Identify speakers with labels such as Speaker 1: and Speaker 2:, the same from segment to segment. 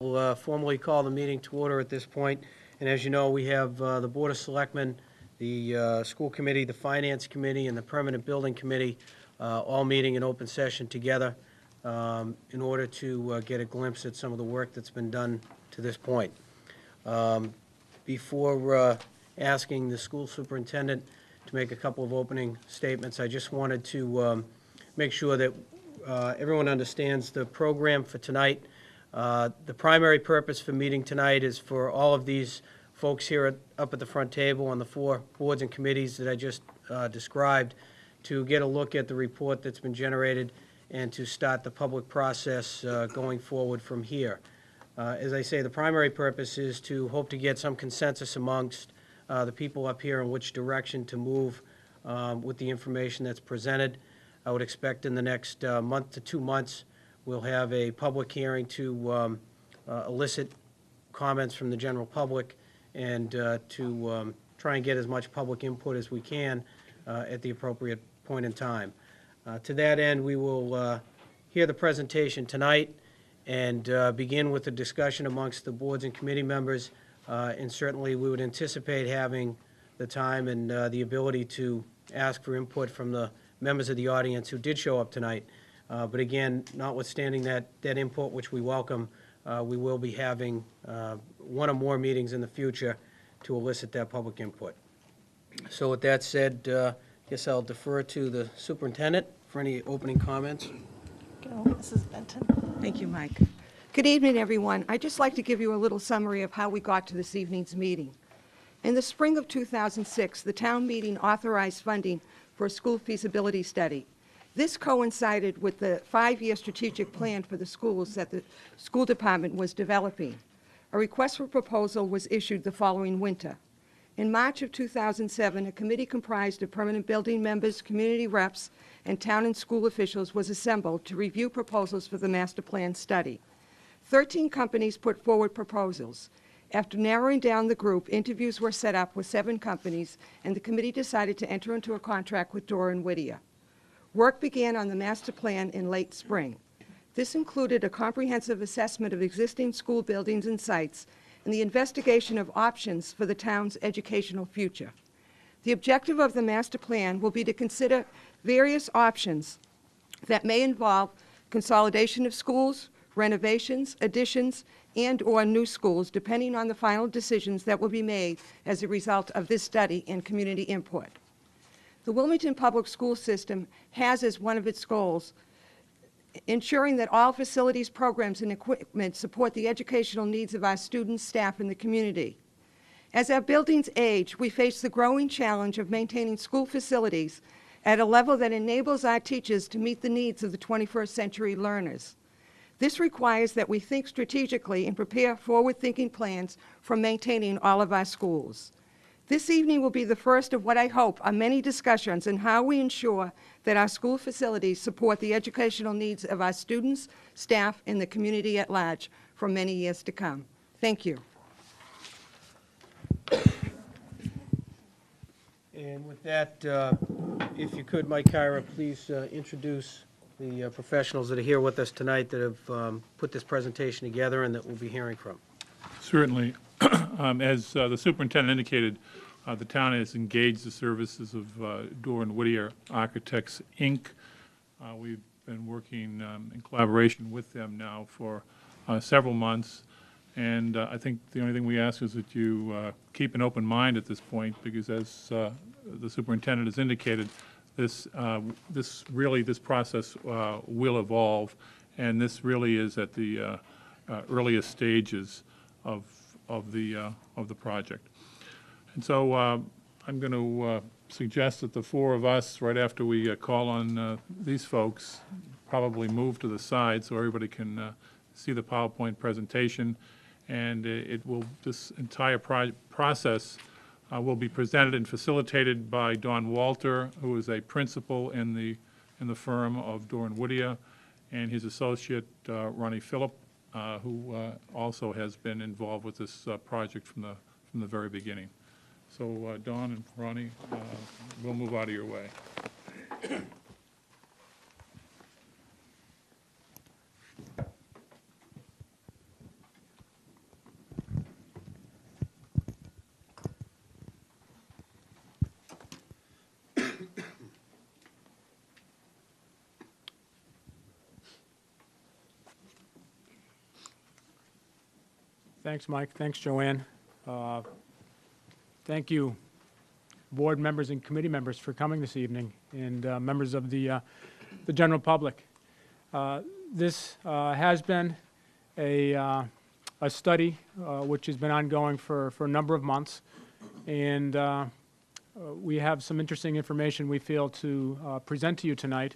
Speaker 1: We'll formally call the meeting to order at this point. And as you know, we have the Board of Selectmen, the School Committee, the Finance Committee, and the Permanent Building Committee all meeting in open session together in order to get a glimpse at some of the work that's been done to this point. Before asking the school superintendent to make a couple of opening statements, I just wanted to make sure that everyone understands the program for tonight. The primary purpose for meeting tonight is for all of these folks here up at the front table on the four boards and committees that I just described to get a look at the report that's been generated and to start the public process going forward from here. As I say, the primary purpose is to hope to get some consensus amongst the people up here in which direction to move with the information that's presented. I would expect in the next month to 2 months we'll have a public hearing to elicit comments from the general public and to try and get as much public input as we can at the appropriate point in time. To that end, we will hear the presentation tonight and begin with a discussion amongst the boards and committee members. And certainly we would anticipate having the time and the ability to ask for input from the members of the audience who did show up tonight. But again, notwithstanding that input, which we welcome, we will be having one or more meetings in the future to elicit that public input. So with that said, I guess I'll defer to the superintendent for any opening comments.
Speaker 2: Go, Mrs. Benton.
Speaker 3: Thank you, Mike. Good evening, everyone. I'd just like to give you a little summary of how we got to this evening's meeting. In the spring of 2006, the town meeting authorized funding for a school feasibility study. This coincided with the 5-year strategic plan for the schools that the school department was developing. A request for proposal was issued the following winter. In March of 2007, a committee comprised of permanent building members, community reps, and town and school officials was assembled to review proposals for the master plan study. 13 companies put forward proposals. After narrowing down the group, interviews were set up with 7 companies, and the committee decided to enter into a contract with Dorr and Whittier. Work began on the master plan in late spring. This included a comprehensive assessment of existing school buildings and sites and the investigation of options for the town's educational future. The objective of the master plan will be to consider various options that may involve consolidation of schools, renovations, additions, and/or new schools, depending on the final decisions that will be made as a result of this study and community input. The Wilmington Public School System has as one of its goals ensuring that all facilities, programs, and equipment support the educational needs of our students, staff, and the community. As our buildings age, we face the growing challenge of maintaining school facilities at a level that enables our teachers to meet the needs of the 21st century learners. This requires that we think strategically and prepare forward-thinking plans for maintaining all of our schools. This evening will be the first of what I hope are many discussions on how we ensure that our school facilities support the educational needs of our students, staff, and the community at large for many years to come. Thank you.
Speaker 1: And with that, if you could, Mike Kyra, please introduce the professionals that are here with us tonight that have put this presentation together and that we'll be hearing from.
Speaker 4: Certainly. As the superintendent indicated, the town has engaged the services of Dorr and Whittier Architects, Inc. We've been working in collaboration with them now for several months, and I think the only thing we ask is that you keep an open mind at this point, because as the superintendent has indicated, this process will evolve, and this really is at the earliest stages of the project. And so I'm going to suggest that the 4 of us, right after we call on these folks, probably move to the side so everybody can see the PowerPoint presentation, and this entire process will be presented and facilitated by Don Walter, who is a principal in the firm of Dorr and Whittier, and his associate Ronnie Phillip, who also has been involved with this project from the very beginning. So Don and Ronnie, we'll move out of your way.
Speaker 5: Thanks, Mike. Thanks, Joanne. Thank you, board members and committee members, for coming this evening, and members of the general public. This has been a study which has been ongoing for a number of months, and we have some interesting information we feel to present to you tonight,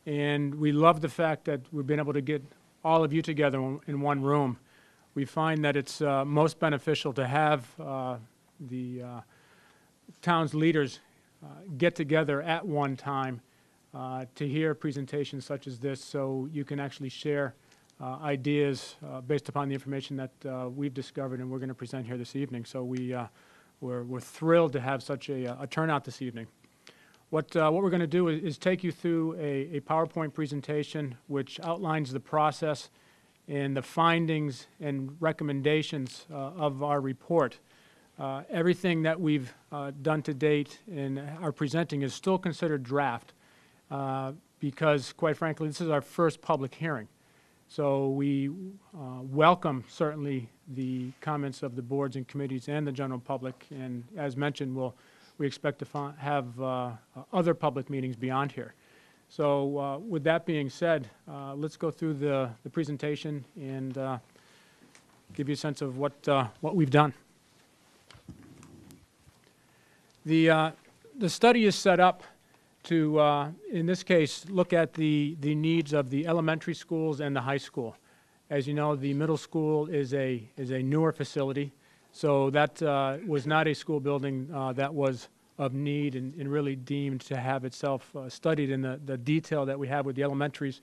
Speaker 5: and we love the fact that we've been able to get all of you together in one room. We find that it's most beneficial to have the town's leaders get together at one time to hear presentations such as this, so you can actually share ideas based upon the information that we've discovered and we're going to present here this evening. So we're thrilled to have such a turnout this evening. What we're going to do is take you through a PowerPoint presentation which outlines the process and the findings and recommendations of our report. Everything that we've done to date and are presenting is still considered draft because, quite frankly, this is our first public hearing. So we welcome, certainly, the comments of the boards and committees and the general public, and as mentioned, we expect to have other public meetings beyond here. So with that being said, let's go through the presentation and give you a sense of what we've done. The study is set up to, in this case, look at the needs of the elementary schools and the high school. As you know, the middle school is a newer facility, so that was not a school building that was of need and really deemed to have itself studied in the detail that we have with the elementaries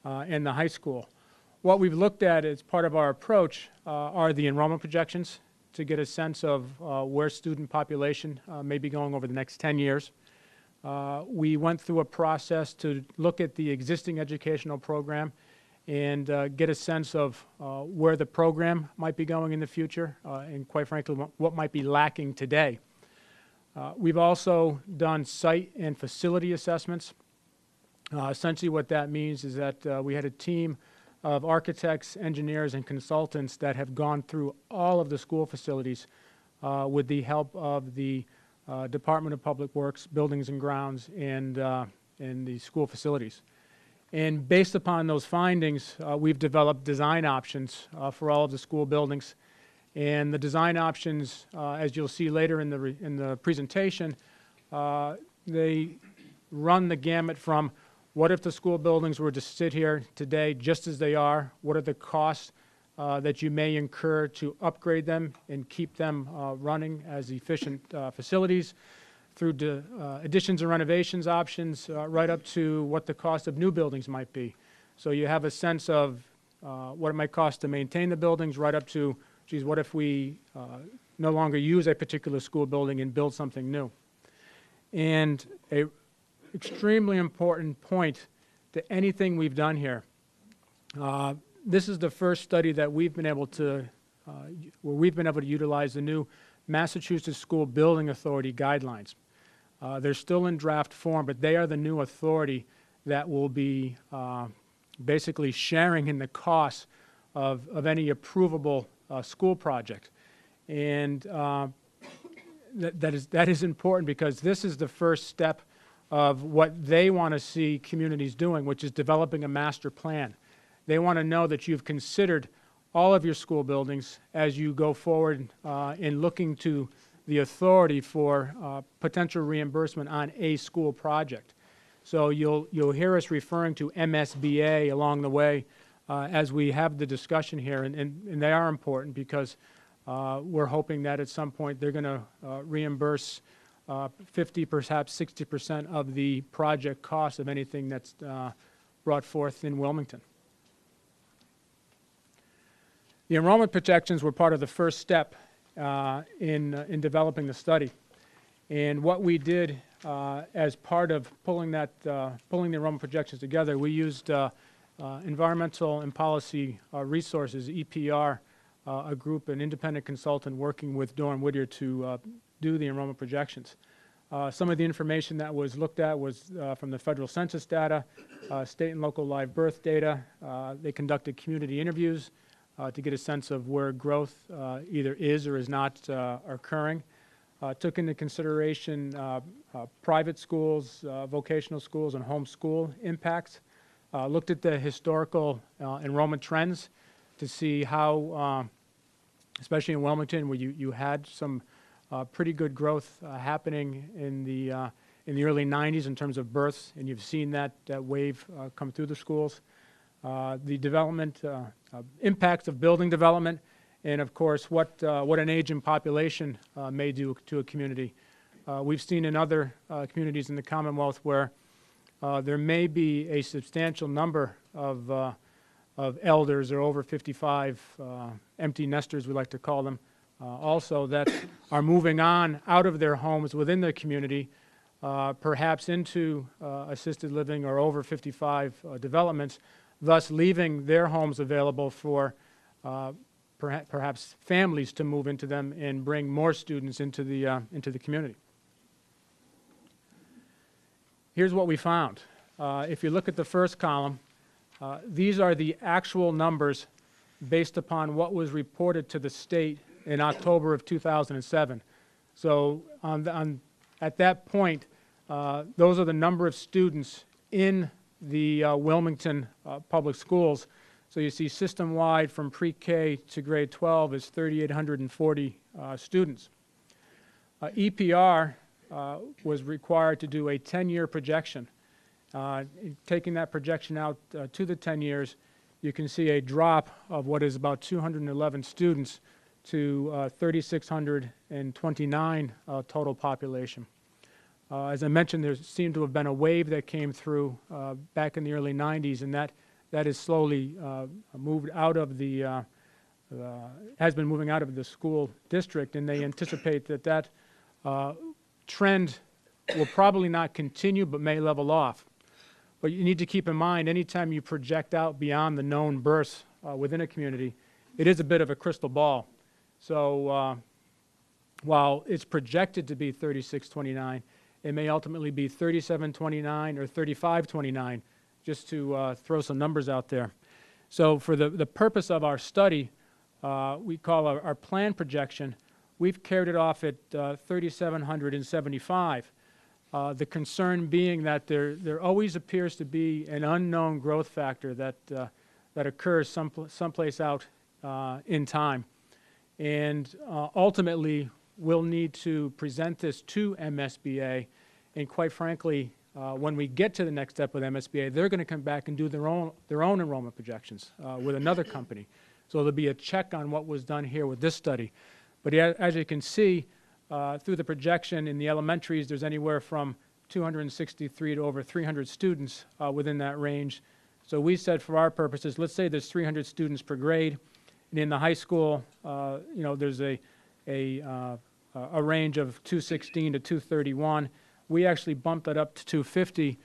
Speaker 5: and the high school. What we've looked at as part of our approach are the enrollment projections to get a sense of where student population may be going over the next 10 years. We went through a process to look at the existing educational program and get a sense of where the program might be going in the future and, quite frankly, what might be lacking today. We've also done site and facility assessments. Essentially what that means is that we had a team of architects, engineers, and consultants that have gone through all of the school facilities with the help of the Department of Public Works, Buildings and Grounds, and the school facilities. And based upon those findings, we've developed design options for all of the school buildings. And the design options, as you'll see later in the presentation, they run the gamut from what if the school buildings were to sit here today just as they are? What are the costs that you may incur to upgrade them and keep them running as efficient facilities, through additions and renovations options, right up to what the cost of new buildings might be. So you have a sense of what it might cost to maintain the buildings, right up to, geez, what if we no longer use a particular school building and build something new? And a extremely important point to anything we've done here. This is the first study that we've been able to, where we've been able to utilize the new Massachusetts School Building Authority guidelines. They're still in draft form, but they are the new authority that will be basically sharing in the costs of any approvable school project. And that is important because this is the first step of what they want to see communities doing, which is developing a master plan. They want to know that you've considered all of your school buildings as you go forward in looking to the authority for potential reimbursement on a school project. So you'll hear us referring to MSBA along the way as we have the discussion here, and they are important because we're hoping that at some point they're going to reimburse 50, perhaps 60% of the project cost of anything that's brought forth in Wilmington. The enrollment projections were part of the first step in developing the study. And what we did as part of pulling the enrollment projections together, we used Environmental and Policy Resources, EPR, a group, an independent consultant working with Dorn Whittier to do the enrollment projections. Some of the information that was looked at was from the federal census data, state and local live birth data. They conducted community interviews to get a sense of where growth either is or is not occurring. Took into consideration private schools, vocational schools, and homeschool impacts. Looked at the historical enrollment trends to see how, especially in Wilmington, where you had some pretty good growth happening in the early 90s in terms of births, and you've seen that wave come through the schools. The development, impacts of building development, and of course, what an aging population may do to a community. We've seen in other communities in the Commonwealth where there may be a substantial number of elders or over 55 empty nesters, we like to call them, also that are moving on out of their homes within their community, perhaps into assisted living or over 55 developments, thus leaving their homes available for perhaps families to move into them and bring more students into the community. Here's what we found. If you look at the first column, these are the actual numbers based upon what was reported to the state in October of 2007. So at that point, those are the number of students in the Wilmington public schools. So you see system-wide from pre-K to grade 12 is 3,840 students. EPR was required to do a 10-year projection. Taking that projection out to the 10 years, you can see a drop of what is about 211 students to 3,629 total population. As I mentioned, there seemed to have been a wave that came through back in the early 90s, and that is slowly moved out of the, has been moving out of the school district, and they anticipate that trend will probably not continue but may level off. But you need to keep in mind, anytime you project out beyond the known births within a community, it is a bit of a crystal ball. So while it's projected to be 3629, it may ultimately be 3729 or 3529, just to throw some numbers out there. So for the purpose of our study, we call our plan projection, we've carried it off at 3,775. The concern being that there always appears to be an unknown growth factor that occurs someplace out in time. And ultimately, we'll need to present this to MSBA. And quite frankly, when we get to the next step with MSBA, they're going to come back and do their own enrollment projections with another company. So there'll be a check on what was done here with this study. But as you can see, through the projection in the elementaries, there's anywhere from 263 to over 300 students within that range. So we said for our purposes, let's say there's 300 students per grade. And in the high school, there's a range of 216 to 231. We actually bumped that up to 250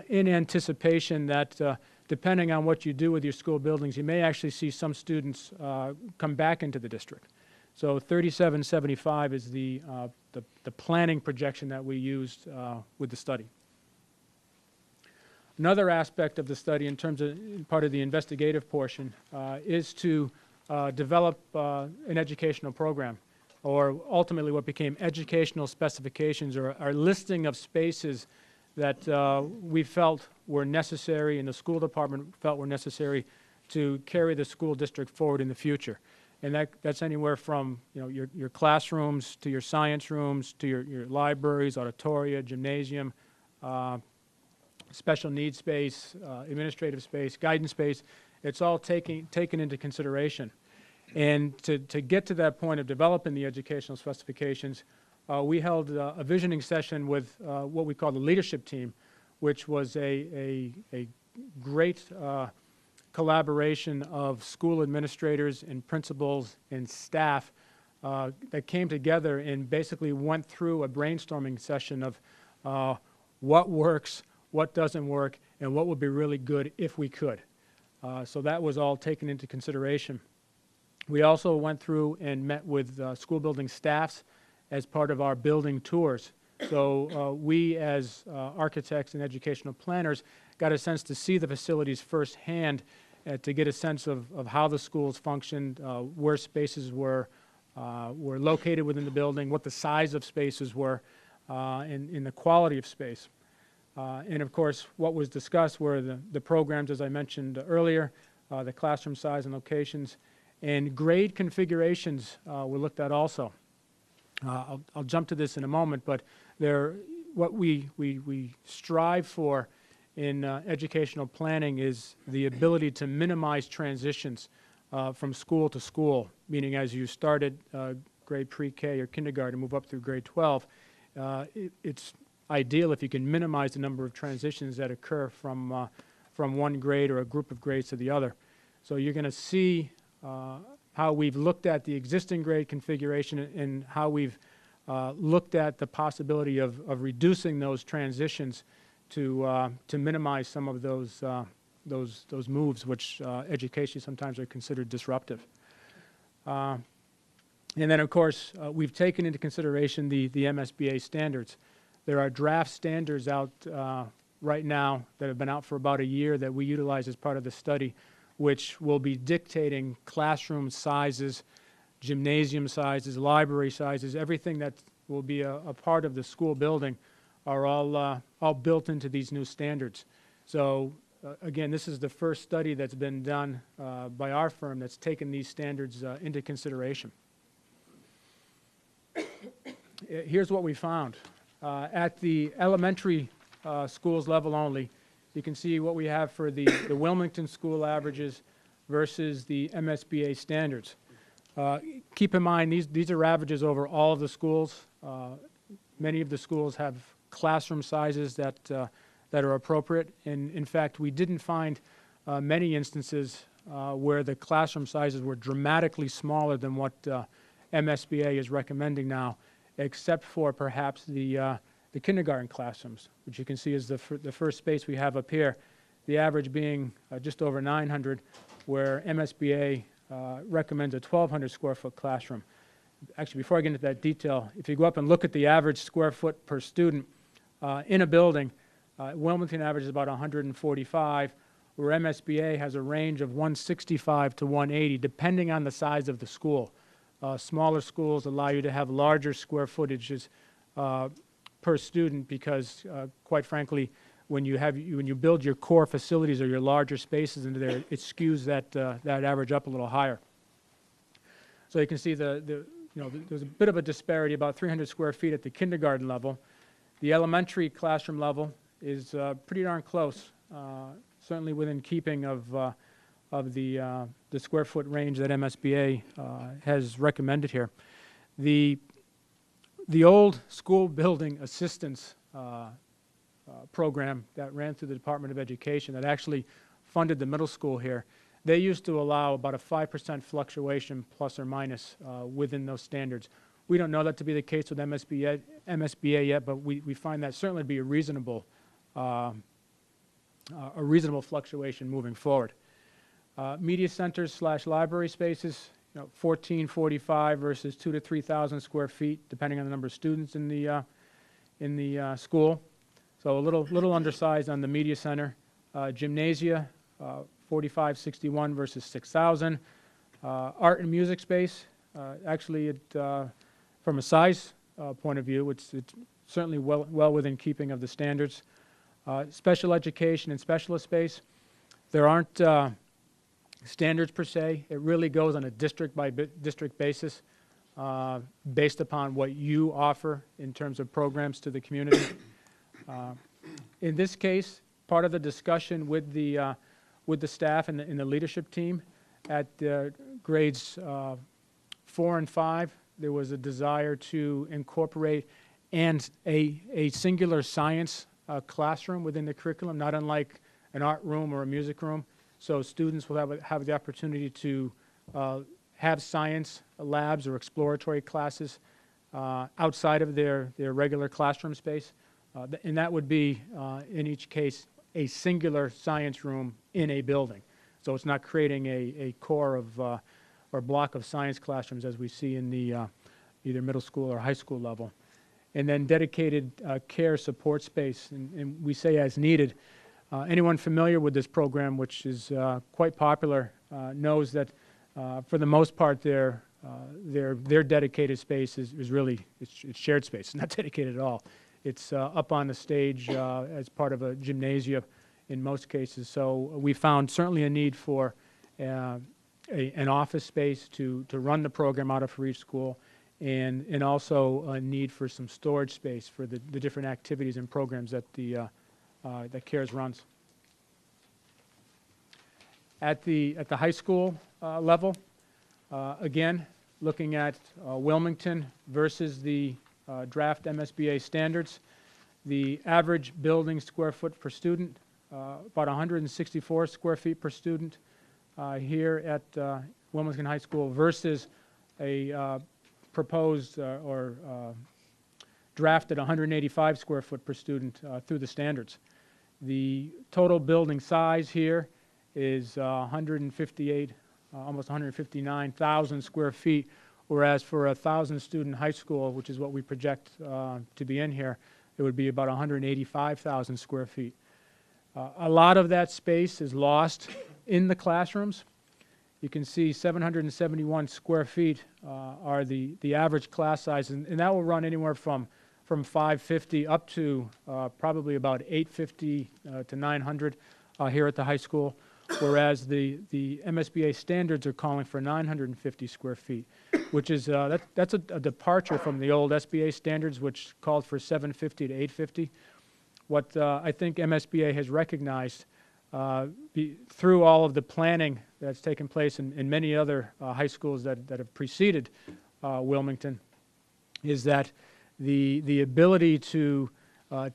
Speaker 5: in anticipation that depending on what you do with your school buildings, you may actually see some students come back into the district. So 3775 is the planning projection that we used with the study. Another aspect of the study in terms of part of the investigative portion is to develop an educational program, or ultimately what became educational specifications, or our listing of spaces that we felt were necessary and the school department felt were necessary to carry the school district forward in the future. And that's anywhere from your classrooms to your science rooms to your libraries, auditoria, gymnasium, special needs space, administrative space, guidance space. It's all taken into consideration. And to get to that point of developing the educational specifications, we held a visioning session with what we call the leadership team, which was a great collaboration of school administrators and principals and staff that came together and basically went through a brainstorming session of what works, what doesn't work, and what would be really good if we could. So that was all taken into consideration. We also went through and met with school building staffs as part of our building tours. So we as architects and educational planners got a sense to see the facilities firsthand to get a sense of how the schools functioned, where spaces were located within the building, what the size of spaces were, and the quality of space. And of course, what was discussed were the programs, as I mentioned earlier, the classroom size and locations, and grade configurations were looked at also. I'll jump to this in a moment, but what we strive for in educational planning is the ability to minimize transitions from school to school, meaning as you started grade pre-K or kindergarten, move up through grade 12, it's ideal if you can minimize the number of transitions that occur from one grade or a group of grades to the other. So you're going to see how we've looked at the existing grade configuration and how we've looked at the possibility of reducing those transitions to minimize some of those moves, which education sometimes are considered disruptive. And then, of course, we've taken into consideration the MSBA standards. There are draft standards out right now that have been out for about a year that we utilize as part of the study, which will be dictating classroom sizes, gymnasium sizes, library sizes, everything that will be a part of the school building are all built into these new standards. So again, this is the first study that's been done by our firm that's taken these standards into consideration. Here's what we found. At the elementary schools level only, you can see what we have for the Wilmington school averages versus the MSBA standards. Keep in mind, these are averages over all of the schools. Many of the schools have classroom sizes that are appropriate. And in fact, we didn't find many instances where the classroom sizes were dramatically smaller than what MSBA is recommending now, except for perhaps the kindergarten classrooms, which you can see is the first space we have up here, the average being just over 900, where MSBA recommends a 1,200 square foot classroom. Actually, before I get into that detail, if you go up and look at the average square foot per student in a building, Wilmington averages about 145, where MSBA has a range of 165 to 180, depending on the size of the school. Smaller schools allow you to have larger square footages per student because, quite frankly, when you build your core facilities or your larger spaces into there, it skews that average up a little higher. So you can see there's a bit of a disparity, about 300 square feet at the kindergarten level. The elementary classroom level is pretty darn close, certainly within keeping of the square foot range that MSBA has recommended here. The old school building assistance program that ran through the Department of Education that actually funded the middle school here, they used to allow about a 5% fluctuation plus or minus within those standards. We don't know that to be the case with MSBA yet, but we find that certainly to be a reasonable fluctuation moving forward. Media centers / library spaces, 1,445 versus 2,000 to 3,000 square feet, depending on the number of students in the school. So a little undersized on the media center. Gymnasia, 4,561 versus 6,000. Art and music space, actually, from a size point of view, it's certainly well within keeping of the standards. Special education and specialist space, there aren't standards per se. It really goes on a district by district basis based upon what you offer in terms of programs to the community. In this case, part of the discussion with the staff and the leadership team at grades 4 and 5, there was a desire to incorporate a singular science classroom within the curriculum, not unlike an art room or a music room. So students will have the opportunity to have science labs or exploratory classes outside of their regular classroom space. And that would be, in each case, a singular science room in a building. So it's not creating a core of or block of science classrooms as we see in the either middle school or high school level. And then dedicated care support space, and we say as needed. Anyone familiar with this program, which is quite popular, knows that for the most part their dedicated space is really it's shared space. It's not dedicated at all. It's up on the stage as part of a gymnasium in most cases. So we found certainly a need for an office space to run the program out of for each school, and also a need for some storage space for the different activities and programs that that CARES runs. At the high school level, again, looking at Wilmington versus the draft MSBA standards, the average building square foot per student, about 164 square feet per student here at Wilmington High School versus a proposed or drafted 185 square foot per student through the standards. The total building size here is 158, almost 159,000 square feet, whereas for a 1,000-student high school, which is what we project to be in here, it would be about 185,000 square feet. A lot of that space is lost in the classrooms. You can see 771 square feet are the average class size, and that will run anywhere from 550 up to probably about 850 to 900 here at the high school, whereas the MSBA standards are calling for 950 square feet, which is that's a departure from the old SBA standards, which called for 750 to 850. What I think MSBA has recognized through all of the planning that's taken place in many other high schools that have preceded Wilmington is that the ability to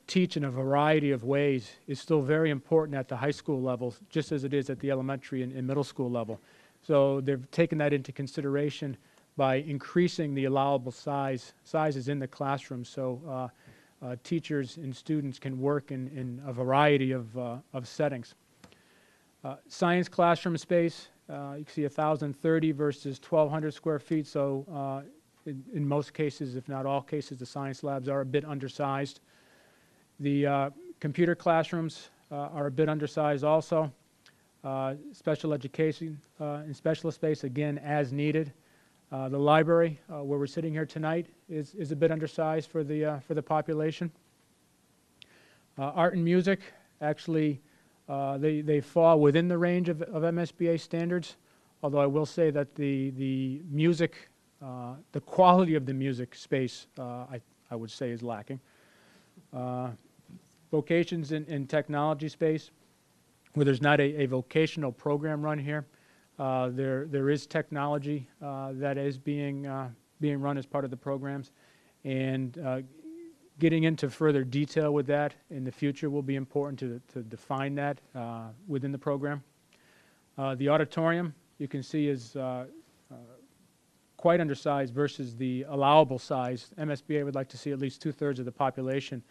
Speaker 5: teach in a variety of ways is still very important at the high school level, just as it is at the elementary and middle school level. So they've taken that into consideration by increasing the allowable sizes in the classroom, so teachers and students can work in a variety of settings. Science classroom space, you can see 1,030 versus 1,200 square feet, so in most cases, if not all cases, the science labs are a bit undersized. The computer classrooms are a bit undersized also. Special education and specialist space, again, as needed. The library, where we're sitting here tonight, is a bit undersized for the population. Art and music, actually, they fall within the range of MSBA standards, although I will say that the music, the quality of the music space, I would say is lacking. Vocations in technology space, where there's not a vocational program run here. There is technology that is being run as part of the programs, and getting into further detail with that in the future will be important to define that within the program. The auditorium, you can see, is quite undersized versus the allowable size. MSBA would like to see at least 2/3 of the population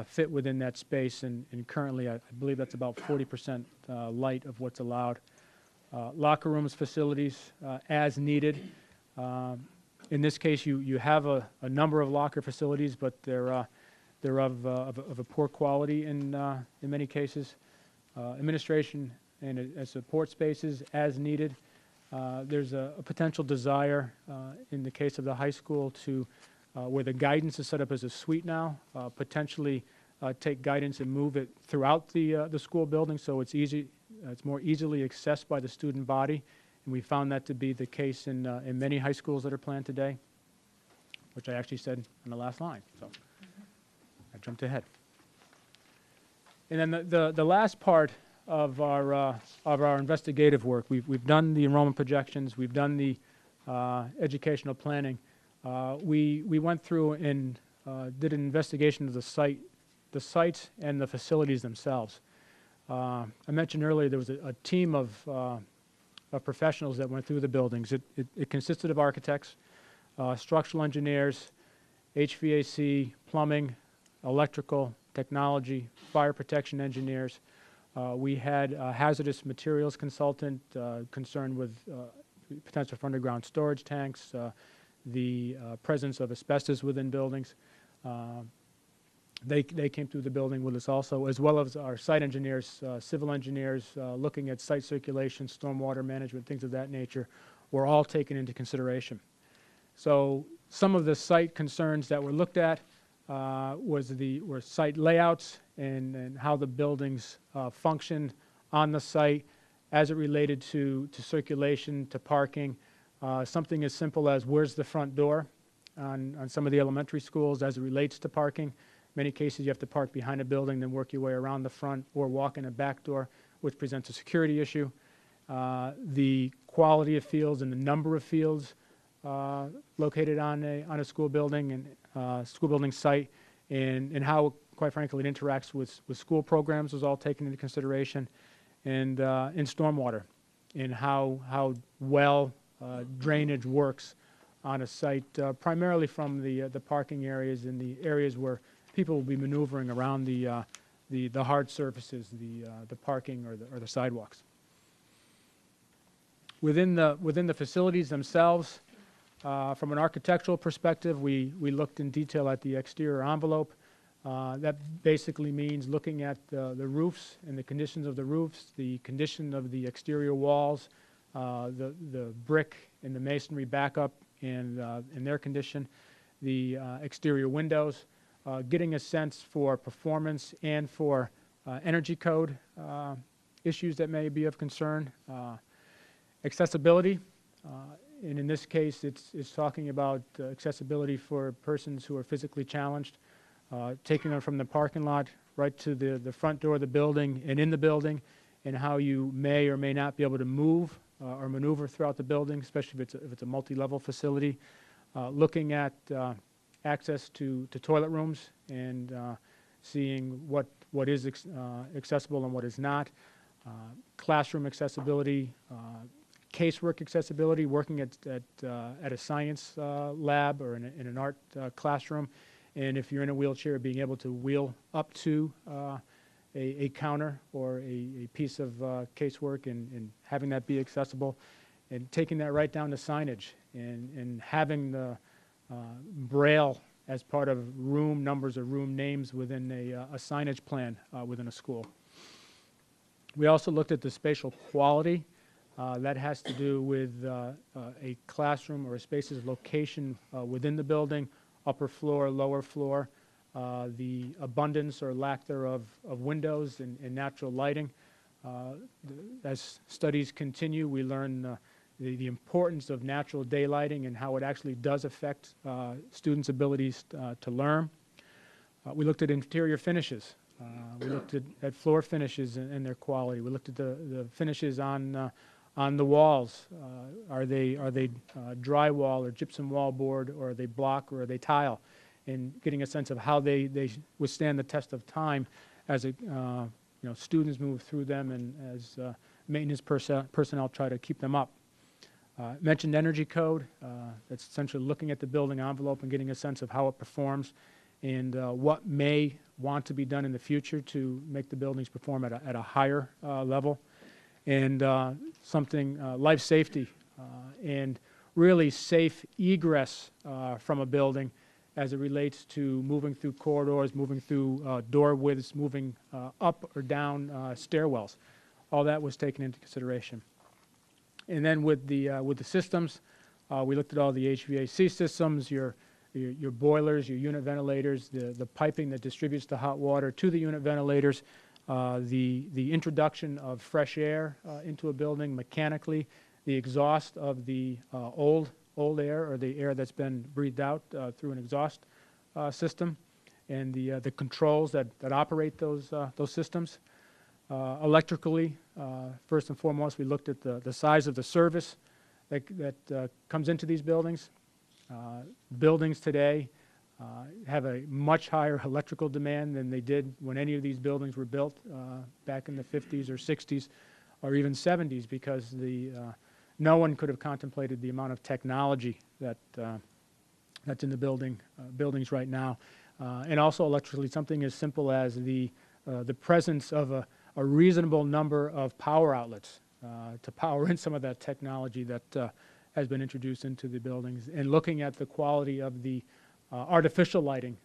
Speaker 5: fit within that space, and currently I believe that's about 40% light of what's allowed. Locker rooms, facilities, as needed. In this case, you have a number of locker facilities, but they're of a poor quality in many cases. Administration and support spaces as needed. There's a potential desire in the case of the high school to, where the guidance is set up as a suite now, potentially take guidance and move it throughout the school building so it's more easily accessed by the student body. And we found that to be the case in many high schools that are planned today, which I actually said in the last line, so I jumped ahead. And then the last part of our investigative work, we've done the enrollment projections, we've done the educational planning. We went through and did an investigation of the sites and the facilities themselves. I mentioned earlier there was a team of professionals that went through the buildings. It consisted of architects, structural engineers, HVAC, plumbing, electrical, technology, fire protection engineers. We had a hazardous materials consultant concerned with potential for underground storage tanks, the presence of asbestos within buildings. They came through the building with us also, as well as our site engineers, civil engineers, looking at site circulation, stormwater management, things of that nature, were all taken into consideration. So some of the site concerns that were looked at were site layouts and how the buildings functioned on the site as it related to circulation, to parking. Something as simple as where's the front door on some of the elementary schools as it relates to parking. Many cases you have to park behind a building, then work your way around the front or walk in a back door, which presents a security issue. The quality of fields and the number of fields located on a school building and school building site, and how, quite frankly, it interacts with school programs was all taken into consideration, and in stormwater, and how well drainage works on a site, primarily from the parking areas and the areas where people will be maneuvering around the hard surfaces, the parking or the sidewalks. Within the facilities themselves, from an architectural perspective, we looked in detail at the exterior envelope. That basically means looking at the roofs and the conditions of the roofs, the condition of the exterior walls, the brick and the masonry backup and their condition, the exterior windows, getting a sense for performance and for energy code issues that may be of concern. Accessibility, and in this case, it's talking about accessibility for persons who are physically challenged, taking them from the parking lot right to the front door of the building and in the building, and how you may or may not be able to move or maneuver throughout the building, especially if it's a multi-level facility. Looking at access to toilet rooms and seeing what is accessible and what is not. Classroom accessibility, casework accessibility, working at a science lab or in an art classroom, and if you're in a wheelchair, being able to wheel up to a counter or a piece of casework and having that be accessible, and taking that right down to signage and having the Braille as part of room numbers or room names within a signage plan within a school. We also looked at the spatial quality. That has to do with a classroom or a space's location within the building, upper floor, lower floor, the abundance or lack thereof of windows and natural lighting. As studies continue, we learn the importance of natural daylighting and how it actually does affect students' abilities to learn. We looked at interior finishes. We looked at floor finishes and their quality. We looked at the finishes on the walls. Are they drywall or gypsum wallboard, or are they block, or are they tile? And getting a sense of how they withstand the test of time as students move through them and as maintenance personnel try to keep them up. Mentioned energy code. That's essentially looking at the building envelope and getting a sense of how it performs and what may want to be done in the future to make the buildings perform at a higher level. And life safety and really safe egress from a building as it relates to moving through corridors, moving through door widths, moving up or down stairwells. All that was taken into consideration. And then with the systems, we looked at all the HVAC systems, your boilers, your unit ventilators, the piping that distributes the hot water to the unit ventilators, the introduction of fresh air into a building mechanically, the exhaust of the old air or the air that's been breathed out through an exhaust system, and the controls that operate those systems. Electrically, first and foremost, we looked at the size of the service that comes into these buildings. Buildings today have a much higher electrical demand than they did when any of these buildings were built back in the 50s or 60s or even 70s, because no one could have contemplated the amount of technology that's in the buildings right now. And also electrically, something as simple as the presence of a reasonable number of power outlets to power in some of that technology that has been introduced into the buildings, and looking at the quality of the artificial lighting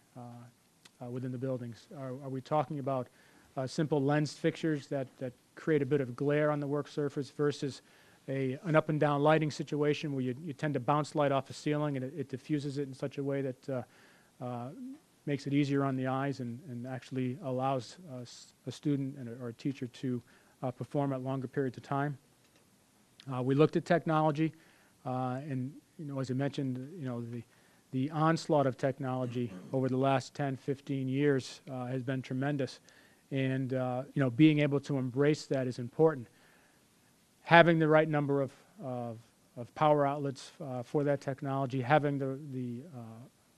Speaker 5: within the buildings. Are we talking about simple lensed fixtures that create a bit of glare on the work surface versus an up and down lighting situation where you tend to bounce light off the ceiling and it diffuses it in such a way that makes it easier on the eyes and actually allows a student or a teacher to perform at longer periods of time. We looked at technology, and as I mentioned, the onslaught of technology over the last 10, 15 years has been tremendous, and being able to embrace that is important. Having the right number of power outlets for that technology, having the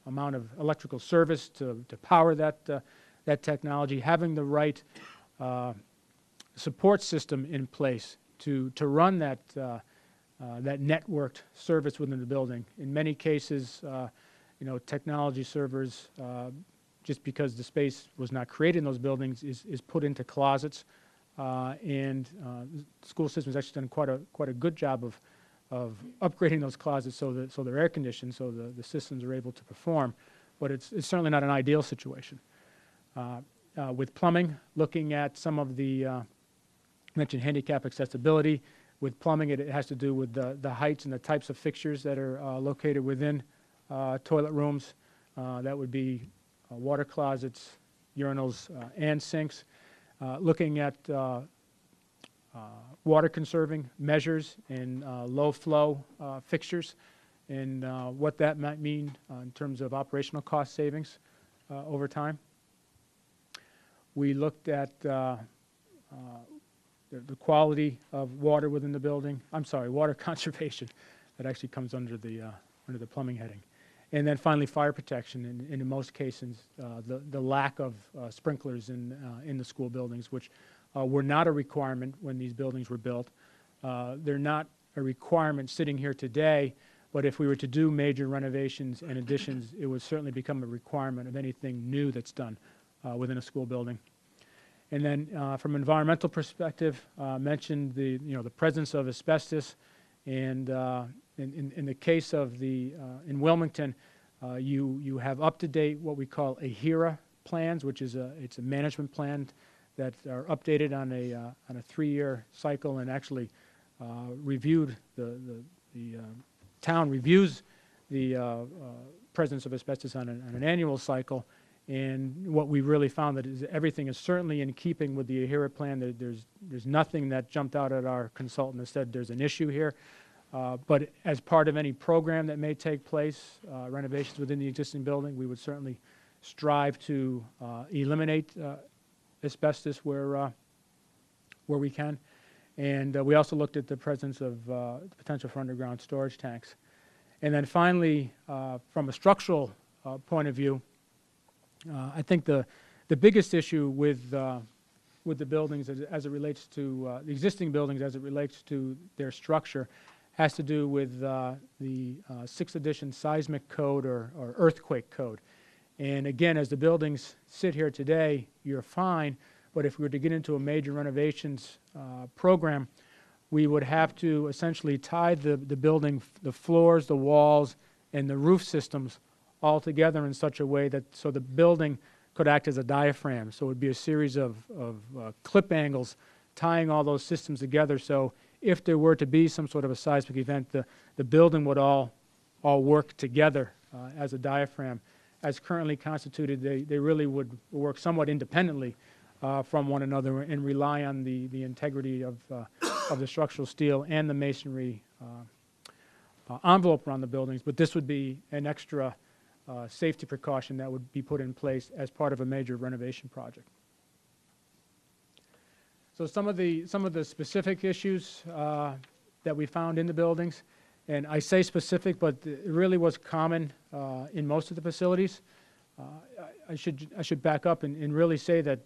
Speaker 5: amount of electrical service to power that technology, having the right support system in place to run that networked service within the building. In many cases, technology servers, just because the space was not created in those buildings, is put into closets, and the school system has actually done quite a good job of upgrading those closets so they're air conditioned, so the systems are able to perform. But it's certainly not an ideal situation. With plumbing, looking at some of the mentioned handicap accessibility. With plumbing, it has to do with the heights and the types of fixtures that are located within toilet rooms. That would be water closets, urinals, and sinks. Looking at water conserving measures in low flow fixtures and what that might mean in terms of operational cost savings over time. We looked at the quality of water within the building. I'm sorry, water conservation. That actually comes under the plumbing heading. And then finally, fire protection, and in most cases, the lack of sprinklers in the school buildings, which were not a requirement when these buildings were built. They're not a requirement sitting here today, but if we were to do major renovations and additions, it would certainly become a requirement of anything new that's done within a school building. And then from an environmental perspective, mentioned the presence of asbestos, and in the case of in Wilmington, you have up-to-date what we call AHERA plans, which is it's a management plan that are updated on a 3-year cycle, and actually reviewed the town reviews the presence of asbestos on an annual cycle. And what we really found that is everything is certainly in keeping with the AHERA plan. There's nothing that jumped out at our consultant that said there's an issue here. But as part of any program that may take place, renovations within the existing building, we would certainly strive to eliminate asbestos where we can. And we also looked at the presence of the potential for underground storage tanks. And then finally, from a structural point of view, I think the biggest issue with the buildings as it relates to the existing buildings as it relates to their structure has to do with the 6th edition seismic code or earthquake code. And again, as the buildings sit here today, you're fine, but if we were to get into a major renovations program, we would have to essentially tie the building, the floors, the walls, and the roof systems all together in such a way that so the building could act as a diaphragm. So it would be a series of clip angles tying all those systems together. So if there were to be some sort of a seismic event, the building would all work together as a diaphragm. As currently constituted, they really would work somewhat independently from one another and rely on the integrity of the structural steel and the masonry envelope around the buildings. But this would be an extra safety precaution that would be put in place as part of a major renovation project. So some of the specific issues that we found in the buildings, and I say specific, but it really was common in most of the facilities. I should back up and really say that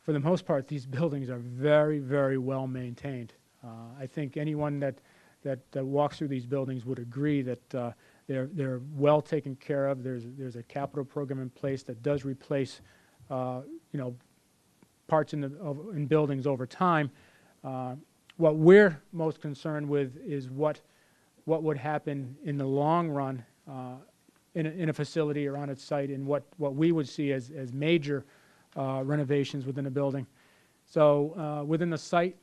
Speaker 5: for the most part these buildings are very, very well maintained. I think anyone that walks through these buildings would agree that they're well taken care of. There's a capital program in place that does replace parts in buildings over time. What we're most concerned with is what would happen in the long run in a facility or on its site in what we would see as major renovations within a building. So within the site,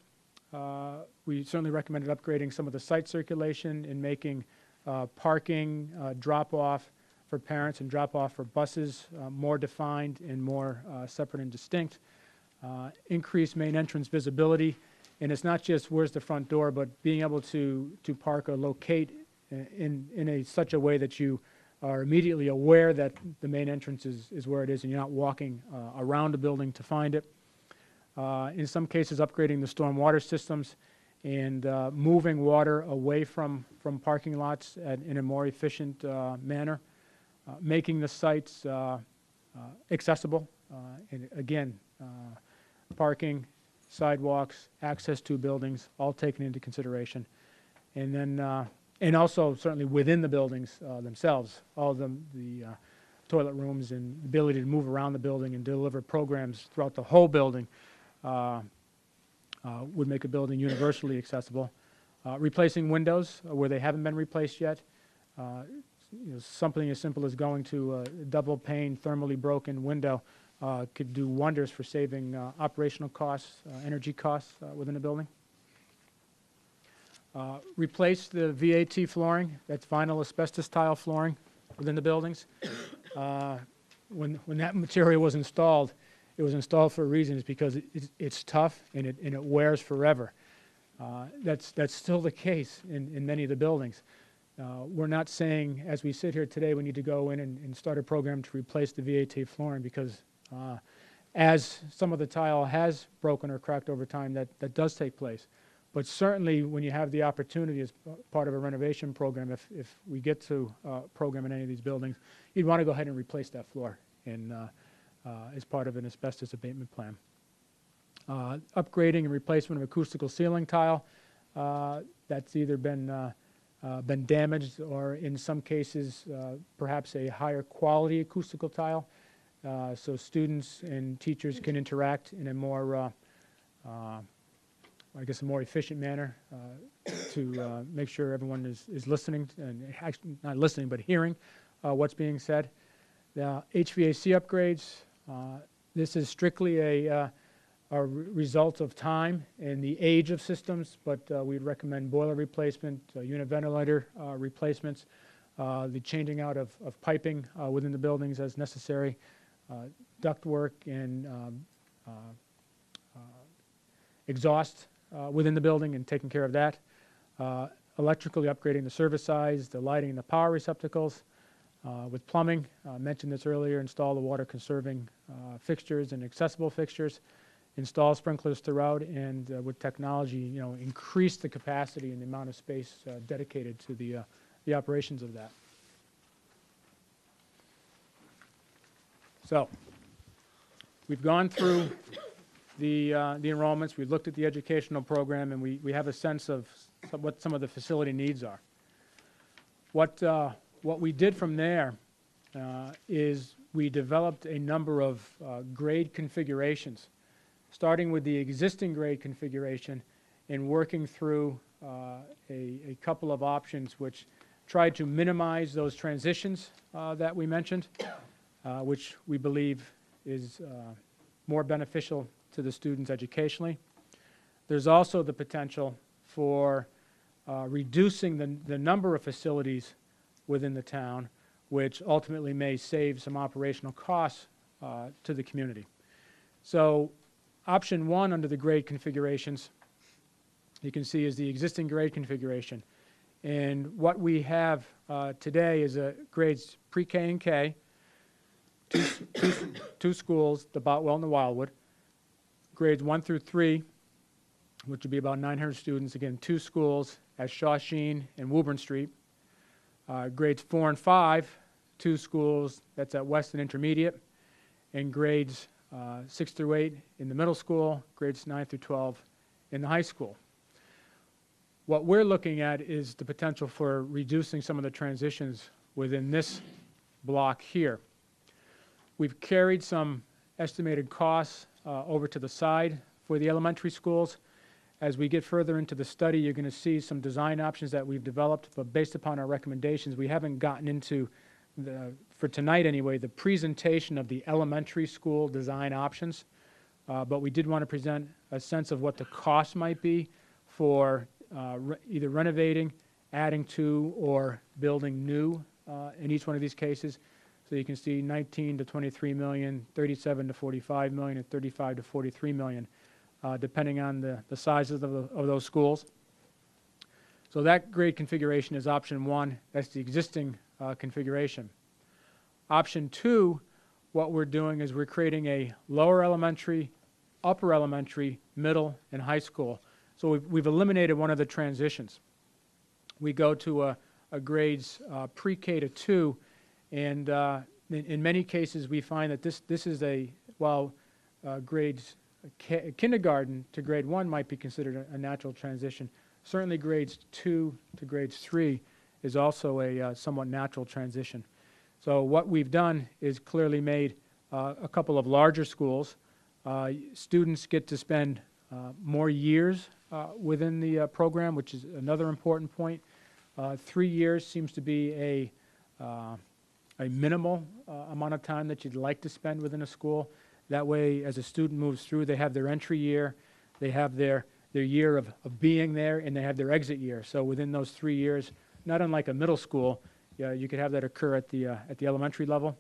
Speaker 5: we certainly recommended upgrading some of the site circulation and making parking, drop-off for parents and drop-off for buses more defined and more separate and distinct. Increase main entrance visibility, and it's not just where's the front door, but being able to park or locate in such a way that you are immediately aware that the main entrance is where it is and you're not walking around the building to find it. In some cases, upgrading the storm water systems and moving water away from parking lots in a more efficient manner. Making the sites accessible, and again, parking, sidewalks, access to buildings, all taken into consideration. And then, and also certainly within the buildings themselves, all of them, the toilet rooms and the ability to move around the building and deliver programs throughout the whole building would make a building universally accessible. Replacing windows where they haven't been replaced yet. Something as simple as going to a double pane, thermally broken window could do wonders for saving operational costs, energy costs within a building. Replace the VAT flooring, that's vinyl asbestos tile flooring within the buildings. When that material was installed, it was installed for a reason. It's because it's tough and it wears forever. That's still the case in many of the buildings. We're not saying, as we sit here today, we need to go in and start a program to replace the VAT flooring because as some of the tile has broken or cracked over time, that does take place. But certainly when you have the opportunity as part of a renovation program, if we get to program in any of these buildings, you'd want to go ahead and replace that floor as part of an asbestos abatement plan. Upgrading and replacement of acoustical ceiling tile, that's either been damaged or in some cases perhaps a higher quality acoustical tile so students and teachers can interact in a more I guess a more efficient manner to make sure everyone is listening and actually not listening but hearing what's being said. The HVAC upgrades, this is strictly a result of time and the age of systems, but we'd recommend boiler replacement, unit ventilator replacements, the changing out of piping within the buildings as necessary, ductwork and exhaust within the building and taking care of that, electrically upgrading the service size, the lighting and the power receptacles. With plumbing, mentioned this earlier, install the water conserving fixtures and accessible fixtures, install sprinklers throughout, and with technology, increase the capacity and the amount of space dedicated to the operations of that. So, we've gone through the enrollments, we've looked at the educational program, and we have a sense of what some of the facility needs are. What we did from there is we developed a number of grade configurations, starting with the existing grade configuration and working through a couple of options which tried to minimize those transitions that we mentioned, which we believe is more beneficial to the students educationally. There's also the potential for reducing the number of facilities within the town, which ultimately may save some operational costs to the community. So option one under the grade configurations, you can see is the existing grade configuration. And what we have today is grades pre-K and K, two schools, the Boutwell and the Wildwood. Grades 1 through 3, which would be about 900 students, again, 2 schools at Shawsheen and Woburn Street. Grades 4 and 5, 2 schools, that's at Weston Intermediate, and grades 6 through 8 in the middle school, grades 9 through 12 in the high school. What we're looking at is the potential for reducing some of the transitions within this block here. We've carried some estimated costs over to the side for the elementary schools. As we get further into the study, you're going to see some design options that we've developed, but based upon our recommendations, we haven't gotten into for tonight anyway, the presentation of the elementary school design options, but we did want to present a sense of what the cost might be for either renovating, adding to, or building new in each one of these cases. So you can see 19 to 23 million, 37 to 45 million, and 35 to 43 million, depending on the sizes of those schools. So that grade configuration is option 1. That's the existing configuration. Option 2, what we're doing is we're creating a lower elementary, upper elementary, middle, and high school. So we've eliminated one of the transitions. We go to a grades pre-K to 2, and in many cases we find that this is while grades kindergarten to grade 1 might be considered a natural transition, certainly grades 2 to grades 3 is also a somewhat natural transition. So what we've done is clearly made a couple of larger schools. Students get to spend more years within the program, which is another important point. 3 years seems to be a minimal amount of time that you'd like to spend within a school. That way, as a student moves through, they have their entry year, they have their year of being there, and they have their exit year. So within those 3 years, not unlike a middle school, you could have that occur at the elementary level.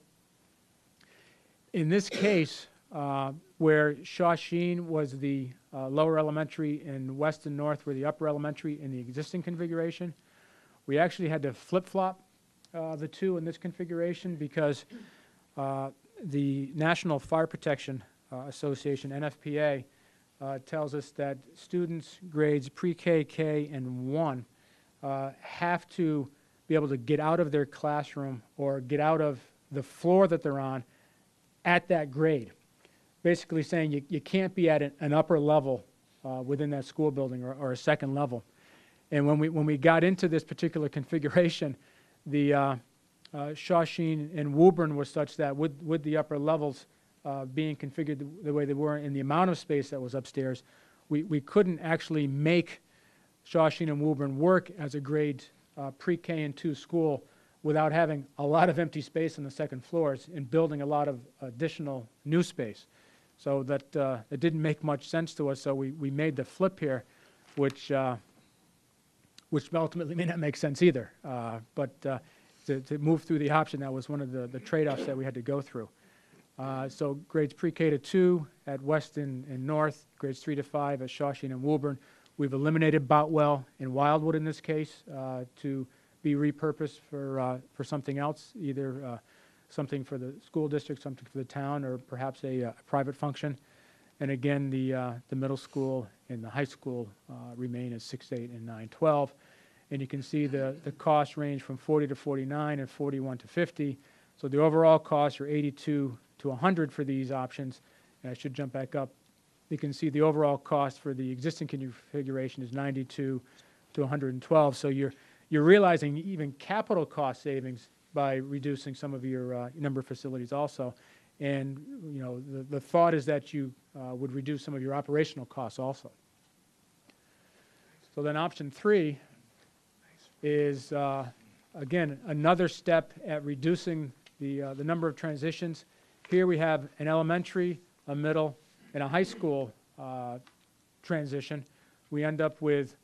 Speaker 5: In this case, where Shawsheen was the lower elementary and west and north were the upper elementary in the existing configuration, we actually had to flip-flop the two in this configuration because the National Fire Protection Association, NFPA, tells us that students grades pre-K, K, and 1 have to be able to get out of their classroom or get out of the floor that they're on at that grade. Basically saying you can't be at an upper level within that school building or a second level. And when we got into this particular configuration, the Shawsheen and Woburn was such that with the upper levels being configured the way they were and the amount of space that was upstairs, we couldn't actually make Shawsheen and Woburn work as a grade pre-K and 2 school without having a lot of empty space on the second floors and building a lot of additional new space. So that it didn't make much sense to us, so we made the flip here, which ultimately may not make sense either. But to move through the option, that was one of the trade-offs that we had to go through. So grades pre-K to 2 at West and North, grades 3 to 5 at Shawsheen and Woburn. We've eliminated Boutwell and Wildwood in this case to be repurposed for something else, either something for the school district, something for the town, or perhaps a private function. And again, the middle school and the high school remain as 6, 8, and 9, 12. And you can see the cost range from 40 to 49 and 41 to 50. So the overall costs are 82 to 100 for these options. And I should jump back up. You can see the overall cost for the existing configuration is 92 to 112. So you're realizing even capital cost savings by reducing some of your number of facilities also. And the thought is that you would reduce some of your operational costs also. So then option 3 is, again, another step at reducing the number of transitions. Here we have an elementary, a middle, and a high school transition. We end up with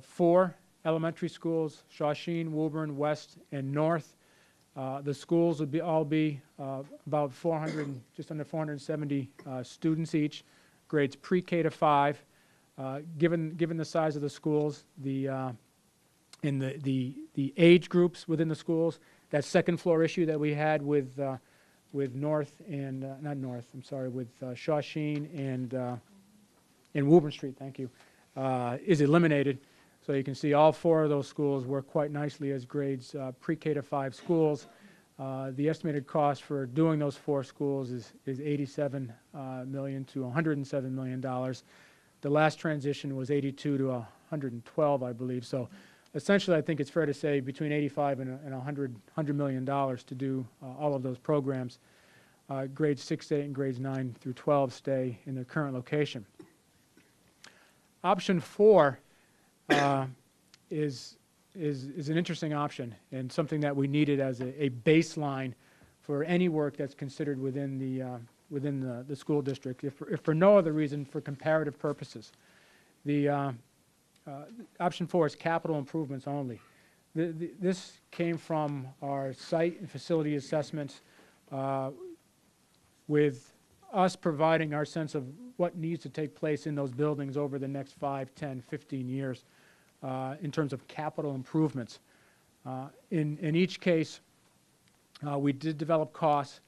Speaker 5: 4 elementary schools, Shawsheen, Woburn, West, and North. The schools would all be about 400, just under 470 students each, grades pre-K to 5. Given the size of the schools, in the age groups within the schools, that second floor issue that we had with North and not North, I'm sorry, with Shawsheen and Woburn Street, thank you, is eliminated. So you can see all 4 of those schools work quite nicely as grades pre-K to 5 schools. The estimated cost for doing those 4 schools is $87 million to $107 million. The last transition was 82 to 112, I believe. So essentially, I think it's fair to say between 85 and $100 million to do all of those programs. Grades 6 to 8 and grades 9 through 12 stay in their current location. Option 4 is is an interesting option and something that we needed as a baseline for any work that's considered within the school district, if for no other reason, for comparative purposes. The option 4 is capital improvements only. This came from our site and facility assessments, with us providing our sense of what needs to take place in those buildings over the next 5, 10, 15 years in terms of capital improvements. In each case, we did develop costs.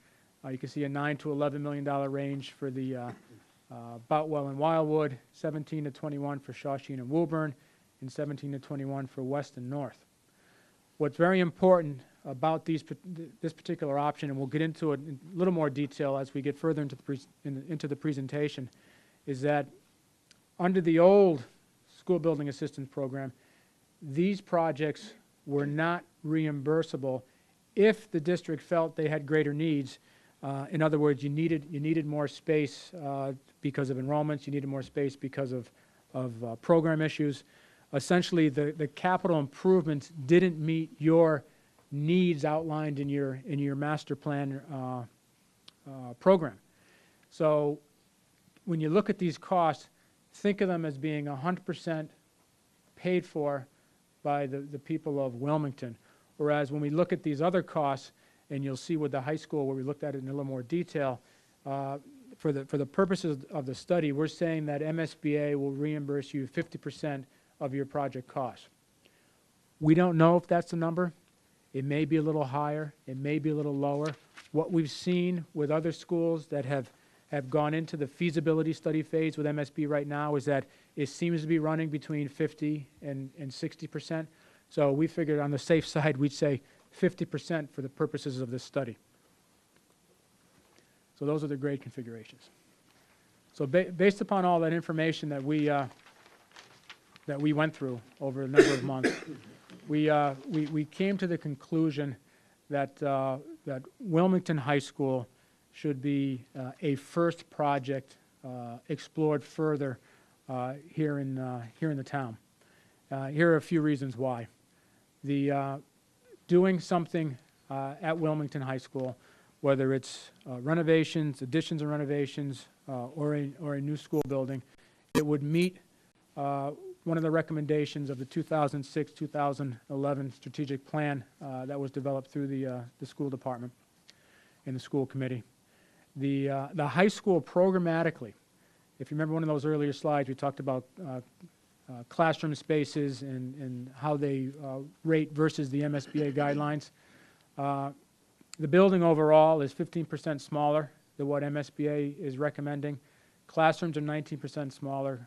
Speaker 5: You can see a $9 to $11 million range for the Boutwell and Wildwood, 17 to 21 for Shawshene and Woburn, and 17 to 21 for West and North. What's very important about this particular option, and we'll get into it in a little more detail as we get further into the presentation, is that under the old school building assistance program, these projects were not reimbursable if the district felt they had greater needs. In other words, you needed more space because of enrollments, you needed more space because of program issues. Essentially, the capital improvements didn't meet your needs outlined in your master plan program. So when you look at these costs, think of them as being 100% paid for by the people of Wilmington. Whereas when we look at these other costs, and you'll see with the high school where we looked at it in a little more detail, for the purposes of the study, we're saying that MSBA will reimburse you 50% of your project costs. We don't know if that's the number. It may be a little higher. It may be a little lower. What we've seen with other schools that have gone into the feasibility study phase with MSB right now is that it seems to be running between 50 and 60%. So we figured on the safe side, we'd say 50% for the purposes of this study. So those are the grade configurations. So based upon all that information that we went through over a number of months, we came to the conclusion that that Wilmington High School should be a first project explored further here in the town. Here are a few reasons why. Doing something at Wilmington High School, whether it's renovations, additions and renovations, or a new school building, it would meet one of the recommendations of the 2006-2011 strategic plan that was developed through the school department and the school committee. The high school programmatically, if you remember one of those earlier slides, we talked about classroom spaces and how they rate versus the MSBA guidelines. The building overall is 15% smaller than what MSBA is recommending. Classrooms are 19% smaller.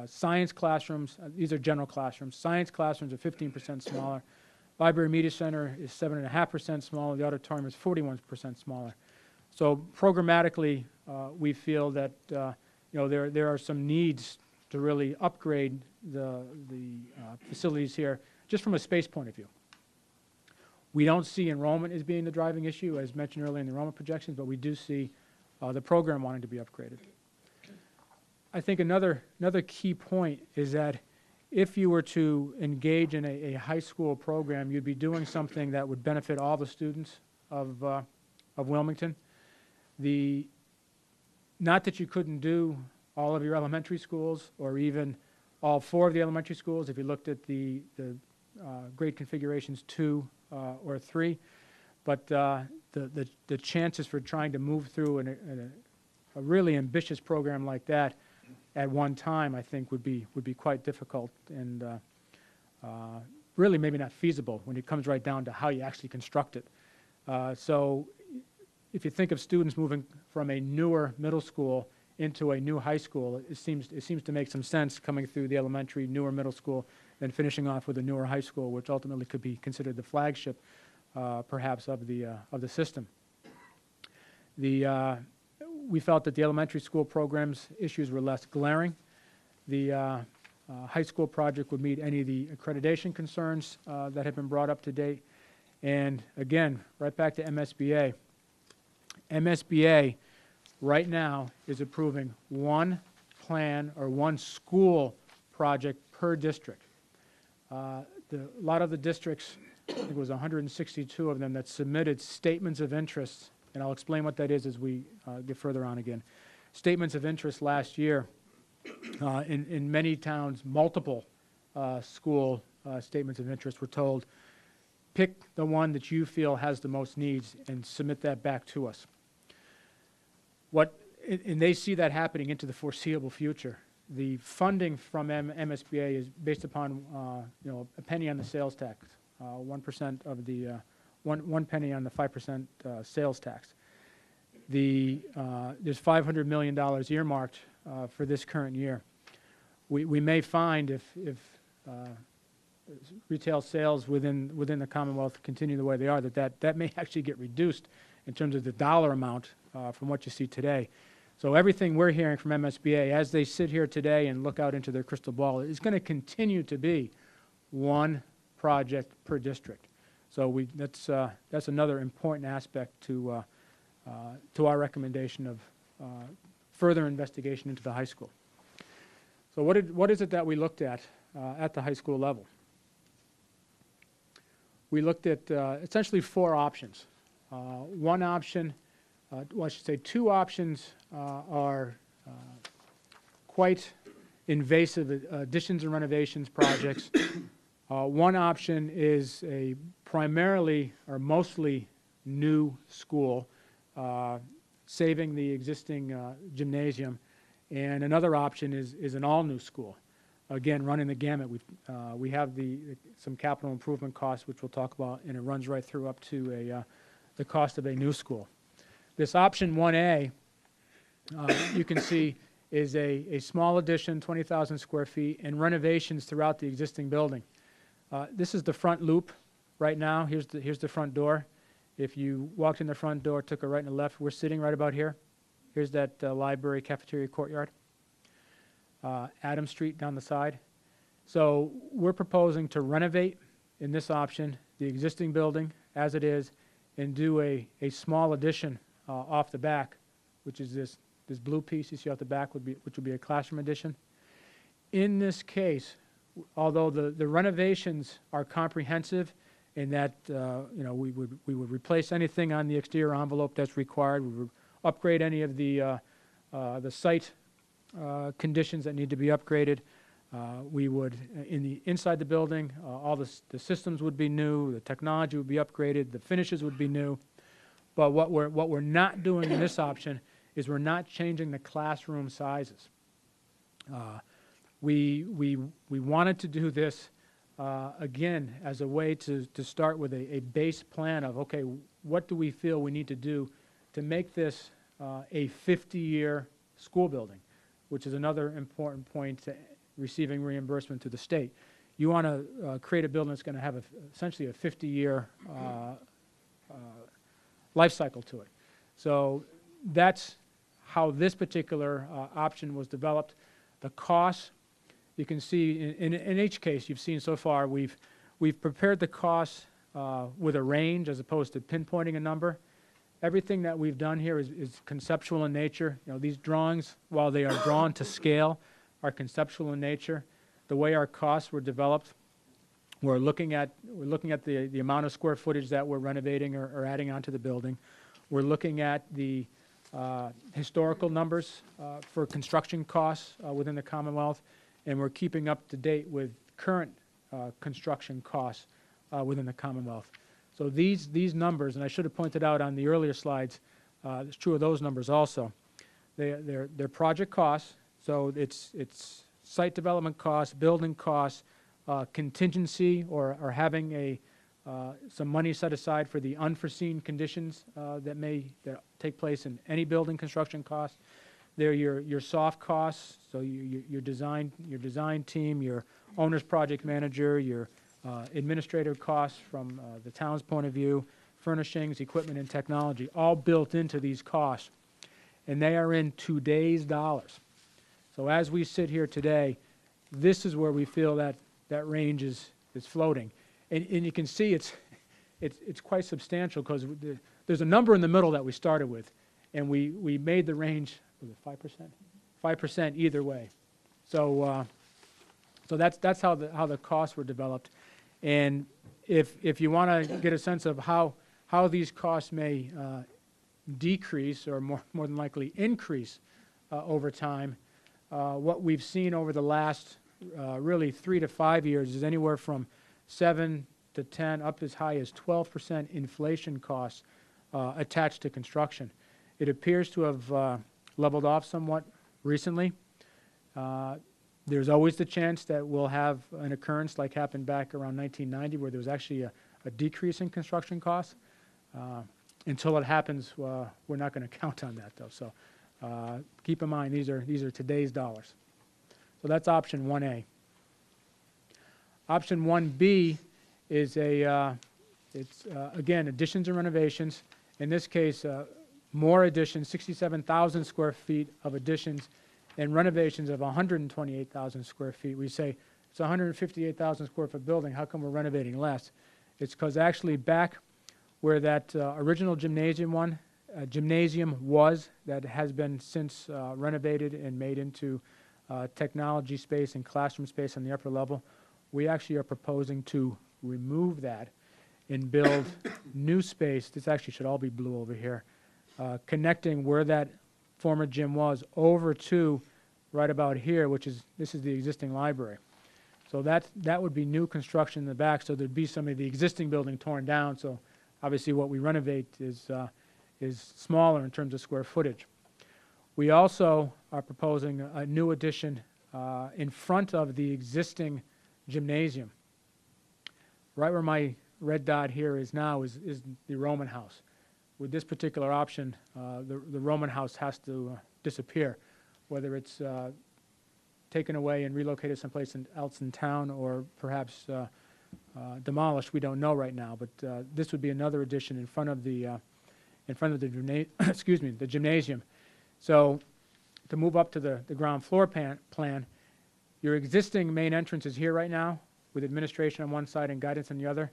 Speaker 5: Science classrooms, these are general classrooms. Science classrooms are 15% smaller. Library Media Center is 7.5% smaller. The auditorium is 41% smaller. So programmatically, we feel that there are some needs to really upgrade the facilities here, just from a space point of view. We don't see enrollment as being the driving issue, as mentioned earlier in the enrollment projections, but we do see the program wanting to be upgraded. I think another key point is that if you were to engage in a high school program, you'd be doing something that would benefit all the students of Wilmington. Not that you couldn't do all of your elementary schools or even all 4 of the elementary schools if you looked at the grade configurations 2 or 3, but the chances for trying to move through a really ambitious program like that at one time, I think, would be quite difficult and really maybe not feasible when it comes right down to how you actually construct it. So if you think of students moving from a newer middle school into a new high school, it seems to make some sense coming through the elementary, newer middle school, then finishing off with a newer high school, which ultimately could be considered the flagship, perhaps, of the system. We felt that the elementary school programs issues were less glaring. The high school project would meet any of the accreditation concerns that have been brought up to date. And again, right back to MSBA. MSBA right now is approving one plan or one school project per district. a lot of the districts, I think it was 162 of them that submitted statements of interest, and I'll explain what that is as we get further on again. Statements of interest last year in many towns, multiple school statements of interest were told, pick the one that you feel has the most needs and submit that back to us. And they see that happening into the foreseeable future. The funding from MSBA is based upon, a penny on the sales tax, 1% of the, one penny on the 5% sales tax. There's $500 million earmarked for this current year. We may find if retail sales within the Commonwealth continue the way they are, that may actually get reduced in terms of the dollar amount from what you see today. So everything we're hearing from MSBA as they sit here today and look out into their crystal ball is going to continue to be one project per district. So that's another important aspect to our recommendation of further investigation into the high school. So what is it that we looked at the high school level? We looked at essentially 4 options. One option, well, I should say 2 options are quite invasive additions and renovations projects. One option is a primarily or mostly new school, saving the existing gymnasium, and another option is an all-new school. Again, running the gamut. We have some capital improvement costs, which we'll talk about, and it runs right through up to the cost of a new school. This option 1A, you can see, is a small addition, 20,000 square feet, and renovations throughout the existing building. This is the front loop right now. Here's the front door. If you walked in the front door, took a right and a left, we're sitting right about here. Here's that library, cafeteria, courtyard. Adam Street down the side. So we're proposing to renovate, in this option, the existing building as it is, and do a small addition off the back, which is this blue piece you see off the back, which would be a classroom addition. In this case, although the renovations are comprehensive in that we would replace anything on the exterior envelope that's required, we would upgrade any of the site conditions that need to be upgraded. We would, inside the building, all the systems would be new, the technology would be upgraded, the finishes would be new. But what we're not doing in this option is we're not changing the classroom sizes. We wanted to do this again as a way to start with a base plan of, okay, what do we feel we need to do to make this a 50-year school building, which is another important point to receiving reimbursement to the state. You want to create a building that's going to have essentially a 50-year life cycle to it. So that's how this particular option was developed. The cost, you can see in each case you've seen so far, we've prepared the costs with a range as opposed to pinpointing a number. Everything that we've done here is conceptual in nature. These drawings, while they are drawn to scale, are conceptual in nature. The way our costs were developed, we're looking at the amount of square footage that we're renovating or adding onto the building. We're looking at the historical numbers for construction costs within the Commonwealth, and we're keeping up to date with current construction costs within the Commonwealth. So these numbers, and I should have pointed out on the earlier slides, it's true of those numbers also. They're project costs, so it's site development costs, building costs, contingency or having some money set aside for the unforeseen conditions that take place in any building construction costs. They're your soft costs, so your design team, your owner's project manager, your administrative costs from the town's point of view, furnishings, equipment, and technology, all built into these costs. And they are in today's dollars. So as we sit here today, this is where we feel that range is floating. And you can see it's quite substantial because there's a number in the middle that we started with, and we made the range, was it 5%? 5% either way. So that's how the costs were developed. And if you want to get a sense of how these costs may decrease or more than likely increase over time, what we've seen over the last really 3 to 5 years is anywhere from 7 to 10, up as high as 12% inflation costs attached to construction. It appears to have leveled off somewhat recently. There's always the chance that we'll have an occurrence like happened back around 1990 where there was actually a decrease in construction costs. Until it happens, we're not going to count on that, though. So keep in mind, these are today's dollars. So that's option 1A. Option 1B is again, additions and renovations. In this case, more additions, 67,000 square feet of additions, and renovations of 128,000 square feet. We say it's a 158,000 square foot building. How come we're renovating less? It's because actually back where that original gymnasium was, that has been since renovated and made into technology space and classroom space on the upper level, we actually are proposing to remove that and build new space. This actually should all be blue over here, connecting where that former gym was over to right about here, this is the existing library. So that would be new construction in the back, so there'd be some of the existing building torn down, so obviously what we renovate is smaller in terms of square footage. We also are proposing a new addition in front of the existing gymnasium. Right where my red dot here is now is the Roman house. With this particular option, the Roman house has to disappear, whether it's taken away and relocated someplace else in town or perhaps demolished. We don't know right now, but this would be another addition in front of the excuse me, the gymnasium. So to move up to the ground floor plan, your existing main entrance is here right now with administration on one side and guidance on the other.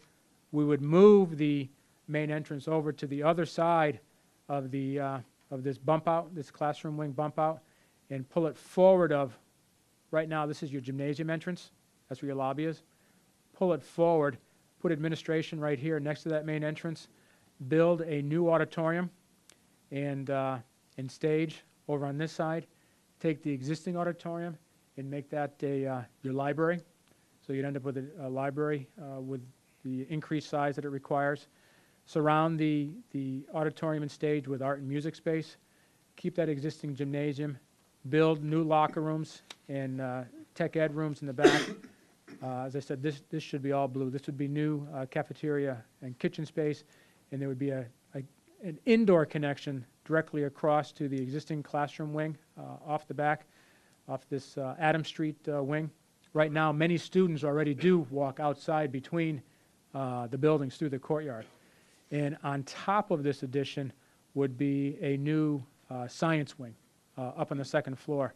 Speaker 5: We would move the main entrance over to the other side of this bump out, this classroom wing bump out, and pull it forward of, right now this is your gymnasium entrance, that's where your lobby is. Pull it forward, put administration right here next to that main entrance, build a new auditorium and stage over on this side, take the existing auditorium and make that your library. So you'd end up with a library with the increased size that it requires. Surround the auditorium and stage with art and music space. Keep that existing gymnasium. Build new locker rooms and tech ed rooms in the back. As I said, this should be all blue. This would be new cafeteria and kitchen space, and there would be an indoor connection directly across to the existing classroom wing off the back, off this Adams Street wing. Right now, many students already do walk outside between the buildings through the courtyard. And on top of this addition would be a new science wing up on the second floor.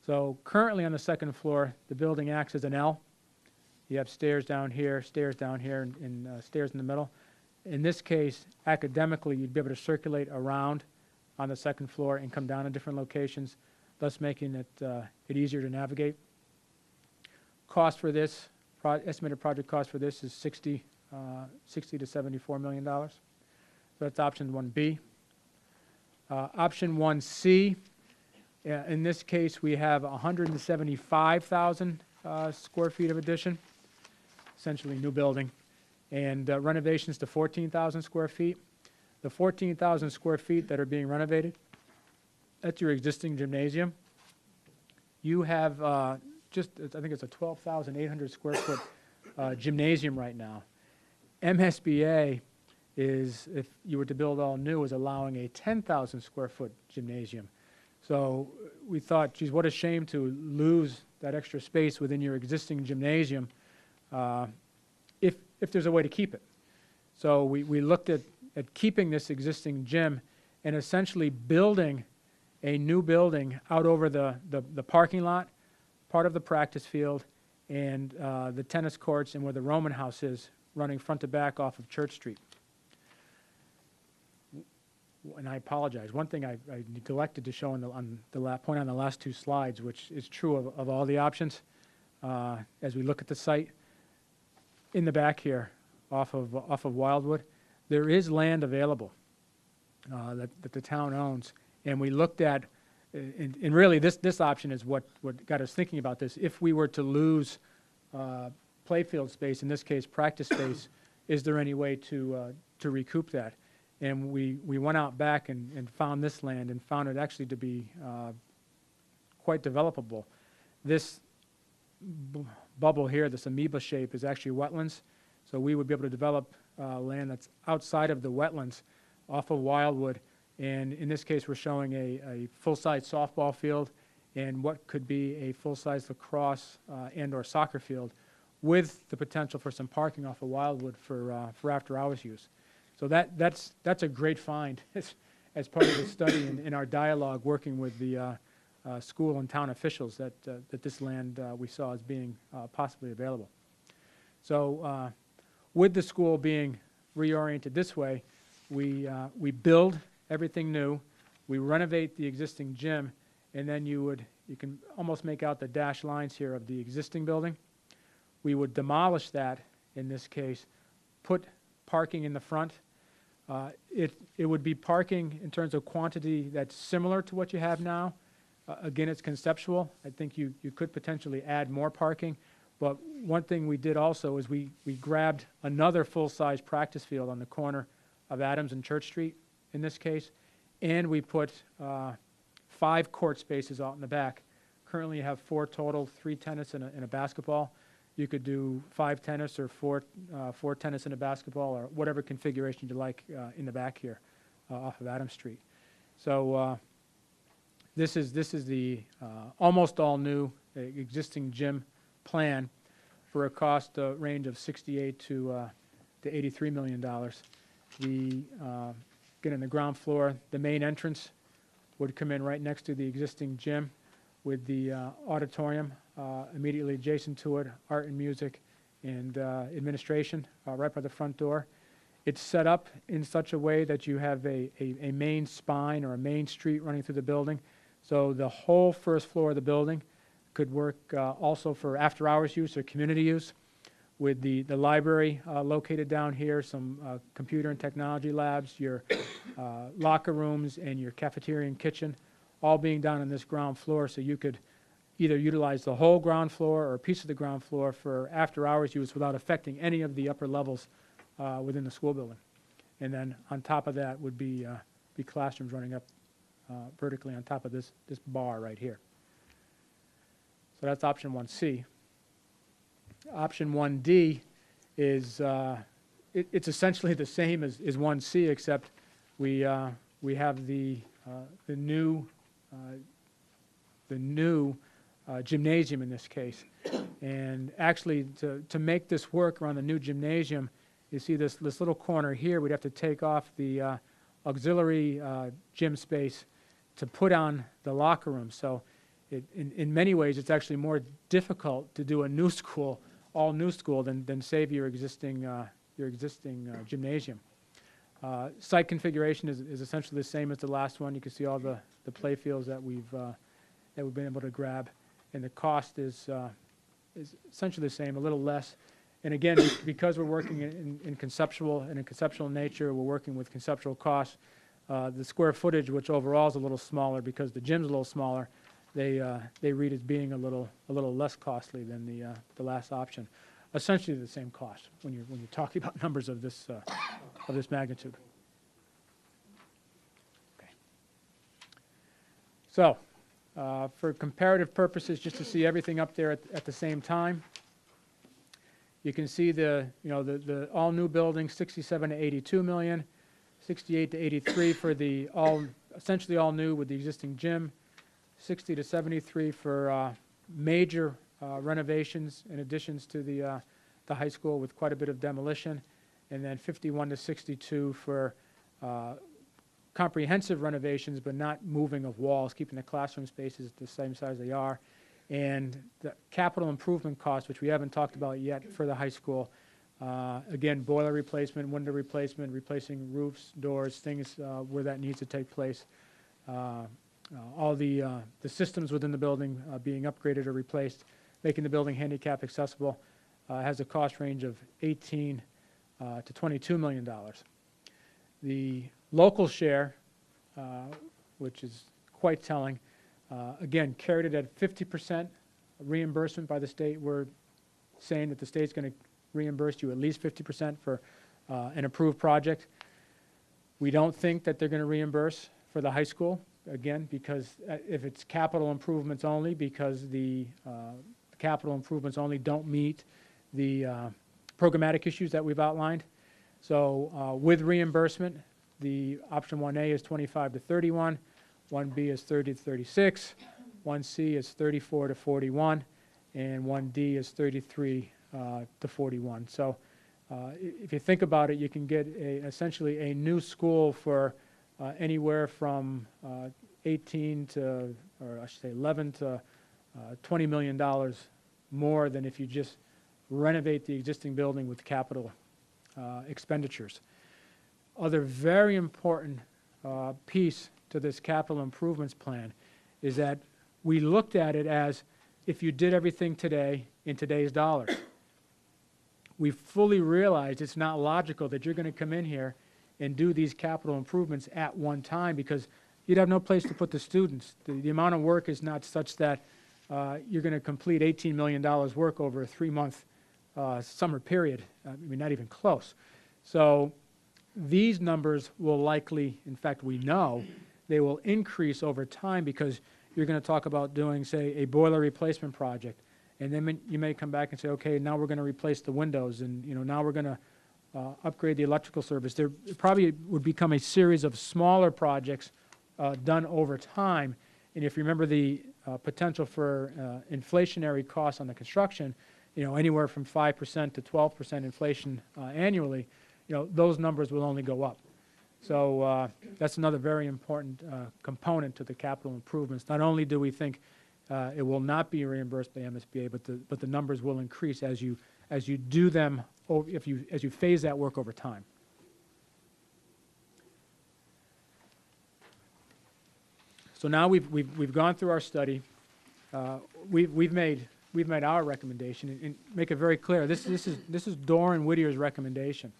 Speaker 5: So currently on the second floor, the building acts as an L. You have stairs down here, and stairs in the middle. In this case, academically, you'd be able to circulate around on the second floor and come down to different locations, thus making it easier to navigate. Cost for this, estimated project cost for this is $60 to $74 million. So that's option 1B. Option 1C, in this case, we have 175,000 square feet of addition, essentially new building, and renovations to 14,000 square feet. The 14,000 square feet that are being renovated, that's your existing gymnasium. You have I think it's a 12,800 square foot gymnasium right now. MSBA is, if you were to build all new, is allowing a 10,000 square foot gymnasium. So we thought, geez, what a shame to lose that extra space within your existing gymnasium if there's a way to keep it. So we looked at keeping this existing gym and essentially building a new building out over the parking lot, part of the practice field, and the tennis courts and where the Roman house is, running front to back off of Church Street. And I apologize. One thing I neglected to show on the point on the last two slides, which is true of all the options, as we look at the site, in the back here, off of Wildwood, there is land available that the town owns. And we looked at, and really this option is what got us thinking about this. If we were to lose playfield space, in this case practice space, is there any way to recoup that? And we went out back and found this land and found it actually to be quite developable. This bubble here, this amoeba shape, is actually wetlands. So we would be able to develop land that's outside of the wetlands off of Wildwood. And in this case, we're showing a full-size softball field and what could be a full-size lacrosse and/or soccer field, with the potential for some parking off of Wildwood for after-hours use. So that's a great find as part of the study and in our dialogue working with the school and town officials that this land we saw as being possibly available. So with the school being reoriented this way, we build everything new, we renovate the existing gym, and then you can almost make out the dashed lines here of the existing building. We would demolish that, in this case, put parking in the front. It would be parking in terms of quantity that's similar to what you have now. Again, it's conceptual. I think you could potentially add more parking. But one thing we did also is we grabbed another full-size practice field on the corner of Adams and Church Street, in this case, and we put 5 court spaces out in the back. Currently you have 4 total, 3 tennis and a basketball. You could do 5 tennis or 4 tennis and a basketball, or whatever configuration you like in the back here off of Adams Street. So this is the almost all new existing gym plan for a cost range of $68 to $83 million. Again, on the ground floor, the main entrance would come in right next to the existing gym, with the auditorium immediately adjacent to it, art and music, and administration right by the front door. It's set up in such a way that you have a main spine or a main street running through the building. So the whole first floor of the building could work also for after-hours use or community use, with the library located down here, some computer and technology labs, your locker rooms, and your cafeteria and kitchen, all being down on this ground floor. So you could either utilize the whole ground floor or a piece of the ground floor for after-hours use without affecting any of the upper levels within the school building. And then on top of that would be classrooms running up vertically on top of this bar right here. So that's option 1C. Option 1D is it's essentially the same as 1C, except we have the new gymnasium in this case. And actually, to make this work around the new gymnasium, you see this little corner here, we'd have to take off the auxiliary gym space to put on the locker room. So in many ways, it's actually more difficult to do a new school, all new school, than save your existing gymnasium. Site configuration is essentially the same as the last one. You can see all the play fields that we've been able to grab, and the cost is essentially the same, a little less. And again, because we're working in conceptual nature, we're working with conceptual costs. The square footage, which overall is a little smaller because the gym's a little smaller, they read as being a little less costly than the last option. Essentially the same cost when you're talking about numbers of this magnitude. Okay. So, for comparative purposes, just to see everything up there at the same time, you can see the all new building, 67 to 82 million, 68 to 83 for the essentially all new with the existing gym, 60 to 73 for major renovations and additions to the high school with quite a bit of demolition, and then 51 to 62 for comprehensive renovations but not moving of walls, keeping the classroom spaces the same size they are. And the capital improvement costs, which we haven't talked about yet for the high school, again, boiler replacement, window replacement, replacing roofs, doors, things where that needs to take place. All the systems within the building being upgraded or replaced, making the building handicap accessible. has a cost range of $18 to $22 million. The local share, which is quite telling, again, carried it at 50% reimbursement by the state. We're saying that the state's going to reimburse you at least 50% for an approved project. We don't think that they're going to reimburse for the high school, again, because if it's capital improvements only, because the capital improvements only don't meet the programmatic issues that we've outlined. So with reimbursement, the option 1A is 25 to 31, 1B is 30 to 36, 1C is 34 to 41, and 1D is 33 to 41. So if you think about it, you can get essentially a new school for anywhere from 18 to, or I should say 11 to $20 million more than if you just renovate the existing building with capital expenditures. Other very important piece to this capital improvements plan is that we looked at it as if you did everything today in today's dollars. We fully realized it's not logical that you're going to come in here and do these capital improvements at one time because you'd have no place to put the students. The amount of work is not such that you're going to complete $18 million work over a 3-month summer period. I mean, not even close. So these numbers will likely, in fact, we know, they will increase over time because you're going to talk about doing, say, a boiler replacement project. And then you may come back and say, okay, now we're going to replace the windows, and now we're going to upgrade the electrical service. There probably would become a series of smaller projects done over time. And if you remember the potential for inflationary costs on the construction, anywhere from 5% to 12% inflation annually, those numbers will only go up. So that's another very important component to the capital improvements. Not only do we think it will not be reimbursed by MSBA, but the numbers will increase as you do them, as you phase that work over time. So now we've gone through our study. We've made our recommendation, and make it very clear. This is Doran Whittier's recommendation,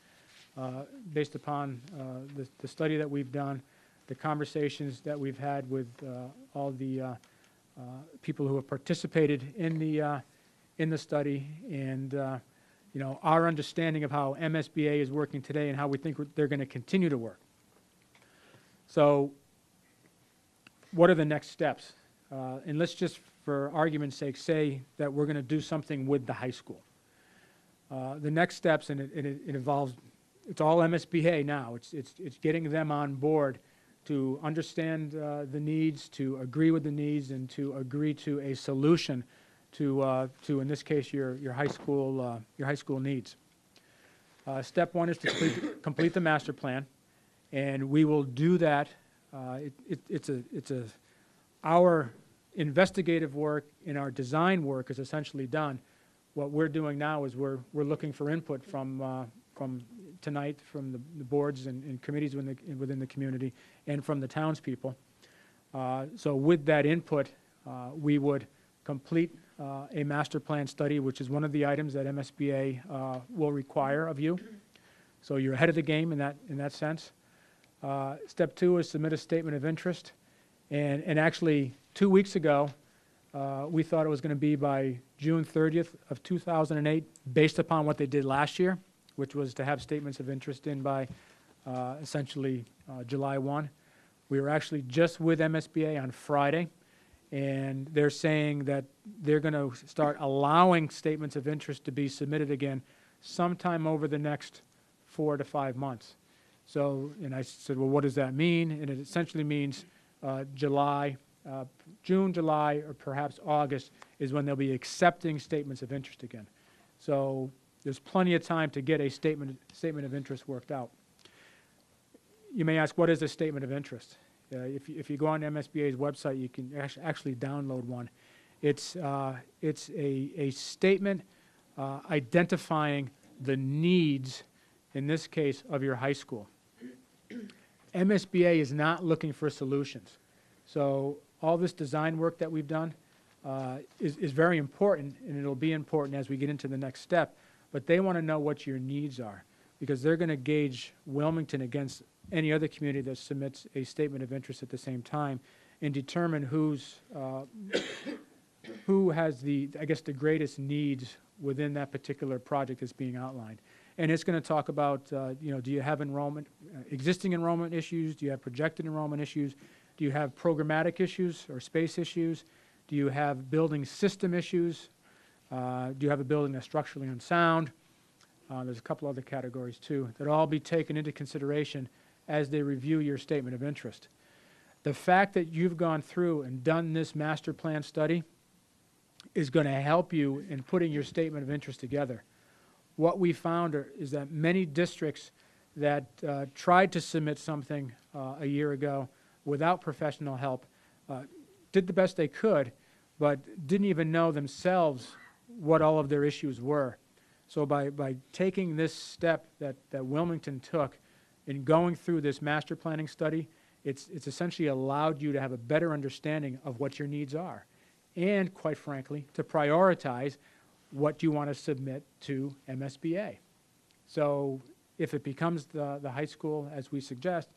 Speaker 5: based upon the study that we've done, the conversations that we've had with all the people who have participated in the study, and our understanding of how MSBA is working today and how we think they're going to continue to work. So, what are the next steps? And let's just, for argument's sake, say that we're going to do something with the high school. The next steps, and it involves, it's all MSBA now. It's getting them on board to understand the needs, to agree with the needs, and to agree to a solution to in this case, your high school needs. Step one is to complete the master plan, and we will do that. Our investigative work and our design work is essentially done. What we're doing now is we're looking for input from tonight, from the boards and committees within the community, and from the townspeople. So with that input, we would complete a master plan study, which is one of the items that MSBA will require of you. So you're ahead of the game in that sense. Step two is submit a statement of interest. And actually, 2 weeks ago, we thought it was going to be by June 30th of 2008, based upon what they did last year, which was to have statements of interest in by essentially July 1. We were actually just with MSBA on Friday, and they're saying that they're going to start allowing statements of interest to be submitted again sometime over the next 4 to 5 months. So, and I said, well, what does that mean? And it essentially means June, July, or perhaps August is when they'll be accepting statements of interest again. So there's plenty of time to get a statement of interest worked out. You may ask, what is a statement of interest? If you go on MSBA's website, you can actually download one. It's a statement identifying the needs, in this case, of your high school. MSBA is not looking for solutions. So all this design work that we've done, is very important, and it'll be important as we get into the next step, but they want to know what your needs are, because they're going to gauge Wilmington against any other community that submits a statement of interest at the same time and determine who has the, I guess, the greatest needs within that particular project that's being outlined. And it's going to talk about, do you have enrollment, existing enrollment issues? Do you have projected enrollment issues? Do you have programmatic issues or space issues? Do you have building system issues? Do you have a building that's structurally unsound? There's a couple other categories too that all be taken into consideration as they review your statement of interest. The fact that you've gone through and done this master plan study is going to help you in putting your statement of interest together. What we found is that many districts that tried to submit something a year ago without professional help did the best they could, but didn't even know themselves what all of their issues were. So by taking this step that Wilmington took in going through this master planning study, it's essentially allowed you to have a better understanding of what your needs are, and quite frankly, to prioritize what you want to submit to MSBA. So if it becomes the high school, as we suggest,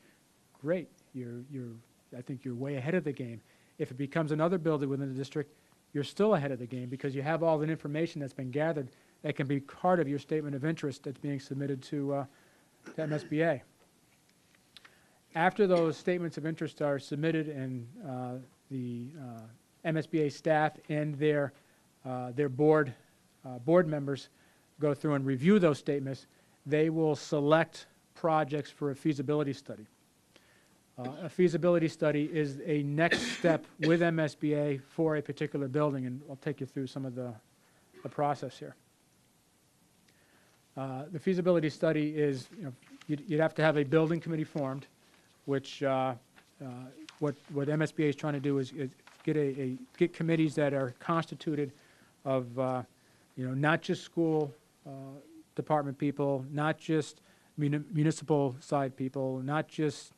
Speaker 5: great. I think you're way ahead of the game. If it becomes another building within the district, you're still ahead of the game because you have all the information that's been gathered that can be part of your statement of interest that's being submitted to MSBA. After those statements of interest are submitted and the MSBA staff and their board members go through and review those statements, they will select projects for a feasibility study. A feasibility study is a next step with MSBA for a particular building, and I'll take you through some of the process here. The feasibility study is, you'd have to have a building committee formed, which what MSBA is trying to do is get committees that are constituted of not just school department people, not just municipal side people, not just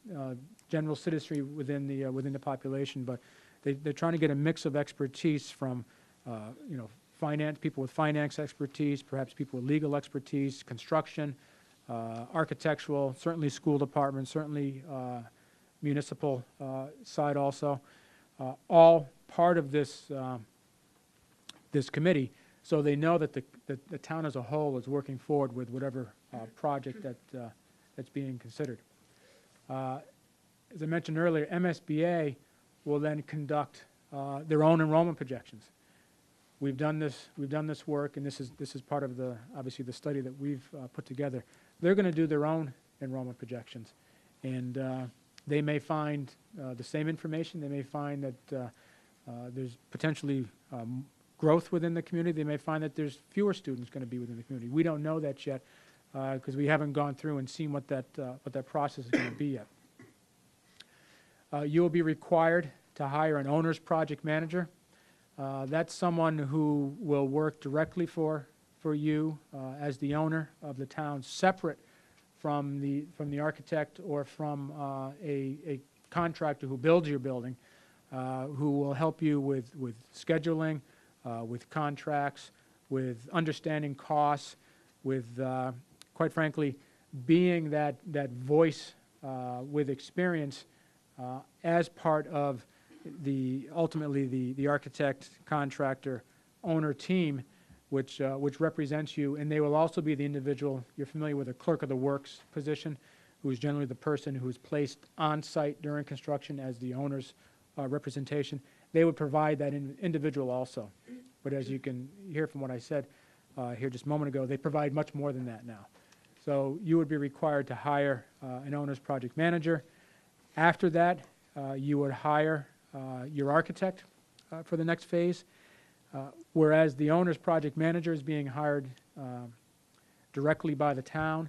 Speaker 5: general citizenry within the population, but they're trying to get a mix of expertise from finance, people with finance expertise, perhaps people with legal expertise, construction, architectural, certainly school departments, certainly municipal side also, all part of this this committee, so they know that the town as a whole is working forward with whatever project that's being considered. As I mentioned earlier, MSBA will then conduct their own enrollment projections. We've done this work, and this is part of obviously the study that we've put together. They're going to do their own enrollment projections, and they may find the same information. They may find that there's potentially growth within the community. They may find that there's fewer students going to be within the community. We don't know that yet because we haven't gone through and seen what that process is going to be yet. You will be required to hire an owner's project manager. That's someone who will work directly for you as the owner of the town, separate from the architect or from a contractor who builds your building, who will help you with scheduling, with contracts, with understanding costs, with, quite frankly, being that voice with experience as part of ultimately the architect, contractor, owner team, which represents you, and they will also be the individual. You're familiar with a clerk of the works position, who is generally the person who is placed on site during construction as the owner's representation. They would provide that individual also. But as you can hear from what I said here just a moment ago, they provide much more than that now. So you would be required to hire an owner's project manager. After that, you would hire your architect for the next phase, whereas the owner's project manager is being hired directly by the town.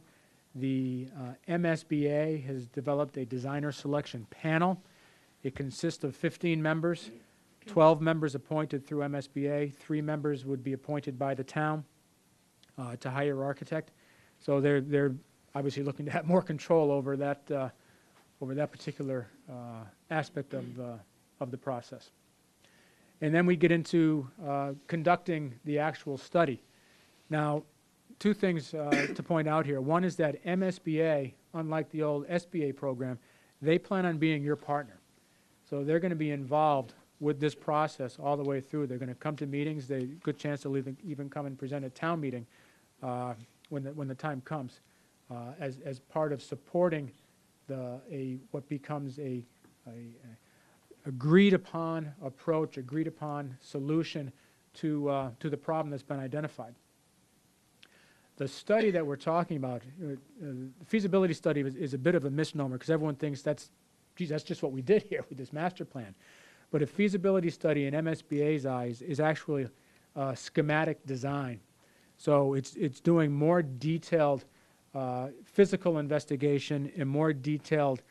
Speaker 5: The MSBA has developed a designer selection panel. It consists of 15 members, 12 members appointed through MSBA, 3 members would be appointed by the town to hire architect. So they're obviously looking to have more control over that particular aspect of the process. And then we get into conducting the actual study. Now, two things to point out here. One is that MSBA, unlike the old SBA program, they plan on being your partner. So they're going to be involved with this process all the way through. They're going to come to meetings. They good chance they'll even come and present at town meeting when the time comes, as part of supporting what becomes a agreed upon approach, agreed upon solution to the problem that's been identified. The study that we're talking about, the feasibility study is a bit of a misnomer because everyone thinks that's just what we did here with this master plan. But a feasibility study in MSBA's eyes is actually schematic design. So it's doing more detailed physical investigation and more detailed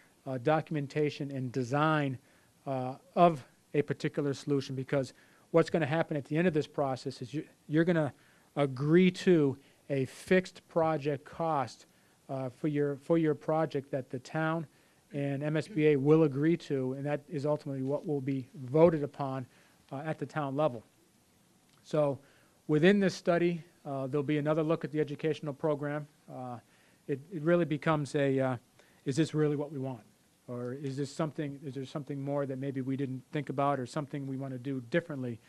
Speaker 5: documentation and design of a particular solution, because what's going to happen at the end of this process is you're going to agree to a fixed project cost for your project that the town and MSBA will agree to, and that is ultimately what will be voted upon at the town level. So within this study, there'll be another look at the educational program. It really becomes is this really what we want? Or is there something more that maybe we didn't think about, or something we want to do differently?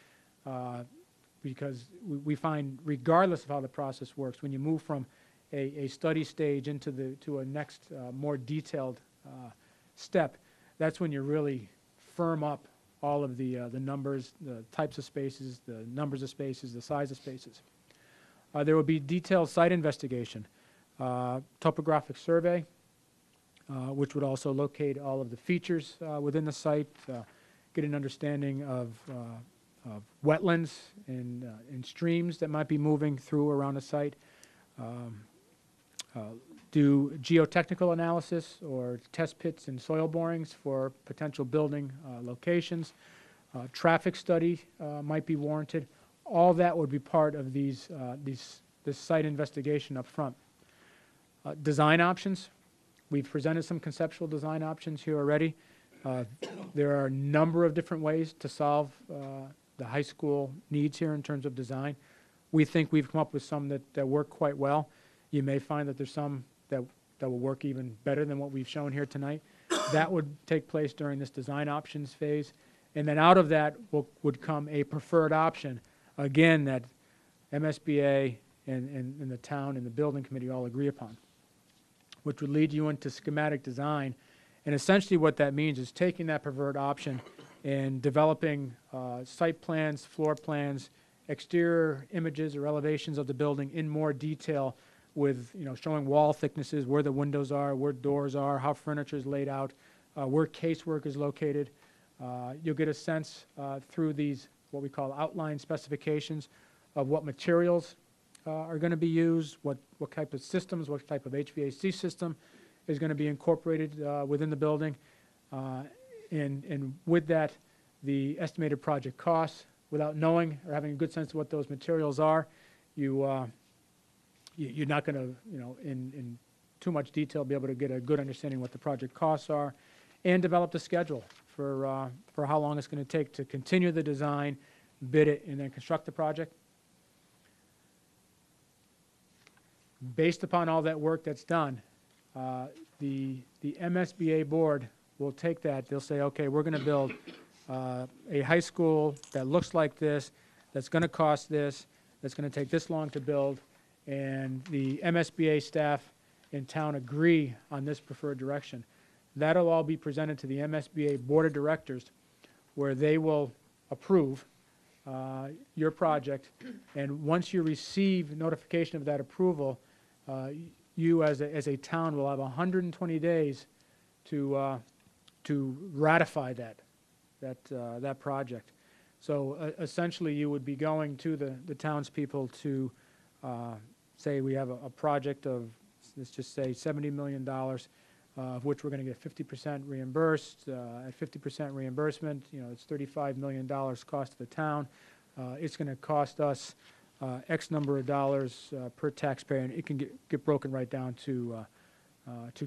Speaker 5: Because we find, regardless of how the process works, when you move from a study stage to a next more detailed step, that's when you really firm up all of the numbers, the types of spaces, the numbers of spaces, the size of spaces. There will be detailed site investigation, topographic survey, which would also locate all of the features within the site, get an understanding of wetlands and streams that might be moving through around the site, do geotechnical analysis or test pits and soil borings for potential building locations. Traffic study might be warranted. All that would be part of this site investigation up front. Design options. We've presented some conceptual design options here already. There are a number of different ways to solve the high school needs here in terms of design. We think we've come up with some that work quite well. You may find that there's some that will work even better than what we've shown here tonight. That would take place during this design options phase. And then out of that would come a preferred option, again, that MSBA and the town and the building committee all agree upon, which would lead you into schematic design. And essentially what that means is taking that preferred option and developing site plans, floor plans, exterior images or elevations of the building in more detail, with showing wall thicknesses, where the windows are, where doors are, how furniture is laid out, where casework is located. You'll get a sense through these what we call outline specifications of what materials are going to be used, what type of systems, what type of HVAC system is going to be incorporated within the building, and with that, the estimated project costs. Without knowing or having a good sense of what those materials are, you're not going to, in too much detail, be able to get a good understanding of what the project costs are, and develop the schedule for how long it's going to take to continue the design, bid it, and then construct the project. Based upon all that work that's done, the MSBA board will take that. They'll say, okay, we're going to build a high school that looks like this, that's going to cost this, that's going to take this long to build, and the MSBA staff in town agree on this preferred direction. That'll all be presented to the MSBA Board of Directors, where they will approve your project. And once you receive notification of that approval, you as a town will have 120 days to ratify that project. So essentially, you would be going to the townspeople to say we have a project of, let's just say, $70 million, of which we're going to get 50% reimbursed. At 50% reimbursement, it's $35 million cost to the town. It's going to cost us X number of dollars per taxpayer, and it can get broken right down to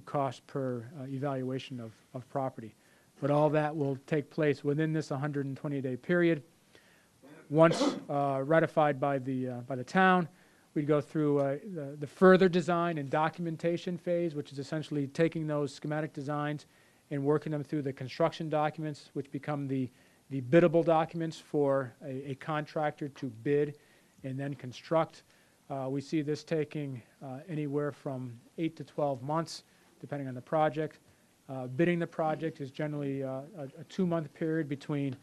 Speaker 5: cost per evaluation of property. But all that will take place within this 120-day period. Once ratified by the town, we'd go through the further design and documentation phase, which is essentially taking those schematic designs and working them through the construction documents, which become the biddable documents for a contractor to bid and then construct. We see this taking anywhere from 8 to 12 months, depending on the project. Bidding the project is generally a 2-month period between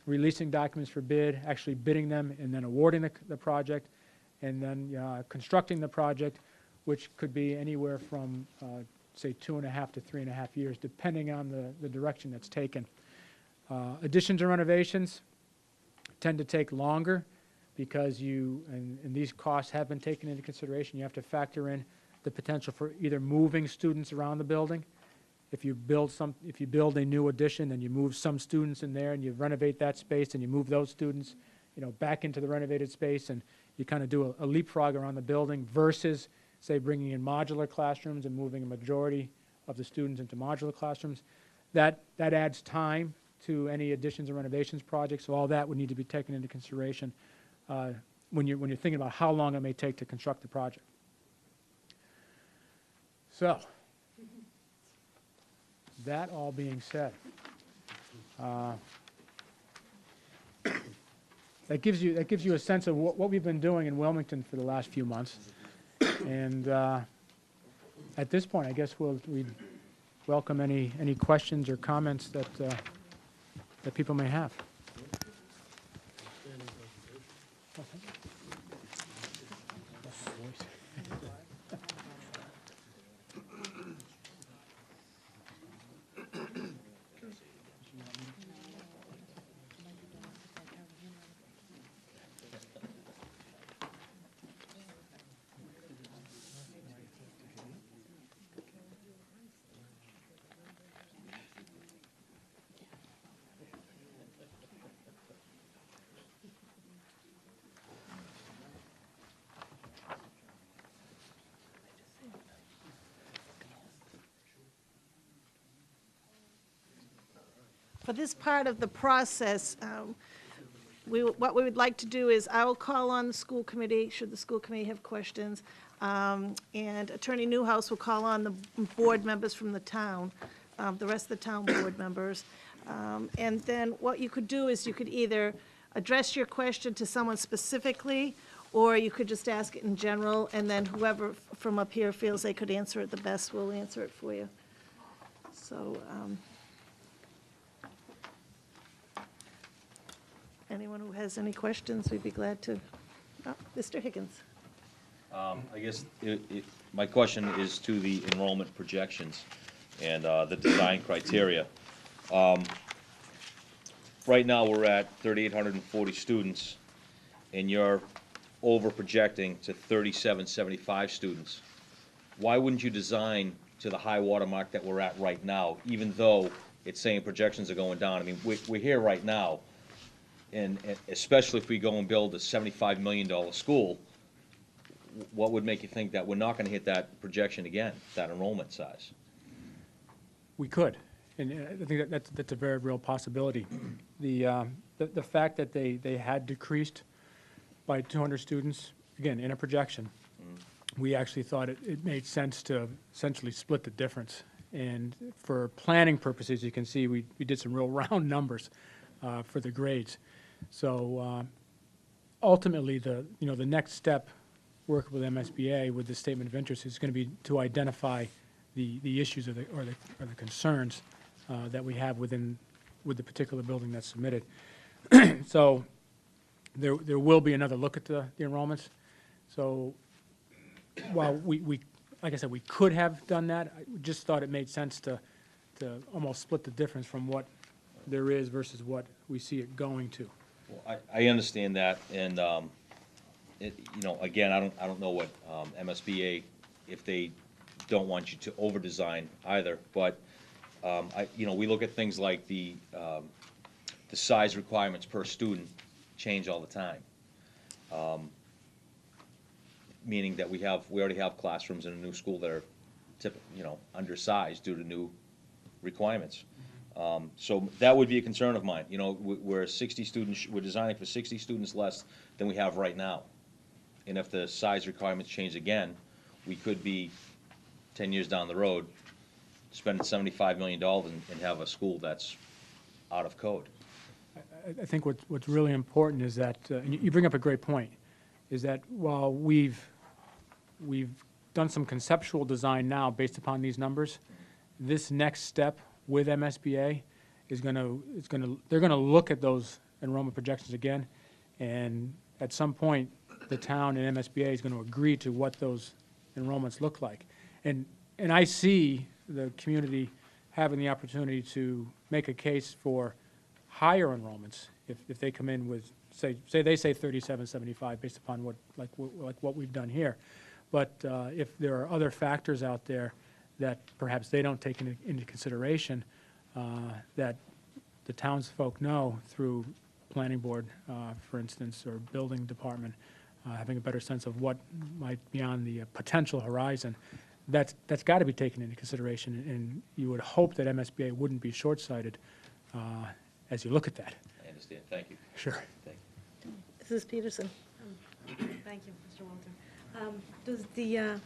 Speaker 5: releasing documents for bid, actually bidding them, and then awarding the project, and then constructing the project, which could be anywhere from, say, 2.5 to 3.5 years, depending on the direction that's taken. Additions and renovations tend to take longer because and these costs have been taken into consideration. You have to factor in the potential for either moving students around the building. If you build a new addition and you move some students in there and you renovate that space and you move those students, back into the renovated space, and you kind of do a leapfrog around the building versus, say, bringing in modular classrooms and moving a majority of the students into modular classrooms. That adds time to any additions and renovations projects, so all that would need to be taken into consideration when you're thinking about how long it may take to construct the project. So, that all being said, that gives you a sense of what we've been doing in Wilmington for the last few months. And at this point, I guess we'd welcome any questions or comments that people may have.
Speaker 2: For this part of the process, what we would like to do is I will call on the school committee, should the school committee have questions, and Attorney Newhouse will call on the board members from the town, the rest of the town board members. And then what you could do is you could either address your question to someone specifically, or you could just ask it in general, and then whoever from up here feels they could answer it the best will answer it for you. So, anyone who has any questions, we'd be glad to. Mr. Higgins.
Speaker 6: I guess my question is to the enrollment projections and the design criteria. Right now, we're at 3,840 students, and you're over projecting to 3,775 students. Why wouldn't you design to the high water mark that we're at right now, even though it's saying projections are going down? I mean, we're here right now, and especially if we go and build a $75 million school, what would make you think that we're not going to hit that projection again, that enrollment size?
Speaker 5: We could, and I think that's a very real possibility. The fact that they had decreased by 200 students, again, in a projection, we actually thought it made sense to essentially split the difference. And for planning purposes, you can see we did some real round numbers for the grades. So ultimately, the next step, working with MSBA with the statement of interest, is going to be to identify the issues or the concerns that we have with the particular building that's submitted. So there will be another look at the enrollments. So while we like I said, we could have done that, I just thought it made sense to almost split the difference from what there is versus what we see it going to.
Speaker 6: Well, I understand that, and again, I don't know what MSBA, if they don't want you to over-design either, but we look at things like the size requirements per student change all the time. Meaning that we already have classrooms in a new school that are undersized due to new requirements. So that would be a concern of mine. You know, we're 60 students, we're designing for 60 students less than we have right now. And if the size requirements change again, we could be 10 years down the road, spending $75 million and have a school that's out of code.
Speaker 5: I think what's really important is that, and you bring up a great point, is that while we've done some conceptual design now based upon these numbers, this next step with MSBA they're gonna look at those enrollment projections again, and at some point, the town and MSBA is gonna agree to what those enrollments look like. And I see the community having the opportunity to make a case for higher enrollments if they come in with, say they say 3775 based upon what we've done here. But if there are other factors out there that perhaps they don't take into consideration, that the townsfolk know through planning board, for instance, or building department, having a better sense of what might be on the potential horizon, that's got to be taken into consideration, and you would hope that MSBA wouldn't be short-sighted as you look at that.
Speaker 6: I understand, thank you.
Speaker 5: Sure.
Speaker 6: Thank you.
Speaker 2: Mrs. Peterson?
Speaker 7: Thank you, Mr. Walter.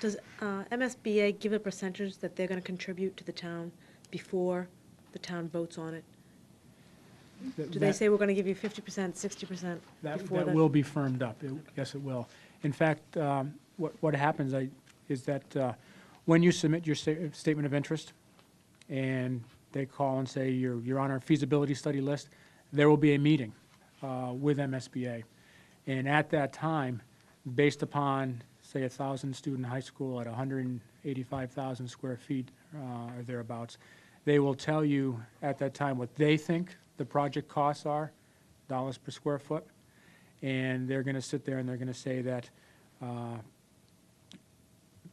Speaker 7: Does MSBA give a percentage that they're going to contribute to the town before the town votes on it? Do they say we're going to give you 50%, 60% before
Speaker 5: That
Speaker 7: the?
Speaker 5: will be firmed up. Yes, it will. In fact, what happens is that when you submit your statement of interest and they call and say you're on our feasibility study list, there will be a meeting with MSBA. And at that time, based upon, say, a 1,000-student high school at 185,000 square feet or thereabouts, they will tell you at that time what they think the project costs are, dollars per square foot. And they're going to sit there and they're going to say that,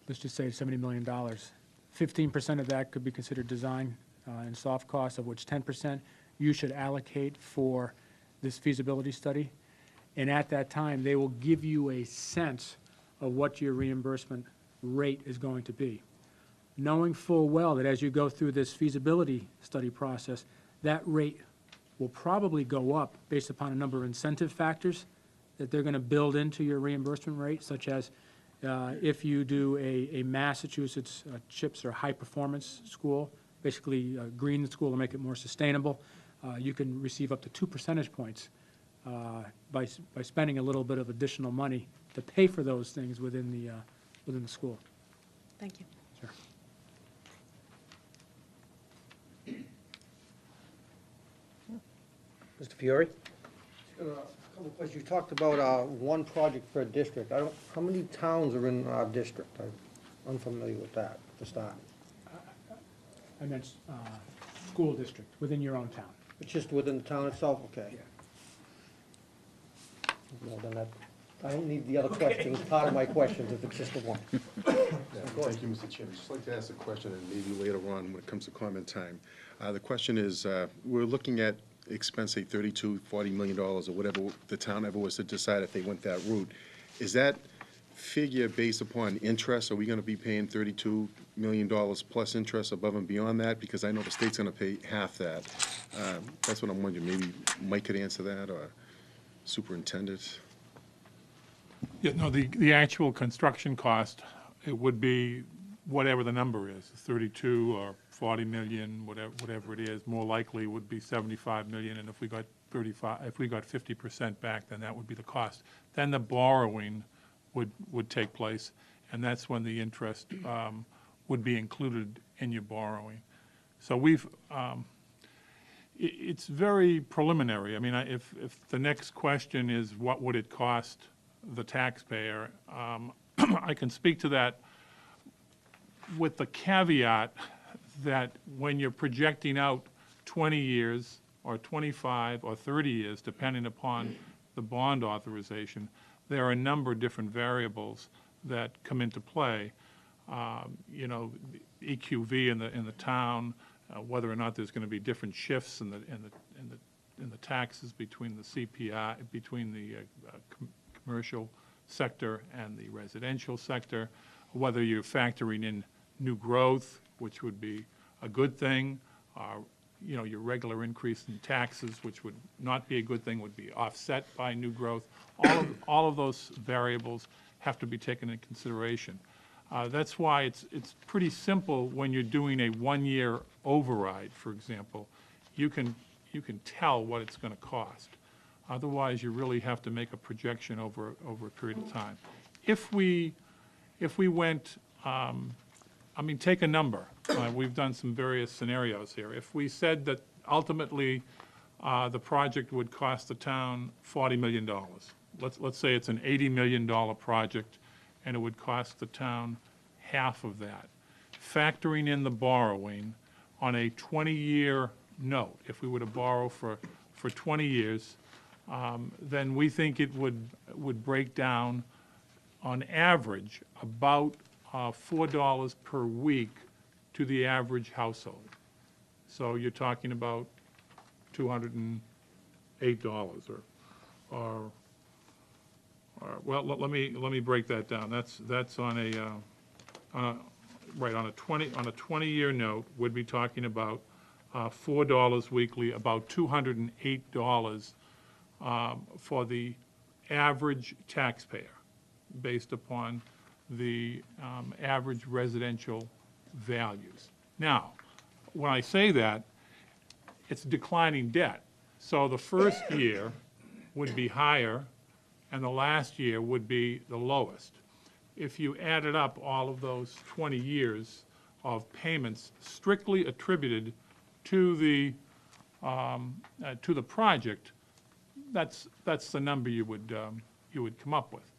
Speaker 5: let's just say $70 million. 15% of that could be considered design and soft costs, of which 10% you should allocate for this feasibility study. And at that time, they will give you a sense of what your reimbursement rate is going to be, knowing full well that as you go through this feasibility study process, that rate will probably go up based upon a number of incentive factors that they're going to build into your reimbursement rate, such as if you do a Massachusetts CHIPS or high-performance school, basically green the school to make it more sustainable, you can receive up to 2 percentage points by spending a little bit of additional money to pay for those things within the school.
Speaker 7: Thank you.
Speaker 5: Sure.
Speaker 1: Mr. Fiore?
Speaker 8: A couple of questions. You talked about one project per district. How many towns are in our district? I'm unfamiliar with that, to start.
Speaker 5: I meant school district within your own town.
Speaker 8: It's just within the town itself? Okay. Well, then I don't need the other questions, part of my questions, if it's just the one.
Speaker 9: Thank you, Mr. Chairman. Just like to ask a question, and maybe later on when it comes to comment time. The question is, we're looking at expense, say, $40 million, or whatever the town ever was to decide if they went that route. Is that figure based upon interest? Are we going to be paying $32 million plus interest above and beyond that? Because I know the state's going to pay half that. That's what I'm wondering. Maybe Mike could answer that, or superintendent.
Speaker 4: Yeah, no, the actual construction cost, it would be whatever the number is, 32 or 40 million, whatever it is. More likely would be 75 million, and if we got 50% back, then that would be the cost. Then the borrowing would take place, and that's when the interest would be included in your borrowing. So it's very preliminary. I mean, if the next question is what would it cost the taxpayer, I can speak to that with the caveat that when you're projecting out 20 years or 25 or 30 years, depending upon the bond authorization, there are a number of different variables that come into play. You know, EQV in the town, whether or not there's going to be different shifts in the taxes between the CPI, between the commercial sector and the residential sector, whether you're factoring in new growth, which would be a good thing, you know, your regular increase in taxes, which would not be a good thing, would be offset by new growth. All of those variables have to be taken into consideration. That's why it's pretty simple when you're doing a one-year override, for example. You can tell what it's going to cost. Otherwise, you really have to make a projection over a period of time. If we went, I mean, take a number. We've done some various scenarios here. If we said that ultimately the project would cost the town $40 million. Let's say it's an $80 million project, and it would cost the town half of that. Factoring in the borrowing on a 20-year note, if we were to borrow for 20 years, then we think it would break down on average about $4 per week to the average household. So you're talking about $208 or well, let me break that down. That's on a right on a 20-year note, would be talking about $4 weekly, about $208 for the average taxpayer, based upon the average residential values. Now, when I say that, it's declining debt. So the first year would be higher, and the last year would be the lowest. If you added up all of those 20 years of payments strictly attributed to the project, that's the number you would come up with.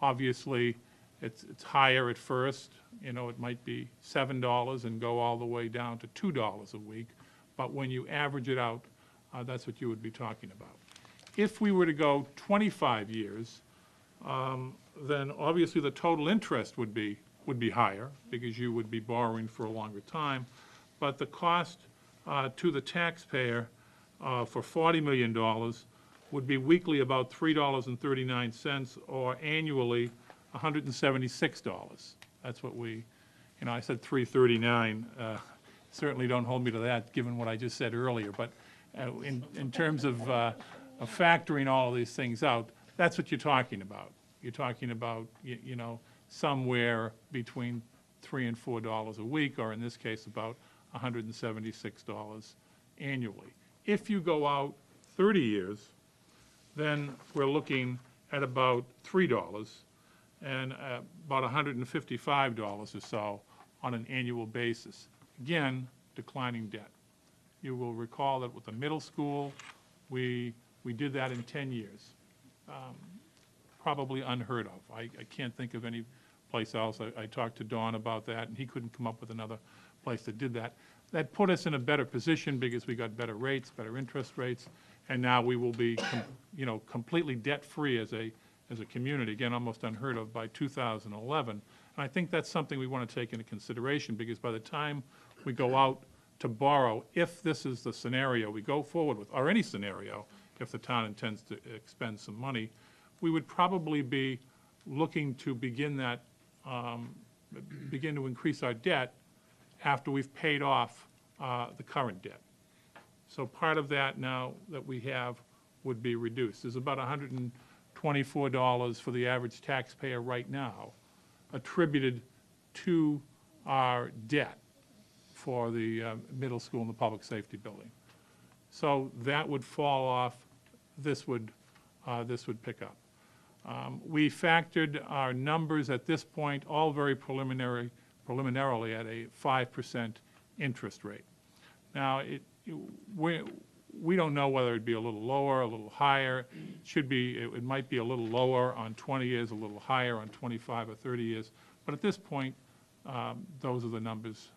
Speaker 4: Obviously, it's higher at first. You know, it might be $7 and go all the way down to $2 a week. But when you average it out, that's what you would be talking about. If we were to go 25 years, then obviously the total interest would be higher, because you would be borrowing for a longer time. But the cost to the taxpayer for $40 million would be weekly about $3.39, or annually $176. That's what we, you know, I said 339. Certainly don't hold me to that, given what I just said earlier. But in terms of factoring all of these things out, that's what you're talking about. You're talking about, you know, somewhere between $3 and $4 a week, or in this case, about $176 annually. If you go out 30 years, then we're looking at about $3 and about $155 or so on an annual basis. Again, declining debt. You will recall that with the middle school, we did that in 10 years. Probably unheard of. I can't think of any place else. I talked to Don about that, and he couldn't come up with another place that did that. That put us in a better position because we got better rates, better interest rates, and now we will be, you know, completely debt-free as a community. Again, almost unheard of by 2011. And I think that's something we want to take into consideration, because by the time we go out to borrow, if this is the scenario we go forward with, or any scenario, if the town intends to expend some money, we would probably be looking to begin to increase our debt after we've paid off the current debt. So part of that now that we have would be reduced. There's about $124 for the average taxpayer right now attributed to our debt for the middle school and the public safety building. So that would fall off. This would pick up. We factored our numbers at this point, all very preliminarily at a 5% interest rate. Now, we don't know whether it'd be a little lower, a little higher. It might be a little lower on 20 years, a little higher on 25 or 30 years. But at this point, those are the numbers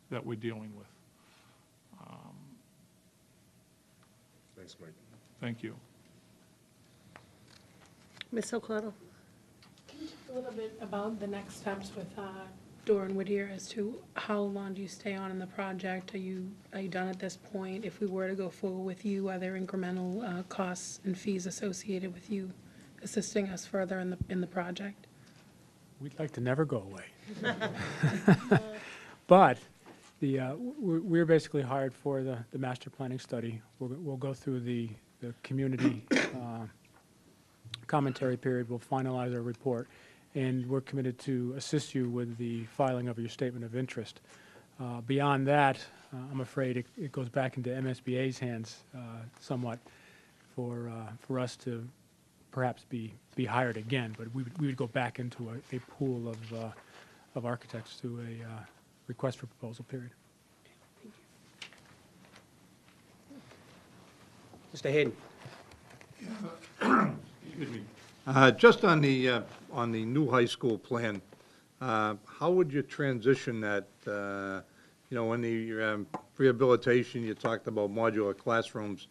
Speaker 4: that we're dealing with.
Speaker 9: Thanks, Mike.
Speaker 4: Thank you.
Speaker 2: Ms. O'Connell?
Speaker 10: A little bit about the next steps with Dora and Whittier as to how long do you stay on in the project? Are you done at this point? If we were to go forward with you, are there incremental costs and fees associated with you assisting us further in the project?
Speaker 5: We'd like to never go away. But We're basically hired for the master planning study. We'll go through the community commentary period, we'll finalize our report, and we're committed to assist you with the filing of your statement of interest. Beyond that, I'm afraid it goes back into MSBA's hands somewhat for us to perhaps be hired again, but we would go back into a pool of architects through a request for proposal period.
Speaker 1: Mr. Hayden?
Speaker 11: Just on the new high school plan, how would you transition that, you know, in the rehabilitation, you talked about modular classrooms.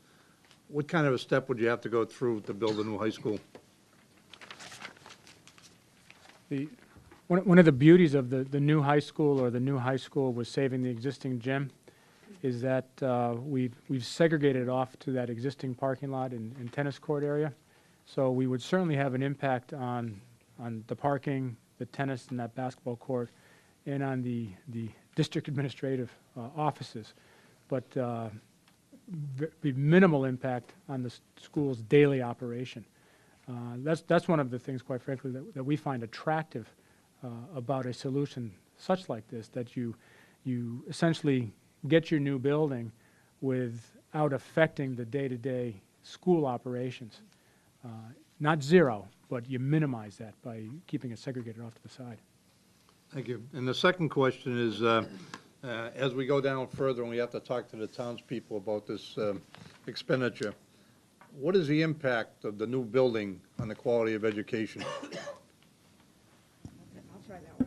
Speaker 11: What kind of a step would you have to go through to build a new high school?
Speaker 5: One of the beauties of the new high school, or the new high school with saving the existing gym, is that we've segregated off to that existing parking lot and tennis court area. So we would certainly have an impact on the parking, the tennis, and that basketball court, and on the district administrative offices. But be minimal impact on the school's daily operation. That's one of the things, quite frankly, that we find attractive about a solution such like this, that you essentially get your new building without affecting the day-to-day school operations. Not zero, but you minimize that by keeping it segregated off to the side.
Speaker 11: Thank you. And the second question is, as we go down further and we have to talk to the townspeople about this expenditure, what is the impact of the new building on the quality of education?
Speaker 3: I'll try that one.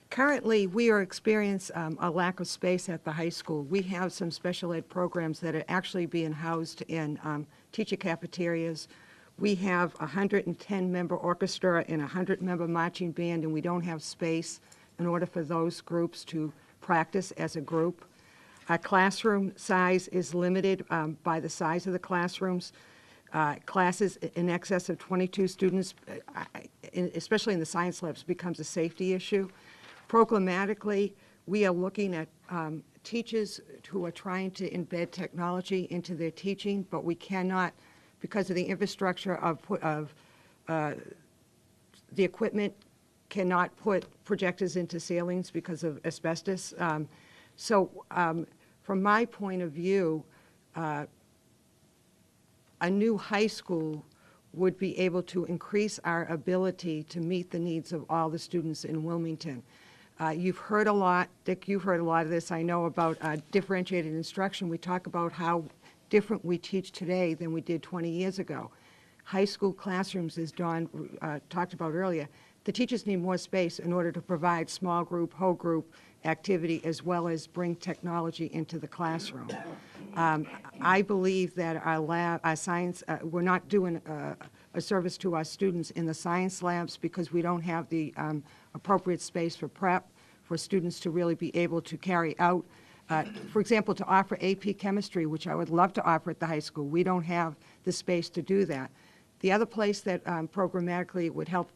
Speaker 3: Currently, we are experiencing a lack of space at the high school. We have some special ed programs that are actually being housed in teacher cafeterias. We have a 110-member orchestra and a 100-member marching band, and we don't have space in order for those groups to practice as a group. Our classroom size is limited by the size of the classrooms. Classes in excess of 22 students, especially in the science labs, becomes a safety issue. Programmatically, we are looking at teachers who are trying to embed technology into their teaching, but we cannot, because of the infrastructure of the equipment, cannot put projectors into ceilings because of asbestos. From my point of view, a new high school would be able to increase our ability to meet the needs of all the students in Wilmington. You've heard a lot, Dick, you've heard a lot of this, I know, about differentiated instruction. We talk about how different we teach today than we did 20 years ago. High school classrooms, as Dawn talked about earlier, the teachers need more space in order to provide small group, whole group activity, as well as bring technology into the classroom. I believe that our lab, our science, we're not doing a service to our students in the science labs because we don't have the appropriate space for prep for students to really be able to carry out. For example, to offer AP chemistry, which I would love to offer at the high school, we don't have the space to do that. The other place that programmatically would help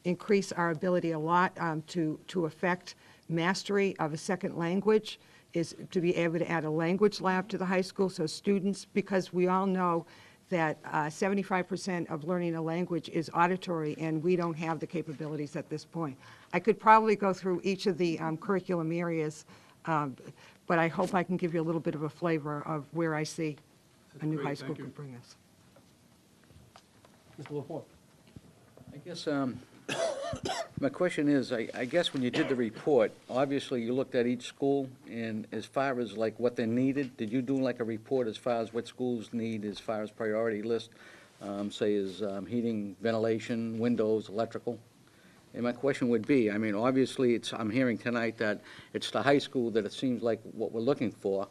Speaker 3: increase our ability a lot to affect mastery of a second language is to be able to add a language lab to the high school, so students, because we all know that 75% of learning a language is auditory, and we don't have the capabilities at this point. I could probably go through each of the curriculum areas, but I hope I can give you a little bit of a flavor of where I see a new high school could bring us.
Speaker 1: Mr. LaPorte?
Speaker 12: I guess, my question is, I guess when you did the report, obviously you looked at each school, and as far as like what they needed, did you do like a report as far as what schools need as far as priority list, say as heating, ventilation, windows, electrical? And my question would be, I mean, obviously I'm hearing tonight that it's the high school that it seems like what we're looking for,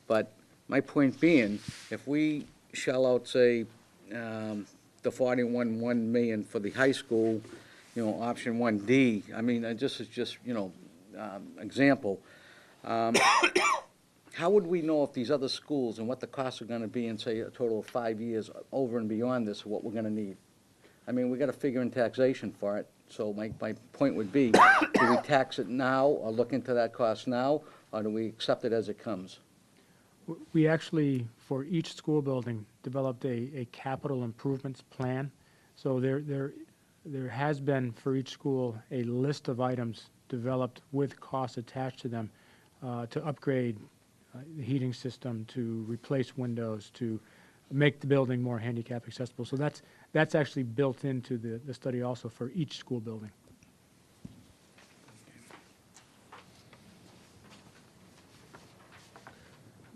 Speaker 12: but my point being, if we shell out, say, the 41.1 million for the high school, you know, option 1D, I mean, this is just, you know, example. How would we know if these other schools and what the costs are gonna be in, say, a total of 5 years over and beyond this, what we're gonna need? I mean, we got to figure in taxation for it. So my point would be, do we tax it now, or look into that cost now, or do we accept it as it comes?
Speaker 5: We actually, for each school building, developed a capital improvements plan. So there has been, for each school, a list of items developed with costs attached to them to upgrade the heating system, to replace windows, to make the building more handicap accessible. So that's actually built into the study also for each school building.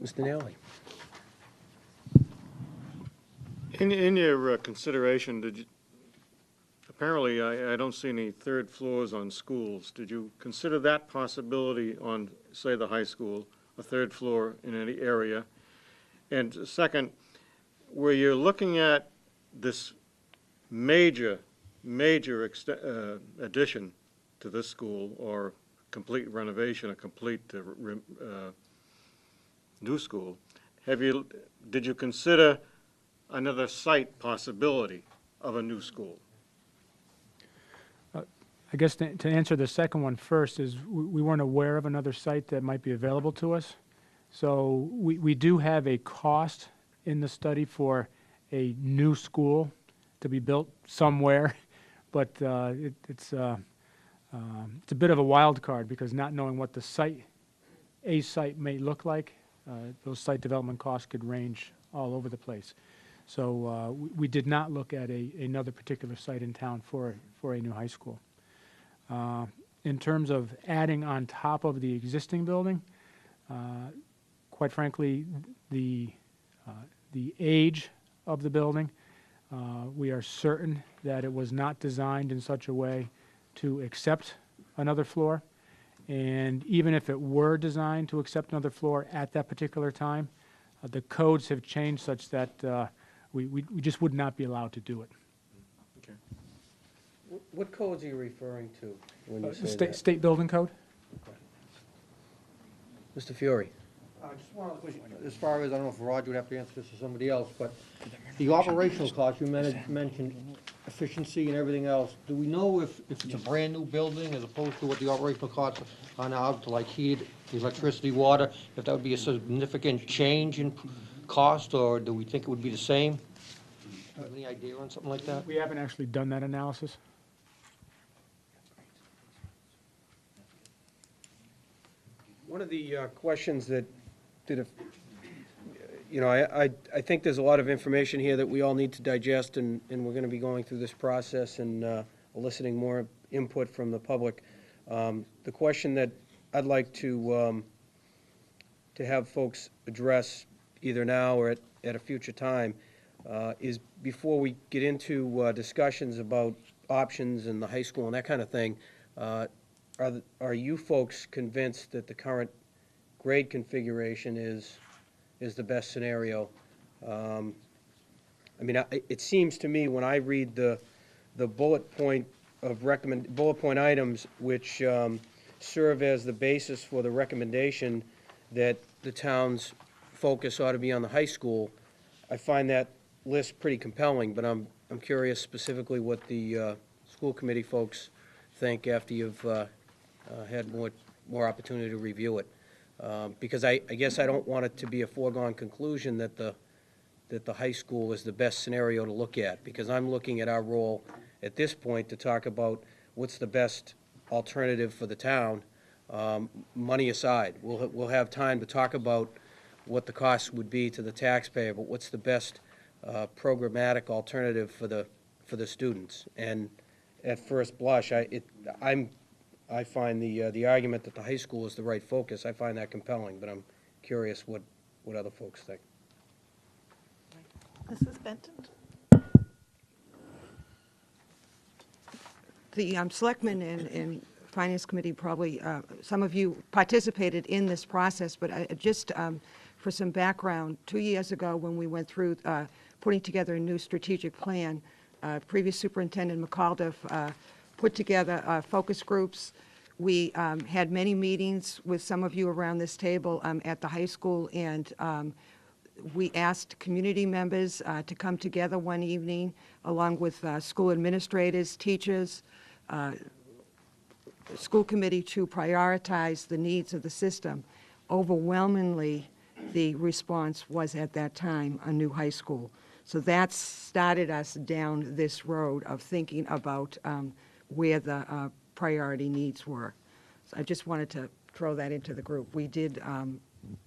Speaker 1: Mr. Nally?
Speaker 13: In your consideration, did you, apparently I don't see any third floors on schools. Did you consider that possibility on, say, the high school, a third floor in any area? And second, where you're looking at this major addition to this school, or complete renovation, a complete new school, did you consider another site possibility of a new school?
Speaker 5: I guess to answer the second one first is we weren't aware of another site that might be available to us. So we do have a cost in the study for a new school to be built somewhere, but it's a bit of a wild card because not knowing what the site may look like, those site development costs could range all over the place. So we did not look at another particular site in town for a new high school. In terms of adding on top of the existing building, quite frankly, the age of the building, we are certain that it was not designed in such a way to accept another floor. And even if it were designed to accept another floor at that particular time, the codes have changed such that we just would not be allowed to do it.
Speaker 13: Okay.
Speaker 1: What codes are you referring to when you say
Speaker 5: State,
Speaker 1: that?
Speaker 5: state building code?
Speaker 1: Mr. Fiore?
Speaker 8: Just one other question, as far as, I don't know if Roger would have to answer this or somebody else, but the operational costs, you mentioned efficiency and everything else. Do we know if it's a brand-new building as opposed to what the operational costs are now to like heat, electricity, water, if that would be a significant change in cost, or do we think it would be the same? Any idea on something like that?
Speaker 5: We haven't actually done that analysis.
Speaker 1: One of the questions that I think there's a lot of information here that we all need to digest, and we're going to be going through this process and eliciting more input from the public. The question that I'd like to have folks address either now or at a future time is, before we get into discussions about options in the high school and that kind of thing, are you folks convinced that the current grade configuration is the best scenario? I mean, it seems to me when I read the bullet point items which serve as the basis for the recommendation that the town's focus ought to be on the high school, I find that list pretty compelling, but I'm curious specifically what the school committee folks think after you've had more opportunity to review it. Because I guess I don't want it to be a foregone conclusion that the high school is the best scenario to look at, because I'm looking at our role at this point to talk about what's the best alternative for the town, money aside. We'll have time to talk about what the cost would be to the taxpayer, but what's the best programmatic alternative for the students? And at first blush, I find the argument that the high school is the right focus, I find that compelling, but I'm curious what other folks think.
Speaker 2: Mrs. Benton?
Speaker 3: The Selectmen and Finance Committee probably, some of you participated in this process, but just for some background, 2 years ago when we went through putting together a new strategic plan, previous Superintendent McAuliffe put together focus groups. We had many meetings with some of you around this table at the high school, and We asked community members to come together one evening, along with school administrators, teachers, school committee, to prioritize the needs of the system. Overwhelmingly, the response was at that time a new high school. So that started us down this road of thinking about where the priority needs were. So I just wanted to throw that into the group. We did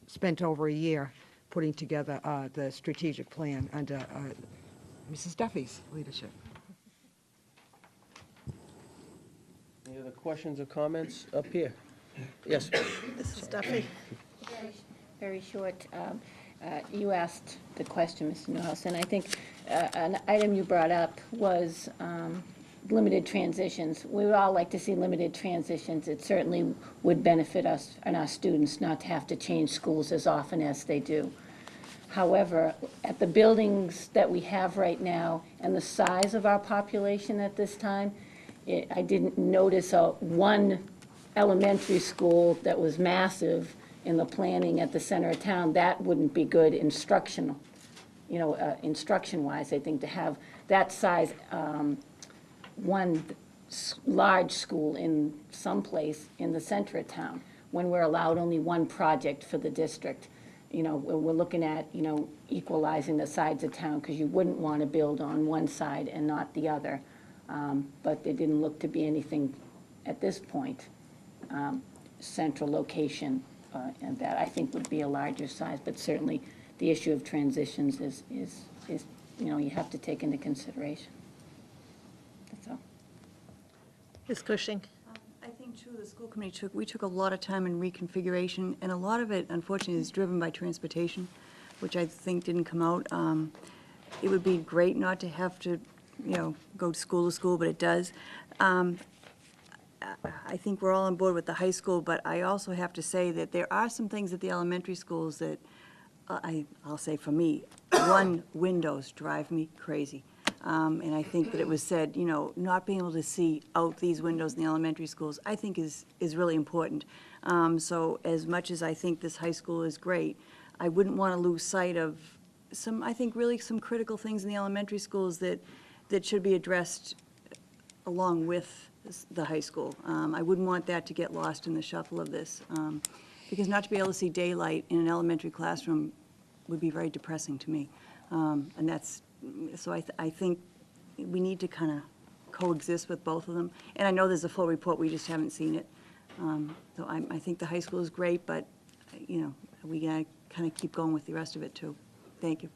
Speaker 3: spent over a year putting together the strategic plan under Mrs. Duffy's leadership.
Speaker 1: Any other questions or comments up here? Yes.
Speaker 2: Mrs. Duffy?
Speaker 14: Very short. You asked the question, Mr. Newhouse, and I think an item you brought up was limited transitions. We would all like to see limited transitions. It certainly would benefit us and our students not to have to change schools as often as they do. However, at the buildings that we have right now and the size of our population at this time, I didn't notice one elementary school that was massive in the planning at the center of town. That wouldn't be good instructional, instruction-wise, I think, to have that size one large school in some place in the center of town, when we're allowed only one project for the district. We're looking at, equalizing the sides of town, because you wouldn't want to build on one side and not the other. But there didn't look to be anything at this point, central location, and that I think would be a larger size. But certainly, the issue of transitions is you have to take into consideration. That's all.
Speaker 2: Ms. Cushing?
Speaker 15: I think, too, the school committee we took a lot of time in reconfiguration, and a lot of it, unfortunately, is driven by transportation, which I think didn't come out. It would be great not to have to, go to school, but it does. I think we're all on board with the high school, but I also have to say that there are some things at the elementary schools that, I'll say for me, windows drive me crazy. And I think that it was said, not being able to see out these windows in the elementary schools, I think is really important. So as much as I think this high school is great, I wouldn't want to lose sight of I think really some critical things in the elementary schools that should be addressed along with the high school. I wouldn't want that to get lost in the shuffle of this, because not to be able to see daylight in an elementary classroom would be very depressing to me. And that's, so I think we need to kind of coexist with both of them. And I know there's a full report, we just haven't seen it. So I think the high school is great, but, we got to kind of keep going with the rest of it, too. Thank you.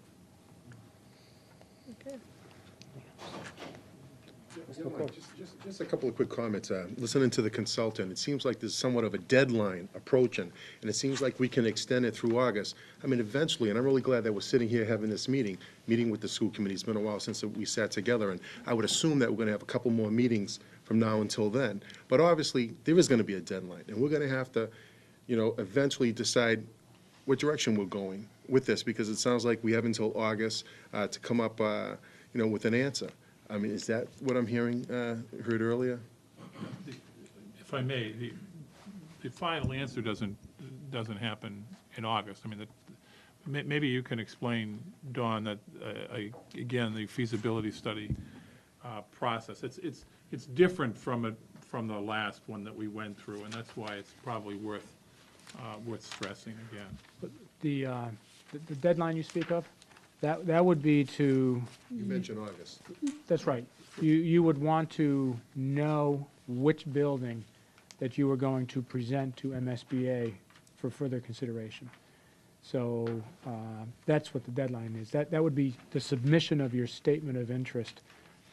Speaker 2: Okay.
Speaker 9: Just a couple of quick comments. Listening to the consultant, it seems like there's somewhat of a deadline approaching, and it seems like we can extend it through August. I mean, eventually, and I'm really glad that we're sitting here having this meeting with the school committee. It's been a while since we sat together, and I would assume that we're going to have a couple more meetings from now until then. But obviously, there is going to be a deadline, and we're going to have to, eventually decide what direction we're going with this, because it sounds like we have until August to come up, with an answer. I mean, is that what I'm heard earlier?
Speaker 4: If I may, the final answer doesn't happen in August. I mean, maybe you can explain, Dawn, that, again, the feasibility study process, it's different from the last one that we went through, and that's why it's probably worth stressing again.
Speaker 5: But the deadline you speak of, that would be to...
Speaker 9: You mentioned August.
Speaker 5: That's right. You would want to know which building that you were going to present to MSBA for further consideration. So that's what the deadline is. That would be the submission of your statement of interest,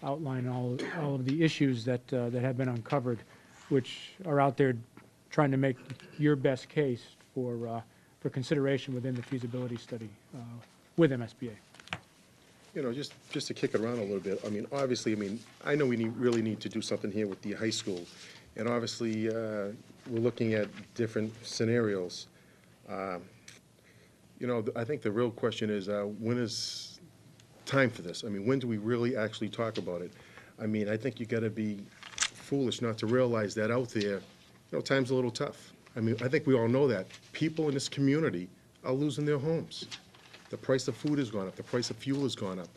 Speaker 5: outline all of the issues that have been uncovered, which are out there trying to make your best case for consideration within the feasibility study with MSBA.
Speaker 9: Just to kick it around a little bit, I mean, obviously, I know we really need to do something here with the high school, and obviously, we're looking at different scenarios. I think the real question is, when is time for this? I mean, when do we really actually talk about it? I mean, I think you got to be foolish not to realize that out there, time's a little tough. I mean, I think we all know that. People in this community are losing their homes. The price of food has gone up, the price of fuel has gone up.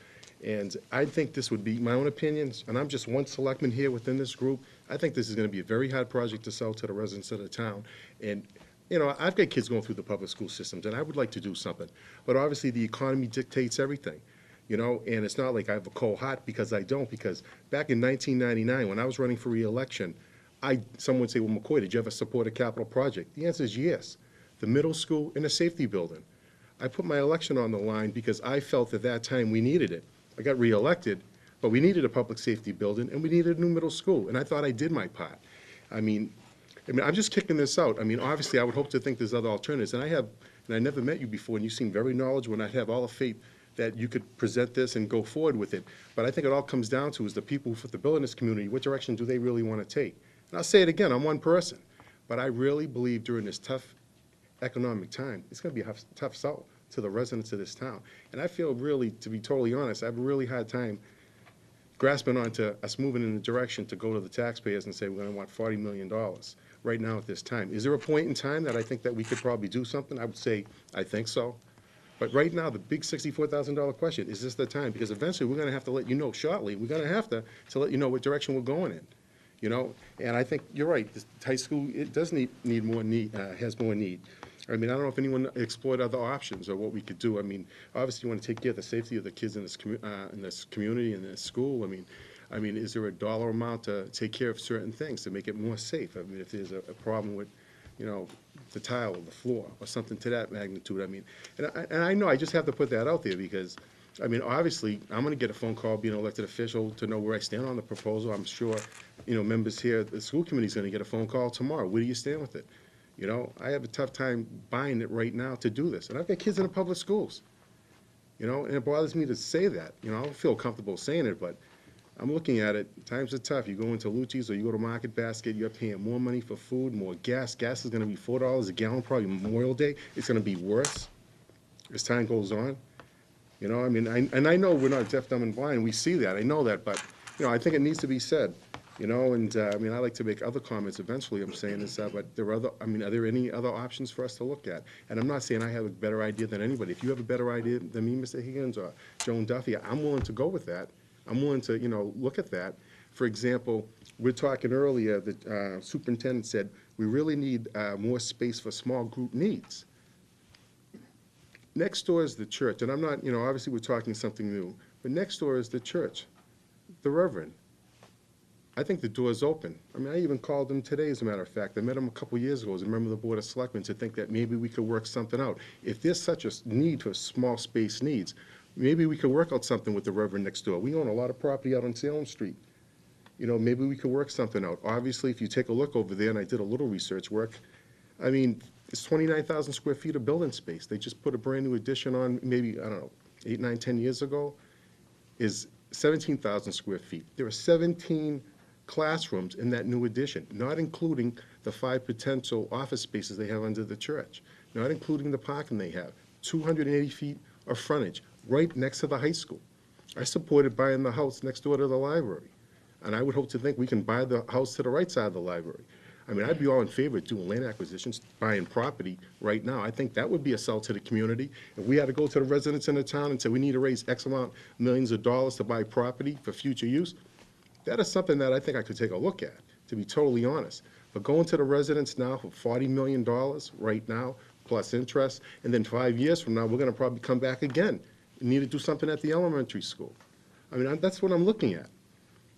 Speaker 9: And I think this would be, my own opinions, and I'm just one selectman here within this group, I think this is gonna be a very hard project to sell to the residents of the town. And, you know, I've got kids going through the public school systems, and I would like to do something. But obviously, the economy dictates everything, you know, and it's not like I have a cold heart, because I don't, because back in 1999, when I was running for re-election, someone would say, well, McCoy, did you ever support a capital project? The answer is yes. The middle school and a safety building. I put my election on the line because I felt at that time we needed it. I got re-elected, but we needed a public safety building, and we needed a new middle school, and I thought I did my part. I mean, I'm just kicking this out. I mean, obviously, I would hope to think there's other alternatives, and I never met you before, and you seem very knowledgeable, and I have all the faith that you could present this and go forward with it. But I think it all comes down to is the people who fit the bill in this community, what direction do they really want to take? And I'll say it again, I'm one person, but I really believe during this tough economic time, it's going to be a tough sell to the residents of this town. And I feel really, to be totally honest, I have a really hard time grasping onto us moving in the direction to go to the taxpayers and say we're going to want $40 million right now at this time. Is there a point in time that I think that we could probably do something? I would say I think so. But right now, the big $64,000 question, is this the time? Because eventually, we're going to have to let you know shortly, we're going to have to let you know what direction we're going in. You know, and I think you're right, this high school, it does need more need, has more need. I mean, I don't know if anyone explored other options or what we could do. I mean, obviously, you want to take care of the safety of the kids in this community, in this school. I mean, is there a dollar amount to take care of certain things to make it more safe? I mean, if there's a problem with, you know, the tile or the floor or something to that magnitude, I mean, and I know I just have to put that out there because, I mean, obviously, I'm going to get a phone call being an elected official to know where I stand on the proposal. I'm sure, you know, members here, the school committee's going to get a phone call tomorrow. Where do you stand with it? You know, I have a tough time buying it right now to do this. And I've got kids in the public schools, you know, and it bothers me to say that. You know, I don't feel comfortable saying it, but I'm looking at it. Times are tough. You go into Lucci's or you go to Market Basket, you're paying more money for food, more gas. Gas is going to be $4 a gallon probably Memorial Day. It's going to be worse as time goes on. You know, I mean, I know we're not deaf, dumb, and blind. We see that. I know that. But, you know, I think it needs to be said. You know, and I mean, I like to make other comments eventually, I'm saying this, but there are other, I mean, are there any other options for us to look at? And I'm not saying I have a better idea than anybody. If you have a better idea than me, Mr. Higgins, or Joan Duffy, I'm willing to go with that. I'm willing to, you know, look at that. For example, we're talking earlier, the superintendent said, we really need more space for small group needs. Next door is the church, and I'm not, you know, obviously we're talking something new, but next door is the church, the Reverend. I think the door's open. I mean, I even called him today, as a matter of fact. I met him a couple years ago as a member of the Board of Selectmen to think that maybe we could work something out. If there's such a need for small space needs, maybe we could work out something with the Reverend next door. We own a lot of property out on Salem Street. You know, maybe we could work something out. Obviously, if you take a look over there, and I did a little research work, I mean, it's 29,000 square feet of building space. They just put a brand-new addition on maybe, I don't know, 8, 9, 10 years ago, is 17,000 square feet. There are 17 classrooms in that new addition, not including the 5 potential office spaces they have under the church, not including the parking they have. 280 feet of frontage right next to the high school. I supported buying the house next door to the library, and I would hope to think we can buy the house to the right side of the library. I mean, I'd be all in favor of doing land acquisitions, buying property right now. I think that would be a sell to the community. If we had to go to the residents in the town and say we need to raise X amount, millions of dollars to buy property for future use, that is something that I think I could take a look at, to be totally honest. But going to the residents now for $40 million right now, plus interest, and then 5 years from now, we're going to probably come back again and need to do something at the elementary school. I mean, that's what I'm looking at.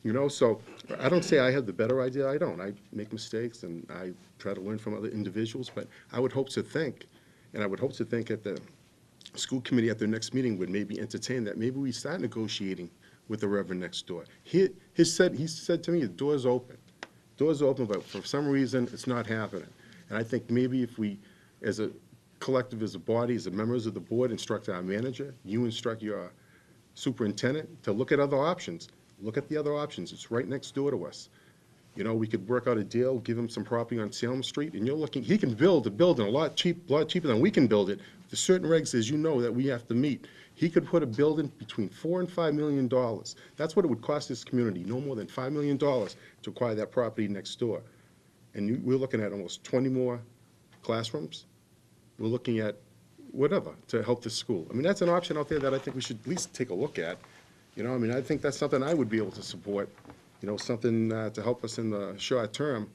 Speaker 9: You know, so I don't say I have the better idea. I don't. I make mistakes, and I try to learn from other individuals. But I would hope to think, and I would hope to think that the school committee at their next meeting would maybe entertain that. Maybe we start negotiating with the Reverend next door. He said to me, the door's open. Door's open, but for some reason, it's not happening. And I think maybe if we, as a collective, as a body, as members of the board, instruct our manager, you instruct your superintendent to look at other options. Look at the other options. It's right next door to us. You know, we could work out a deal, give him some property on Salem Street, and you're looking, he can build a building a lot cheaper than we can build it. There's certain regs, as you know, that we have to meet. He could put a building between $4 and $5 million. That's what it would cost this community, no more than $5 million to acquire that property next door. And we're looking at almost 20 more classrooms. We're looking at whatever, to help the school. I mean, that's an option out there that I think we should at least take a look at. You know, I mean, I think that's something I would be able to support, you know, something to help us in the short term.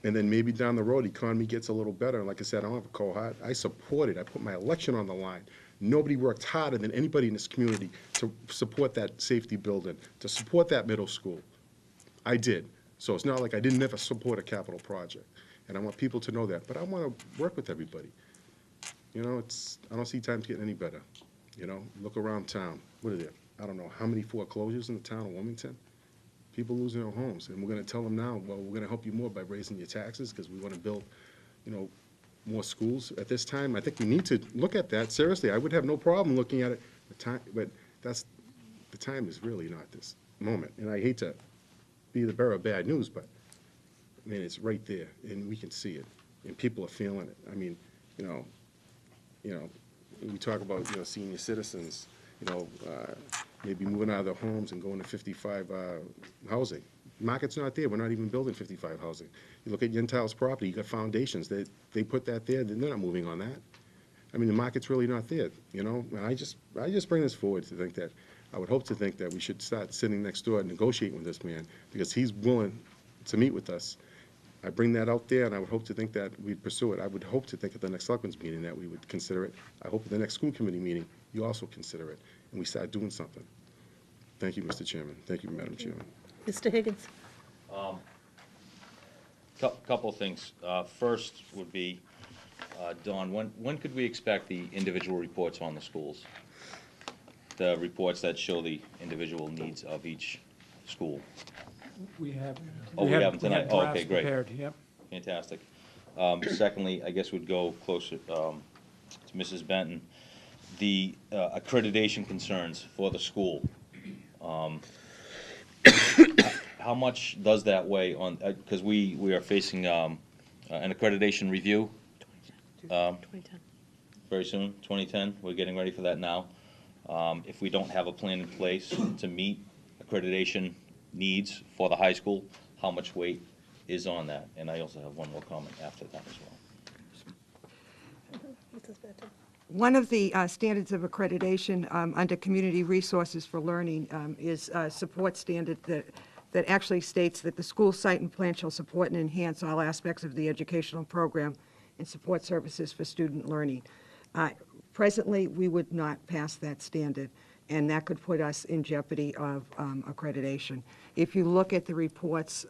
Speaker 9: And then maybe down the road, the economy gets a little better. Like I said, I don't have a cold heart. I support it. I put my election on the line. Nobody worked harder than anybody in this community to support that safety building, to support that middle school. I did. So it's not like I didn't ever support a capital project. And I want people to know that. But I want to work with everybody. You know, I don't see times getting any better. You know, look around town. What are there? I don't know how many foreclosures in the town of Wilmington. People losing their homes, and we're going to tell them now, well, we're going to help you more by raising your taxes because we want to build, you know, more schools at this time. I think we need to look at that seriously. I would have no problem looking at it, but the time is really not this moment. And I hate to be the bearer of bad news, but I mean, it's right there, and we can see it, and people are feeling it. I mean, you know, we talk about, you know, senior citizens, you know, maybe moving out of their homes and going to 55 housing. Market's not there. We're not even building 55 housing. You look at Yentile's property, you got foundations. They put that there, then they're not moving on that. I mean, the market's really not there, you know? And I just bring this forward to think that, I would hope to think that we should start sitting next door and negotiating with this man, because he's willing to meet with us. I bring that out there, and I would hope to think that we'd pursue it. I would hope to think at the next selectmen's meeting that we would consider it. I hope at the next school committee meeting, you also consider it, and we start doing something. Thank you, Mr. Chairman. Thank you, Madam Chairman.
Speaker 2: Mr. Higgins?
Speaker 6: Couple of things. First would be, Dawn, when could we expect the individual reports on the schools? The reports that show the individual needs of each school?
Speaker 5: We have.
Speaker 6: Oh, we have them tonight? Oh, okay,
Speaker 5: drafts
Speaker 6: great.
Speaker 5: prepared, yep.
Speaker 6: Fantastic. Secondly, I guess we'd go closer to Mrs. Benton. The accreditation concerns for the school. How much does that weigh on, because we are facing an accreditation review
Speaker 7: 2010.
Speaker 6: very soon, 2010. We're getting ready for that now. If we don't have a plan in place to meet accreditation needs for the high school, how much weight is on that? And I also have one more comment after that as well.
Speaker 3: One of the standards of accreditation under Community Resources for Learning is a support standard that actually states that the school site and plan shall support and enhance all aspects of the educational program and support services for student learning. Presently, we would not pass that standard, and that could put us in jeopardy of accreditation. If you look at the reports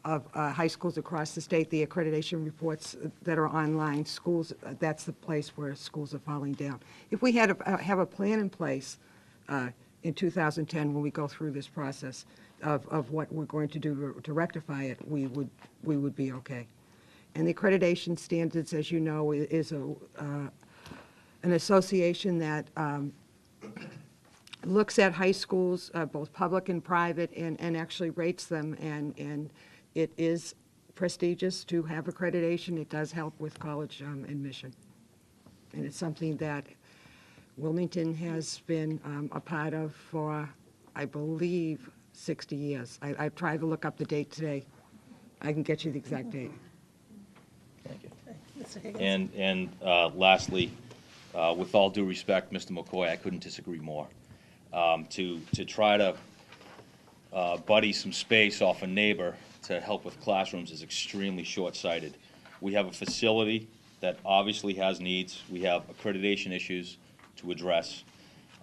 Speaker 3: of high schools across the state, the accreditation reports that are online, schools, that's the place where schools are falling down. If we had have a plan in place in 2010, when we go through this process of what we're going to do to rectify it, we would be okay. And the accreditation standards, as you know, is an association that looks at high schools, both public and private, and actually rates them, and it is prestigious to have accreditation. It does help with college admission. And it's something that Wilmington has been a part of for, I believe, 60 years. I've tried to look up the date today. I can get you the exact date.
Speaker 6: Thank you. And lastly, with all due respect, Mr. McCoy, I couldn't disagree more. To try to buddy some space off a neighbor to help with classrooms is extremely short-sighted. We have a facility that obviously has needs. We have accreditation issues to address.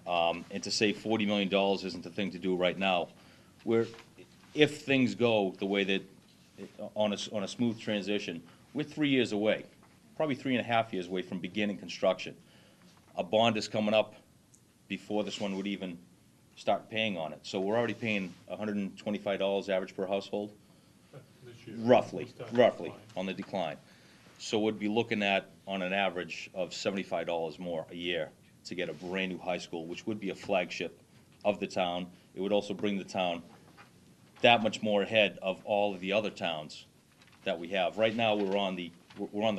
Speaker 6: And to say $40 million isn't the thing to do right now. If things go the way that, on a smooth transition, we're 3 years away, probably 3.5 years away from beginning construction. A bond is coming up before this one would even start paying on it. So we're already paying $125 average per household, roughly on the decline. So we'd be looking at, on an average, of $75 more a year to get a brand-new high school, which would be a flagship of the town. It would also bring the town that much more ahead of all of the other towns that we have. Right now, we're on the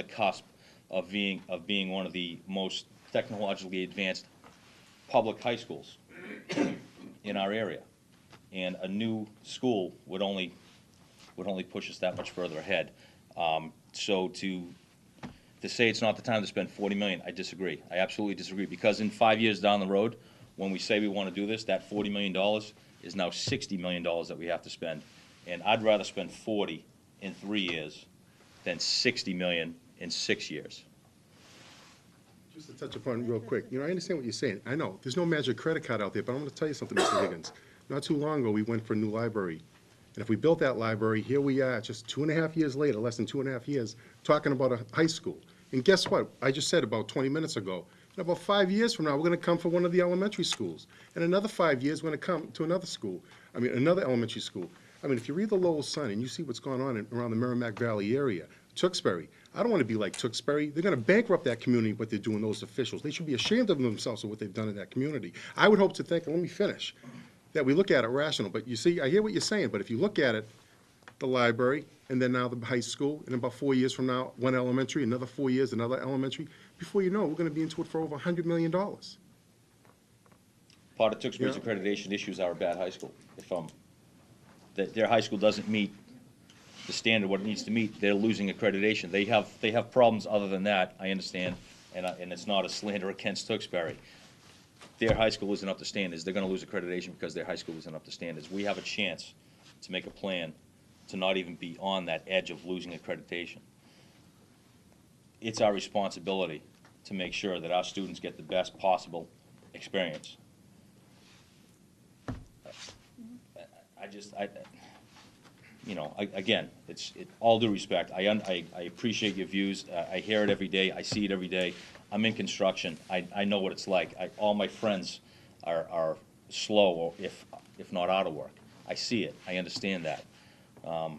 Speaker 6: cusp of being one of the most technologically advanced public high schools in our area, and a new school would only push us that much further ahead. So To say it's not the time to spend 40 million, I disagree. I absolutely disagree, because in 5 years down the road, when we say we want to do this, that $40 million is now $60 million that we have to spend. And I'd rather spend 40 in 3 years than 60 million in 6 years.
Speaker 9: Just to touch upon real quick, I understand what you're saying. I know, there's no magic credit card out there, but I'm gonna tell you something, Mr. Higgins. Not too long ago, we went for a new library. And if we built that library, here we are, just 2.5 years later, less than 2.5 years, talking about a high school. And guess what? I just said about 20 minutes ago, in about 5 years from now, we're gonna come for one of the elementary schools. And another 5 years, we're gonna come to another school. Another elementary school. If you read the Lowell Sun and you see what's going on around the Merrimack Valley area, Tewksbury, I don't want to be like Tewksbury. They're going to bankrupt that community, what they're doing, those officials. They should be ashamed of themselves for what they've done in that community. I would hope to think, and let me finish, that we look at it rational. But you see, I hear what you're saying, but if you look at it, the library, and then now the high school, and about 4 years from now, one elementary, another 4 years, another elementary, before you know it, we're going to be into it for over $100 million.
Speaker 6: Part of Tewksbury's accreditation issues are a bad high school. If that their high school doesn't meet the standard, what it needs to meet, they're losing accreditation. They have problems other than that, I understand, and it's not a slander against Tewksbury. Their high school isn't up to standards. They're gonna lose accreditation because their high school isn't up to standards. We have a chance to make a plan to not even be on that edge of losing accreditation. It's our responsibility to make sure that our students get the best possible experience. Again, all due respect, I appreciate your views. I hear it every day. I see it every day. I'm in construction. I know what it's like. All my friends are slow, or if not out of work. I see it. I understand that.
Speaker 9: How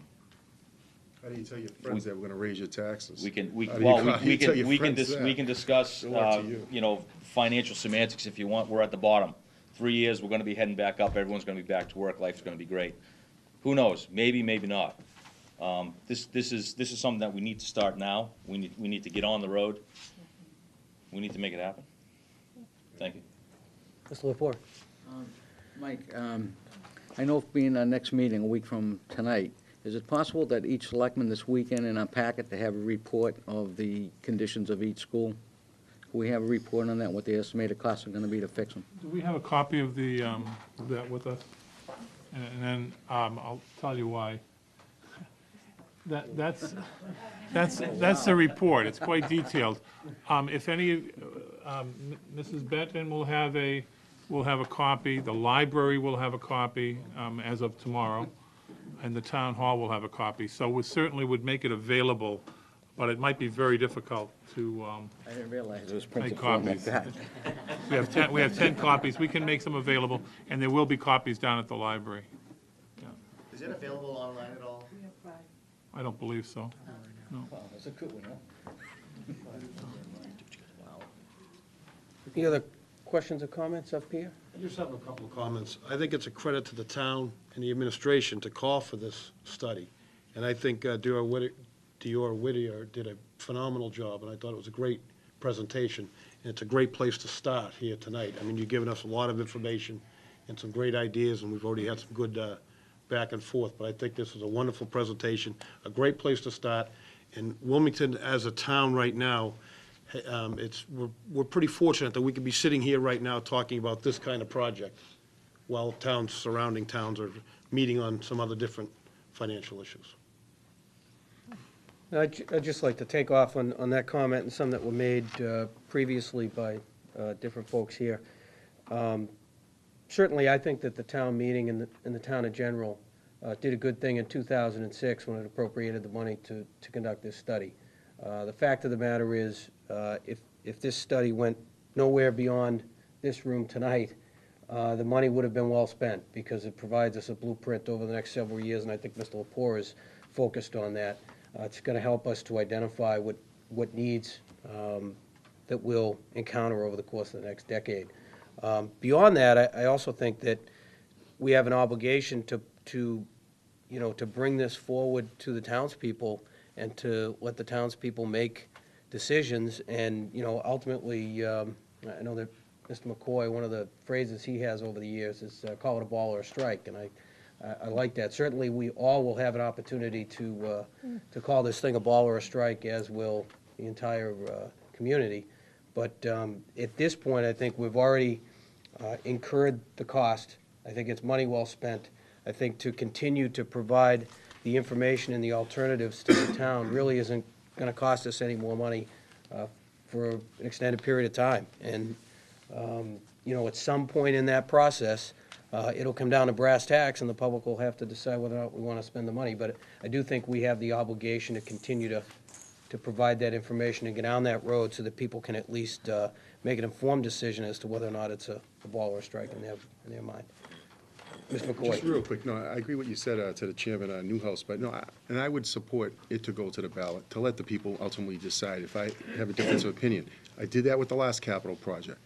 Speaker 9: do you tell your friends that we're going to raise your taxes?
Speaker 6: We can discuss,
Speaker 9: Good luck to you.
Speaker 6: Financial semantics if you want. We're at the bottom. 3 years, we're gonna be heading back up. Everyone's gonna be back to work. Life's gonna be great. Who knows? Maybe, maybe not. This is something that we need to start now. We need to get on the road. We need to make it happen. Thank you.
Speaker 1: Mr. Lepore?
Speaker 12: Mike, I know being our next meeting, a week from tonight, is it possible that each selectman this weekend in our packet to have a report of the conditions of each school? Can we have a report on that, what the estimated costs are gonna be to fix them?
Speaker 4: Do we have a copy of that with us? And then, I'll tell you why. That's the report. It's quite detailed. If any, Mrs. Benton will have a copy, the library will have a copy, as of tomorrow, and the town hall will have a copy. So we certainly would make it available, but it might be very difficult to,
Speaker 12: I didn't realize it was
Speaker 4: make
Speaker 12: printed form like
Speaker 4: copies.
Speaker 12: that.
Speaker 4: We have 10 copies. We can make some available, and there will be copies down at the library.
Speaker 16: Is it available online at all?
Speaker 4: I don't believe so.
Speaker 12: That's a good one, huh?
Speaker 1: Any other questions or comments up here?
Speaker 17: I just have a couple of comments. I think it's a credit to the town and the administration to call for this study. And I think Dior Whittier did a phenomenal job, and I thought it was a great presentation. And it's a great place to start here tonight. I mean, you've given us a lot of information and some great ideas, and we've already had some good back and forth. But I think this was a wonderful presentation, a great place to start. And Wilmington, as a town right now, we're pretty fortunate that we could be sitting here right now talking about this kind of project while surrounding towns are meeting on some other different financial issues.
Speaker 1: I'd just like to take off on that comment and some that were made previously by different folks here. Certainly, I think that the town meeting and the town in general did a good thing in 2006 when it appropriated the money to conduct this study. The fact of the matter is, if this study went nowhere beyond this room tonight, the money would have been well spent, because it provides us a blueprint over the next several years, and I think Mr. Lepore is focused on that. It's going to help us to identify what needs that we'll encounter over the course of the next decade. Beyond that, I also think that we have an obligation to bring this forward to the townspeople and to let the townspeople make decisions. And, ultimately, I know that Mr. McCoy, one of the phrases he has over the years is call it a ball or a strike, and I like that. Certainly, we all will have an opportunity to call this thing a ball or a strike, as will the entire community. But at this point, I think we've already incurred the cost. I think it's money well spent. I think to continue to provide the information and the alternatives to the town really isn't going to cost us any more money for an extended period of time. And, at some point in that process, it'll come down to brass tacks, and the public will have to decide whether or not we want to spend the money. But I do think we have the obligation to continue to provide that information and get down that road so that people can at least make an informed decision as to whether or not it's a ball or a strike in their mind. Mr. McCoy.
Speaker 9: Just real quick, no, I agree what you said to the chairman, Newhouse, but no, and I would support it to go to the ballot, to let the people ultimately decide if I have a difference of opinion. I did that with the last capital project.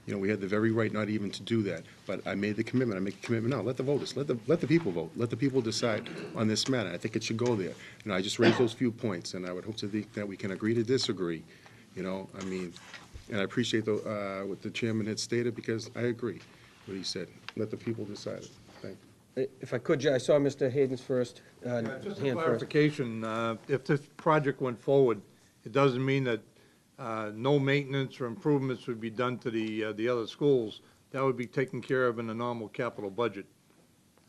Speaker 9: We had the very right not even to do that, but I made the commitment, I make a commitment now, let the voters, let the people vote, let the people decide on this matter. I think it should go there. I just raised those few points, and I would hope that we can agree to disagree, and I appreciate what the chairman had stated, because I agree what he said. Let the people decide it. Thank you.
Speaker 1: If I could, I saw Mr. Hayden's first
Speaker 11: Just a
Speaker 1: hand first.
Speaker 11: clarification, if this project went forward, it doesn't mean that no maintenance or improvements would be done to the other schools. That would be taken care of in the normal capital budget.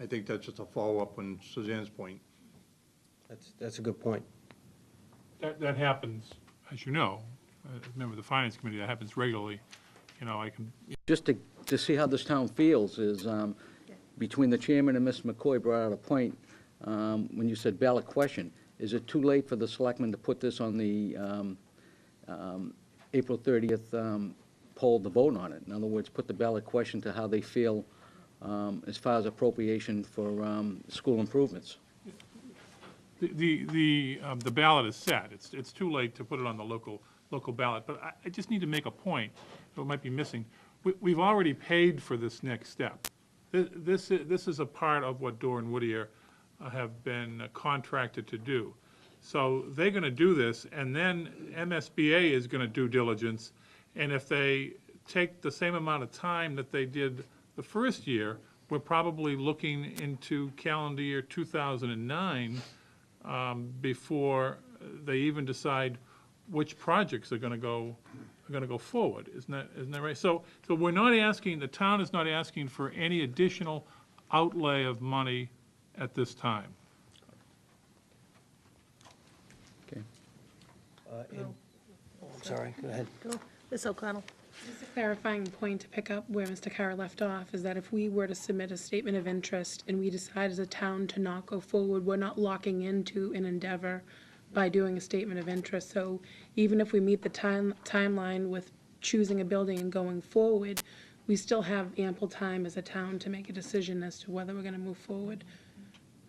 Speaker 11: I think that's just a follow-up on Suzanne's point.
Speaker 1: That's a good point.
Speaker 4: That happens, as you know, as a member of the Finance Committee, that happens regularly. I can.
Speaker 12: Just to see how this town feels is, between the chairman and Mr. McCoy brought out a point, when you said ballot question, is it too late for the selectmen to put this on the April 30th poll to vote on it? In other words, put the ballot question to how they feel as far as appropriation for school improvements.
Speaker 4: The ballot is set. It's too late to put it on the local ballot, but I just need to make a point that might be missing. We've already paid for this next step. This is a part of what Dore and Whittier have been contracted to do. So they're going to do this, and then MSBA is going to do diligence, and if they take the same amount of time that they did the first year, we're probably looking into calendar year 2009 before they even decide which projects are going to go forward. Isn't that right? So we're not asking, the town is not asking for any additional outlay of money at this time.
Speaker 12: Okay.
Speaker 1: I'm sorry, go ahead.
Speaker 2: Go. Ms. O'Connell.
Speaker 10: Just a clarifying point to pick up where Mr. Carr left off is that if we were to submit a statement of interest and we decide as a town to not go forward, we're not locking into an endeavor by doing a statement of interest. So even if we meet the timeline with choosing a building and going forward, we still have ample time as a town to make a decision as to whether we're going to move forward.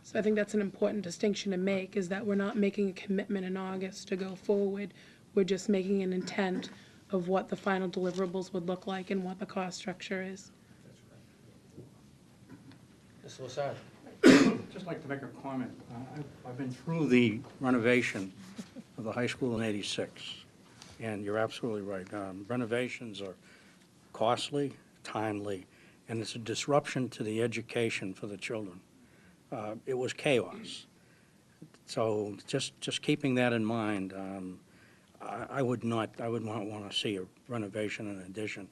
Speaker 10: So I think that's an important distinction to make, is that we're not making a commitment in August to go forward. We're just making an intent of what the final deliverables would look like and what the cost structure is.
Speaker 1: Mr. Lasard.
Speaker 18: Just like to make a comment. I've been through the renovation of the high school in '86, and you're absolutely right. Renovations are costly, timely, and it's a disruption to the education for the children. It was chaos. So just keeping that in mind, I would not want to see a renovation and addition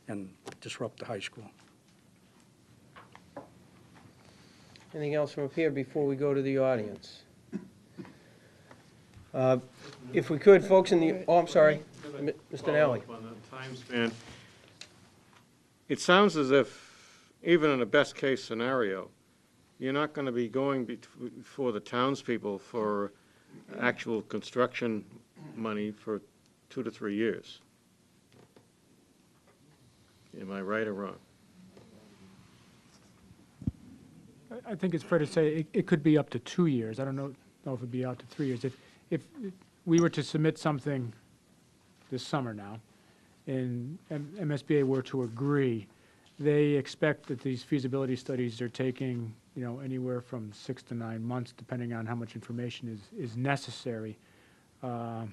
Speaker 18: and disrupt the high school.
Speaker 1: Anything else from up here before we go to the audience? If we could, folks in the, I'm sorry, Mr. Nally.
Speaker 13: On the time span, it sounds as if, even in a best-case scenario, you're not going to be going before the townspeople for actual construction money for 2 to 3 years. Am I right or wrong?
Speaker 5: I think it's fair to say it could be up to 2 years. I don't know if it'd be out to 3 years. If we were to submit something this summer now, and MSBA were to agree, they expect that these feasibility studies are taking, anywhere from 6 to 9 months, depending on how much information is necessary. So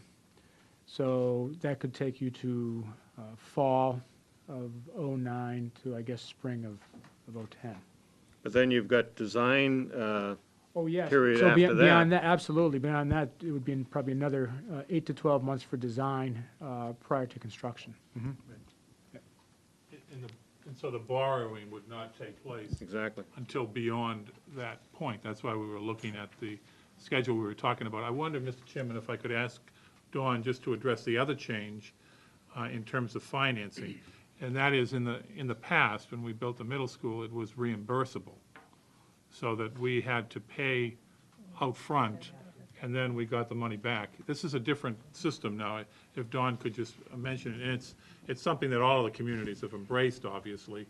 Speaker 5: that could take you to fall of '09 to, I guess, spring of '10.
Speaker 13: But then you've got design
Speaker 5: Oh, yes.
Speaker 13: period
Speaker 5: So
Speaker 13: after
Speaker 5: beyond
Speaker 13: that.
Speaker 5: that, absolutely. Beyond that, it would be probably another 8 to 12 months for design prior to construction.
Speaker 4: And so the borrowing would not take place
Speaker 13: Exactly.
Speaker 4: until beyond that point. That's why we were looking at the schedule we were talking about. I wonder, Mr. Chairman, if I could ask Dawn just to address the other change in terms of financing. And that is, in the past, when we built the middle school, it was reimbursable, so that we had to pay out front, and then we got the money back. This is a different system now. If Dawn could just mention it, and it's something that all of the communities have embraced, obviously,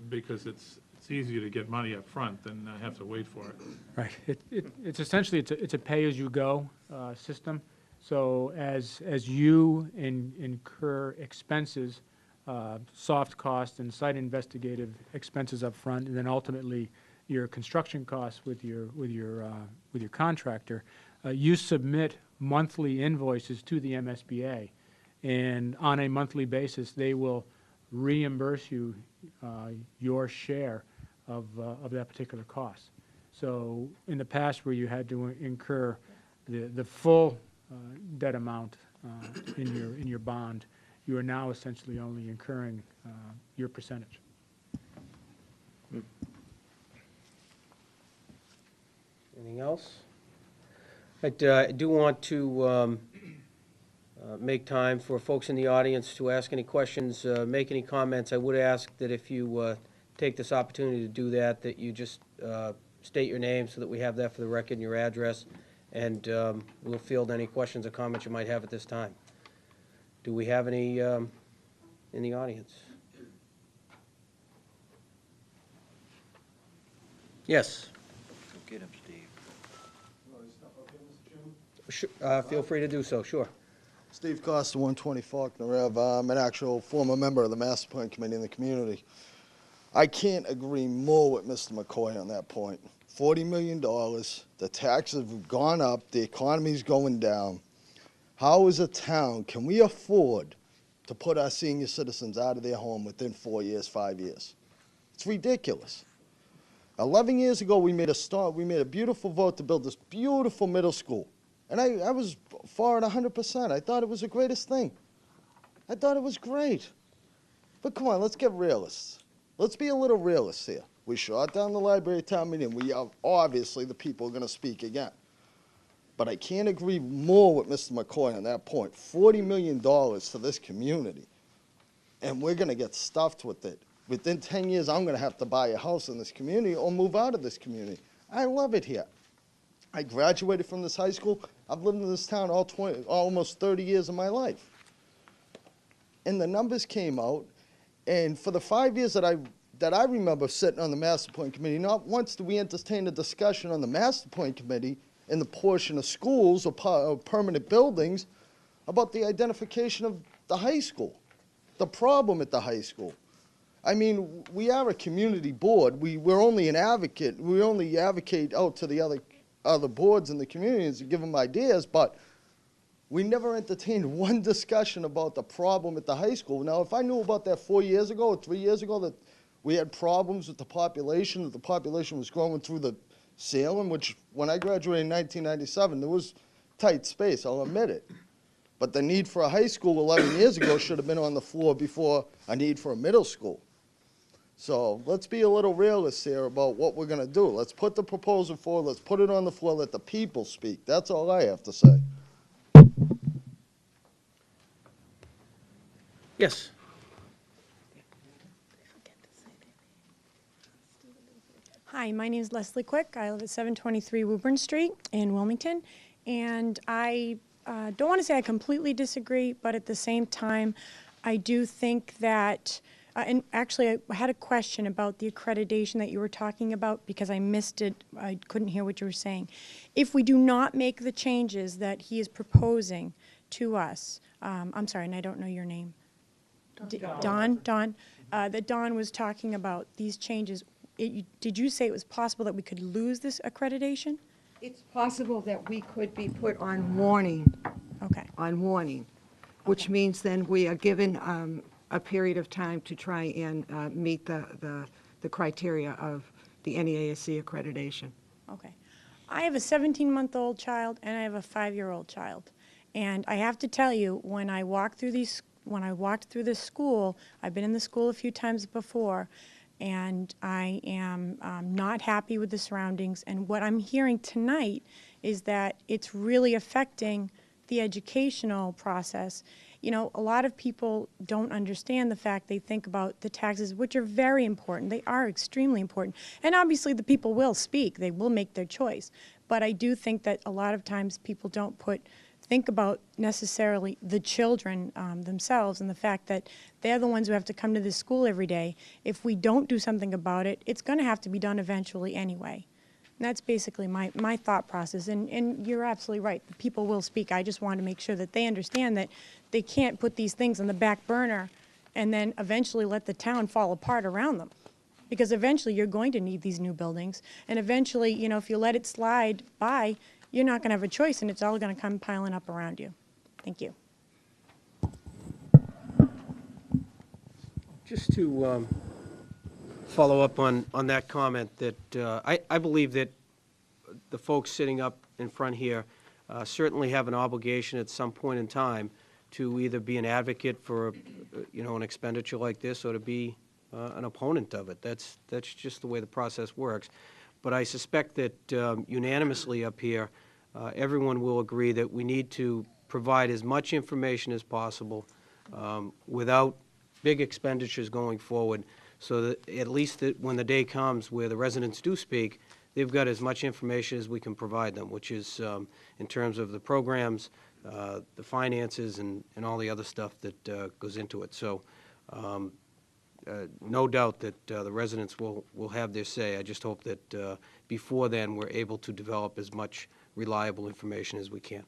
Speaker 4: because it's easier to get money up front than have to wait for it.
Speaker 5: Right. It's essentially, it's a pay-as-you-go system. So as you incur expenses, soft costs and site investigative expenses up front, and then ultimately your construction costs with your contractor, you submit monthly invoices to the MSBA, and on a monthly basis, they will reimburse you your share of that particular cost. So in the past, where you had to incur the full debt amount in your bond, you are now essentially only incurring your percentage.
Speaker 1: Anything else? I do want to make time for folks in the audience to ask any questions, make any comments. I would ask that if you take this opportunity to do that, that you just state your name so that we have that for the record and your address, and we'll field any questions or comments you might have at this time. Do we have any in the audience? Yes.
Speaker 16: Get him, Steve.
Speaker 1: Feel free to do so, sure.
Speaker 19: Steve Costa, 120 Faulkner Ave. I'm an actual former member of the Master Plan Committee in the community. I can't agree more with Mr. McCoy on that point. $40 million, the taxes have gone up, the economy's going down. How as a town can we afford to put our senior citizens out of their home within 4 years, 5 years? It's ridiculous. 11 years ago, we made a beautiful vote to build this beautiful middle school. And I was for it 100%. I thought it was the greatest thing. I thought it was great. But come on, let's get realists. Let's be a little realists here. We shot down the library at town meeting. We are obviously the people are going to speak again. But I can't agree more with Mr. McCoy on that point. $40 million to this community. And we're going to get stuffed with it. Within 10 years, I'm going to have to buy a house in this community or move out of this community. I love it here. I graduated from this high school. I've lived in this town almost 30 years of my life. And the numbers came out, and for the 5 years that I remember sitting on the Master Plan Committee, not once did we entertain a discussion on the Master Plan Committee in the portion of schools or permanent buildings about the identification of the high school, the problem at the high school. I mean, we are a community board. We're only an advocate. We only advocate out to the other boards in the communities to give them ideas, but we never entertained one discussion about the problem at the high school. Now, if I knew about that 4 years ago or 3 years ago, that we had problems with the population, that the population was growing through the ceiling, which when I graduated in 1997, there was tight space, I'll admit it. But the need for a high school 11 years ago should have been on the floor before a need for a middle school. So let's be a little realist here about what we're going to do. Let's put the proposal forward. Let's put it on the floor. Let the people speak. That's all I have to say.
Speaker 1: Yes.
Speaker 20: Hi, my name is Leslie Quick. I live at 723 Woburn Street in Wilmington. And I don't want to say I completely disagree, but at the same time, I do think that and actually, I had a question about the accreditation that you were talking about because I missed it. I couldn't hear what you were saying. If we do not make the changes that he is proposing to us, I'm sorry, and I don't know your name. Don, that Don was talking about these changes. Did you say it was possible that we could lose this accreditation?
Speaker 3: It's possible that we could be put on warning.
Speaker 20: Okay.
Speaker 3: On warning, which means then we are given a period of time to try and meet the criteria of the NEASC accreditation.
Speaker 20: Okay. I have a 17-month-old child and I have a 5-year-old child. And I have to tell you, when I walked through this school, I've been in the school a few times before, and I am not happy with the surroundings. And what I'm hearing tonight is that it's really affecting the educational process. You know, a lot of people don't understand the fact they think about the taxes, which are very important. They are extremely important. And obviously the people will speak. They will make their choice. But I do think that a lot of times people don't think about necessarily the children themselves and the fact that they're the ones who have to come to this school every day. If we don't do something about it, it's going to have to be done eventually anyway. And that's basically my thought process. And you're absolutely right. The people will speak. I just want to make sure that they understand that they can't put these things on the back burner and then eventually let the town fall apart around them. Because eventually you're going to need these new buildings. And eventually, you know, if you let it slide by, you're not going to have a choice, and it's all going to come piling up around you. Thank you.
Speaker 1: Just to follow up on that comment, that I believe that the folks sitting up in front here certainly have an obligation at some point in time to either be an advocate for, you know, an expenditure like this, or to be an opponent of it. That's just the way the process works. But I suspect that unanimously up here, everyone will agree that we need to provide as much information as possible without big expenditures going forward, so that at least that when the day comes where the residents do speak, they've got as much information as we can provide them, which is in terms of the programs, the finances, and all the other stuff that goes into it. So no doubt that the residents will have their say. I just hope that before then we're able to develop as much reliable information as we can.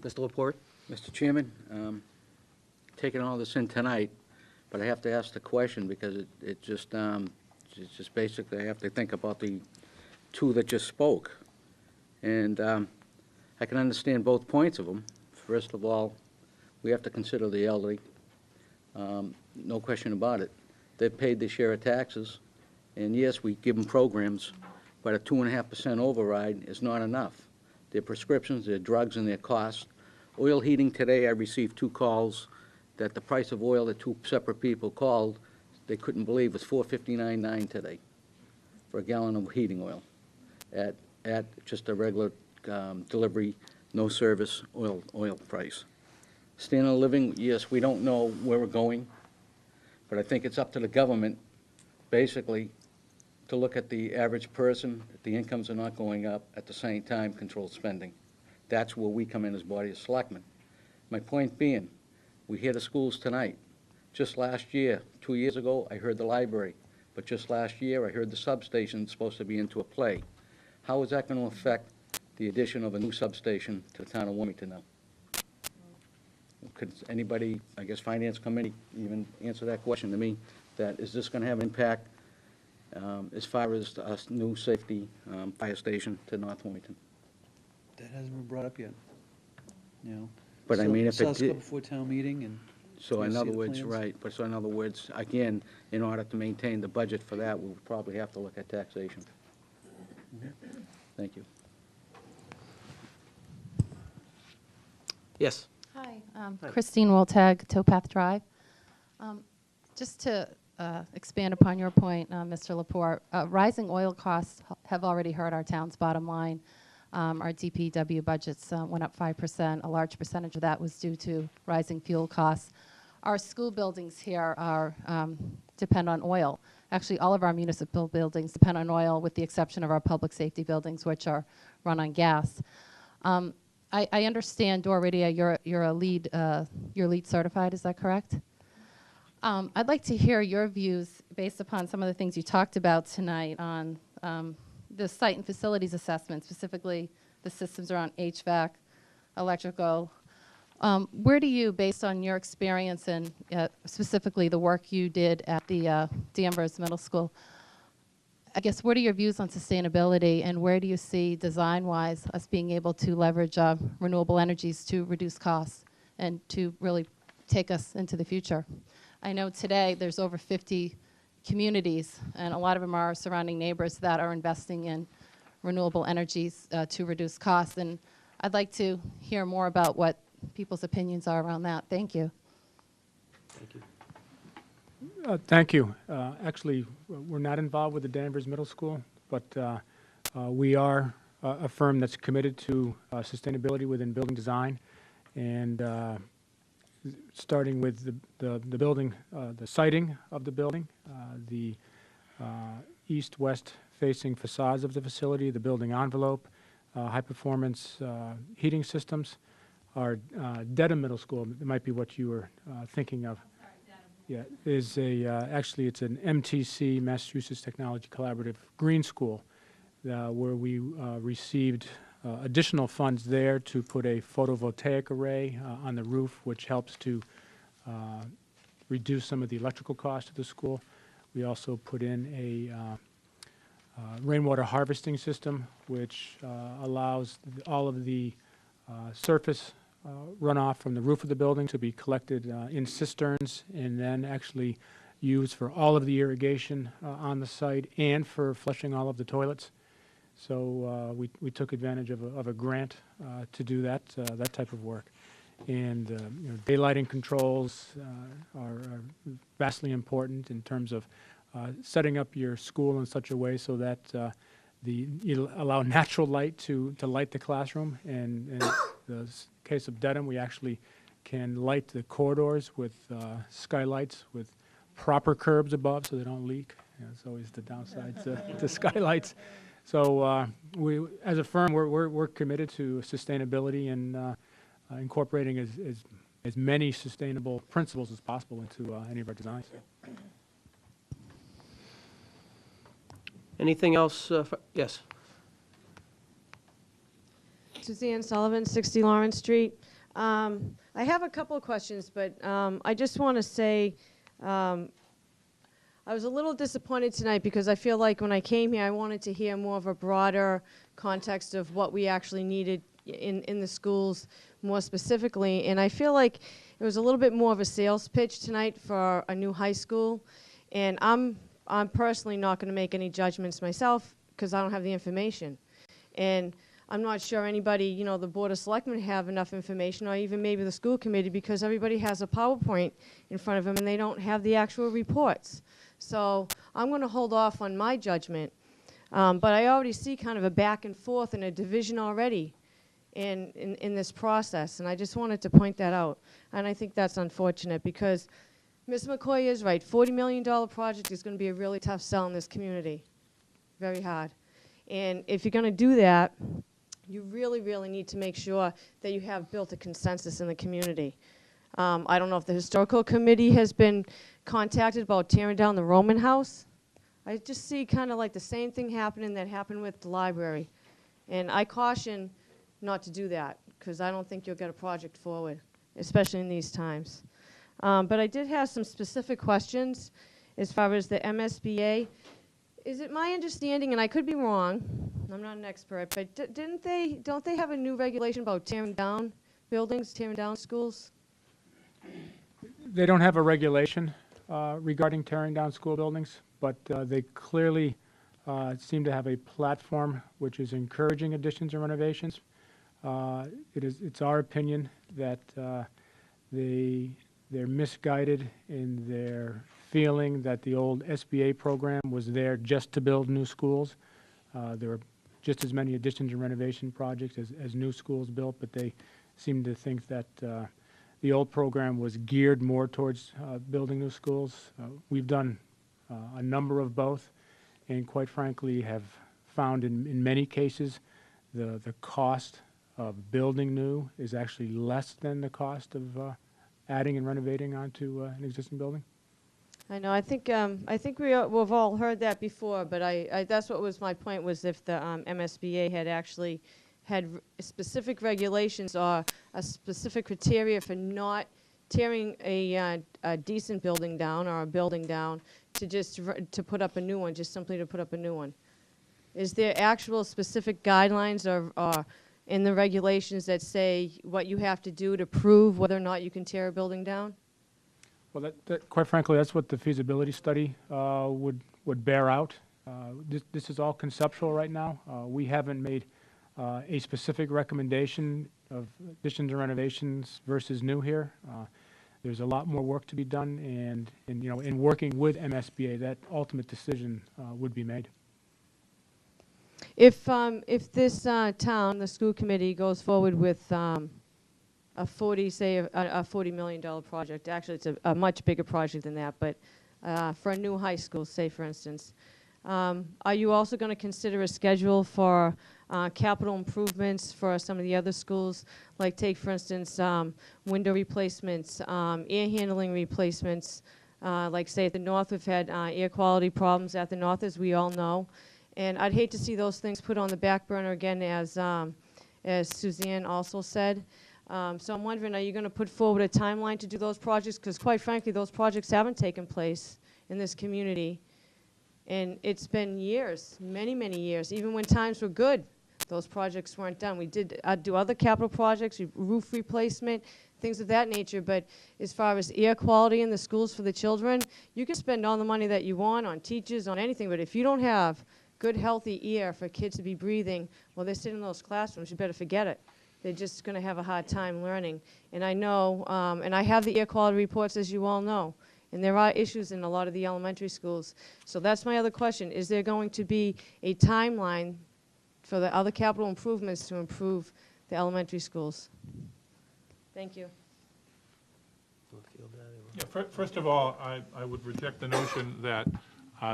Speaker 1: Mr. Laporte?
Speaker 12: Mr. Chairman, taking all this in tonight, but I have to ask the question because it's just basically I have to think about the two that just spoke. And I can understand both points of them. First of all, we have to consider the elderly. No question about it. They've paid their share of taxes, and yes, we give them programs, but a 2.5% override is not enough. Their prescriptions, their drugs, and their costs. Oil heating today, I received 2 calls that the price of oil that 2 separate people called, they couldn't believe was $4.59.9 today for a gallon of heating oil at just a regular delivery, no service oil price. Standard of living, yes, we don't know where we're going, but I think it's up to the government, basically, to look at the average person, if the incomes are not going up, at the same time, control spending. That's where we come in as body of selectmen. My point being, we hear the schools tonight. Just last year, 2 years ago, I heard the library, but just last year, I heard the substation supposed to be into a play. How is that going to affect the addition of a new substation to the town of Wilmington now? Could anybody, I guess Finance Committee, even answer that question to me, that is this going to have an impact as far as a new safety fire station to North Wilmington?
Speaker 21: That hasn't been brought up yet, you know.
Speaker 12: But I mean, if it
Speaker 21: Saw
Speaker 12: did-
Speaker 21: before town meeting and.
Speaker 12: So
Speaker 21: we
Speaker 12: in
Speaker 21: see
Speaker 12: other
Speaker 21: the
Speaker 12: words,
Speaker 21: plans.
Speaker 12: right, but so in other words, again, in order to maintain the budget for that, we'll probably have to look at taxation. Thank you.
Speaker 1: Yes.
Speaker 22: Hi,
Speaker 1: Hi.
Speaker 22: Christine Woltag, Towpath Drive. Just to expand upon your point, Mr. Laporte, rising oil costs have already hurt our town's bottom line. Our DPW budgets went up 5%. A large percentage of that was due to rising fuel costs. Our school buildings here are depend on oil. Actually, all of our municipal buildings depend on oil, with the exception of our public safety buildings, which are run on gas. I understand, Dora Ridia, you're LEED certified. Is that correct? I'd like to hear your views based upon some of the things you talked about tonight on the site and facilities assessment, specifically the systems around HVAC, electrical. Where do you, based on your experience and specifically the work you did at the Danvers Middle School, I guess, what are your views on sustainability, and where do you see, design-wise, us being able to leverage renewable energies to reduce costs and to really take us into the future? I know today there's over 50 communities, and a lot of them are surrounding neighbors that are investing in renewable energies to reduce costs. And I'd like to hear more about what people's opinions are around that. Thank you.
Speaker 5: Thank you. Actually, we're not involved with the Danvers Middle School, but we are a firm that's committed to sustainability within building design, and starting with the building, the siting of the building, the east-west facing facades of the facility, the building envelope, high-performance heating systems. Our Dedham Middle School, it might be what you were thinking of. Yeah, is actually it's an MTC, Massachusetts Technology Collaborative Green School, where we received additional funds there to put a photovoltaic array on the roof, which helps to reduce some of the electrical costs of the school. We also put in a rainwater harvesting system, which allows all of the surface runoff from the roof of the building to be collected in cisterns and then actually used for all of the irrigation on the site and for flushing all of the toilets. So we took advantage of a grant to do that type of work. And daylighting controls are vastly important in terms of setting up your school in such a way so that you allow natural light to light the classroom. And in the case of Dedham, we actually can light the corridors with skylights with proper curbs above so they don't leak. It's always the downside to skylights. So we, as a firm, we're committed to sustainability and incorporating as many sustainable principles as possible into any of our designs.
Speaker 1: Anything else? Yes.
Speaker 8: Suzanne Sullivan, 60 Lawrence Street. I have a couple of questions, but I just want to say I was a little disappointed tonight because I feel like when I came here, I wanted to hear more of a broader context of what we actually needed in the schools more specifically. And I feel like it was a little bit more of a sales pitch tonight for a new high school. And I'm personally not going to make any judgments myself because I don't have the information. And I'm not sure anybody, the Board of Selectmen have enough information, or even maybe the school committee, because everybody has a PowerPoint in front of them and they don't have the actual reports. So I'm going to hold off on my judgment. But I already see kind of a back and forth and a division already in this process. And I just wanted to point that out. And I think that's unfortunate because Ms. McCoy is right. $40 million project is going to be a really tough sell in this community. Very hard. And if you're going to do that, you really, really need to make sure that you have built a consensus in the community. I don't know if the historical committee has been contacted about tearing down the Roman house. I just see kind of like the same thing happening that happened with the library. And I caution not to do that because I don't think you'll get a project forward, especially in these times. But I did have some specific questions as far as the MSBA. Is it my understanding, and I could be wrong, I'm not an expert, but don't they have a new regulation about tearing down buildings, tearing down schools?
Speaker 5: They don't have a regulation regarding tearing down school buildings, but they clearly seem to have a platform which is encouraging additions and renovations. It's our opinion that they're misguided in their feeling that the old SBA program was there just to build new schools. There were just as many additions and renovation projects as new schools built, but they seem to think that the old program was geared more towards building new schools. We've done a number of both, and quite frankly have found in many cases the cost of building new is actually less than the cost of adding and renovating onto an existing building.
Speaker 8: I know. I think we've all heard that before, but that's what was my point, was if the MSBA had actually had specific regulations or a specific criteria for not tearing a decent building down or a building down to put up a new one, just simply to put up a new one. Is there actual specific guidelines or in the regulations that say what you have to do to prove whether or not you can tear a building down?
Speaker 5: Well, quite frankly, that's what the feasibility study would bear out. This is all conceptual right now. We haven't made a specific recommendation of additions and renovations versus new here. There's a lot more work to be done, and in working with MSBA, that ultimate decision would be made.
Speaker 8: If this town, the school committee, goes forward with a $40 million project, actually it's a much bigger project than that, but for a new high school, say for instance, are you also going to consider a schedule for capital improvements for some of the other schools, like take for instance window replacements, air handling replacements, like say at the North we've had air quality problems at the North, as we all know. And I'd hate to see those things put on the back burner again, as Suzanne also said. So I'm wondering, are you going to put forward a timeline to do those projects? Because quite frankly, those projects haven't taken place in this community. And it's been years, many, many years. Even when times were good, those projects weren't done. We did do other capital projects, roof replacement, things of that nature. But as far as air quality in the schools for the children, you can spend all the money that you want on teachers, on anything. But if you don't have good, healthy air for kids to be breathing while they're sitting in those classrooms, you better forget it. They're just going to have a hard time learning. And I know, and I have the air quality reports, as you all know, and there are issues in a lot of the elementary schools. So that's my other question. Is there going to be a timeline for the other capital improvements to improve the elementary schools? Thank you.
Speaker 4: Yeah, first of all, I would reject the notion that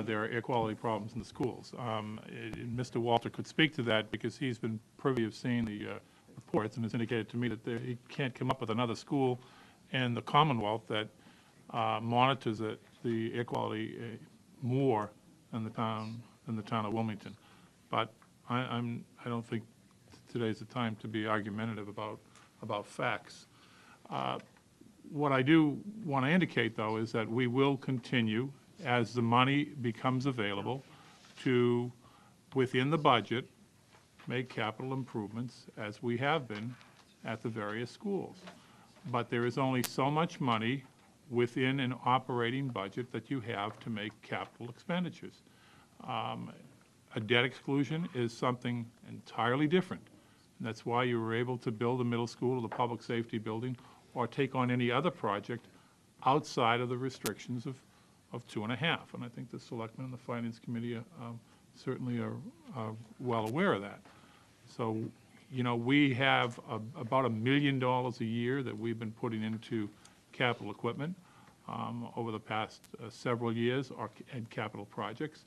Speaker 4: there are air quality problems in the schools. Mr. Walter could speak to that because he's been privy of seeing the reports and has indicated to me that he can't come up with another school in the Commonwealth that monitors the air quality more than the town of Wilmington. But I don't think today's the time to be argumentative about facts. What I do want to indicate, though, is that we will continue, as the money becomes available, to, within the budget, make capital improvements, as we have been at the various schools. But there is only so much money within an operating budget that you have to make capital expenditures. A debt exclusion is something entirely different. And that's why you were able to build a middle school or the public safety building or take on any other project outside of the restrictions of 2.5. And I think the selectmen and the finance committee certainly are well aware of that. So, we have about $1 million a year that we've been putting into capital equipment over the past several years and capital projects,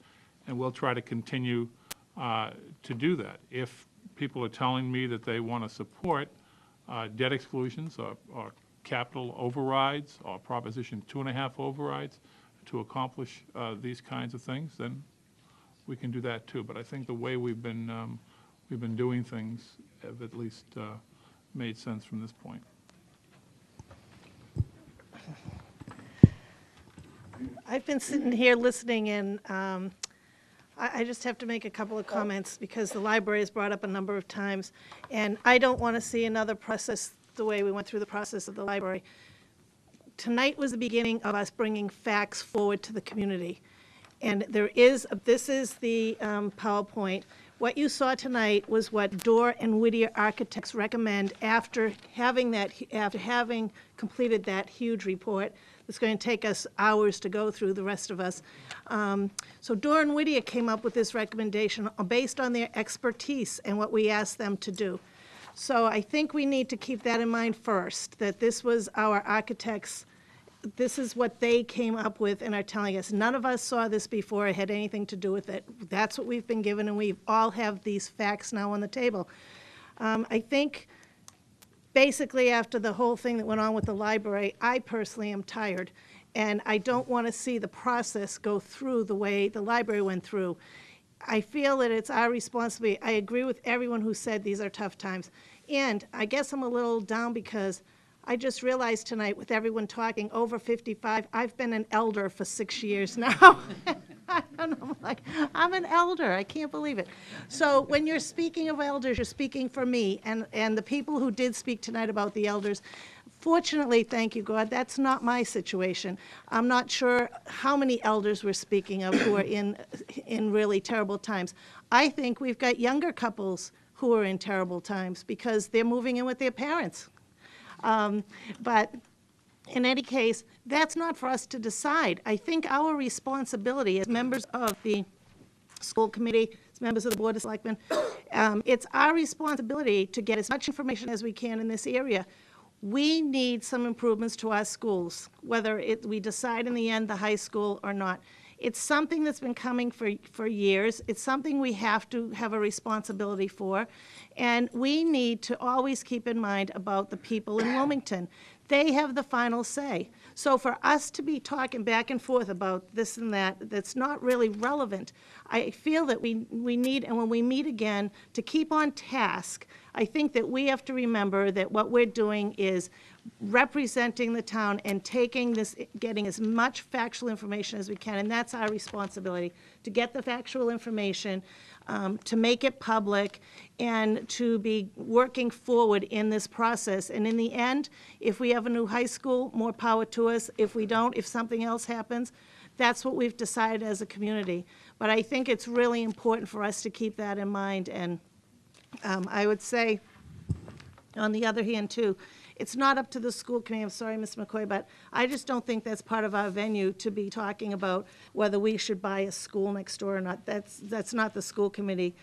Speaker 4: and we'll try to continue to do that. If people are telling me that they want to support debt exclusions or capital overrides or Proposition 2.5 overrides to accomplish these kinds of things, then we can do that too. But I think the way we've been doing things have at least made sense from this point.
Speaker 2: I've been sitting here listening, and I just have to make a couple of comments because the library has brought up a number of times, and I don't want to see another process the way we went through the process of the library. Tonight was the beginning of us bringing facts forward to the community. And this is the PowerPoint. What you saw tonight was what Dorr and Whittier Architects recommend after having completed that huge report. It's going to take us hours to go through, the rest of us. So Dorr and Whittier came up with this recommendation based on their expertise and what we asked them to do. So I think we need to keep that in mind first, that this was our architects, this is what they came up with and are telling us. None of us saw this before or had anything to do with it. That's what we've been given, and we all have these facts now on the table. I think basically after the whole thing that went on with the library, I personally am tired, and I don't want to see the process go through the way the library went through. I feel that it's our responsibility. I agree with everyone who said these are tough times. And I guess I'm a little down because I just realized tonight with everyone talking over 55, I've been an elder for 6 years now. And I'm like, I'm an elder, I can't believe it. So when you're speaking of elders, you're speaking for me, and the people who did speak tonight about the elders, fortunately, thank you, God, that's not my situation. I'm not sure how many elders we're speaking of who are in really terrible times. I think we've got younger couples who are in terrible times because they're moving in with their parents. But in any case, that's not for us to decide. I think our responsibility as members of the school committee, as members of the Board of Selectmen, it's our responsibility to get as much information as we can in this area. We need some improvements to our schools, whether we decide in the end the high school or not. It's something that's been coming for years. It's something we have to have a responsibility for. And we need to always keep in mind about the people in Wilmington. They have the final say. So for us to be talking back and forth about this and that, that's not really relevant. I feel that we need, and when we meet again, to keep on task, I think that we have to remember that what we're doing is representing the town and taking this, getting as much factual information as we can, and that's our responsibility, to get the factual information, to make it public, and to be working forward in this process. And in the end, if we have a new high school, more power to us. If we don't, if something else happens, that's what we've decided as a community. But I think it's really important for us to keep that in mind, and I would say, on the other hand, too, it's not up to the school committee, I'm sorry, Mr. McCoy, but I just don't think that's part of our venue to be talking about whether we should buy a school next door or not. That's not the school committee.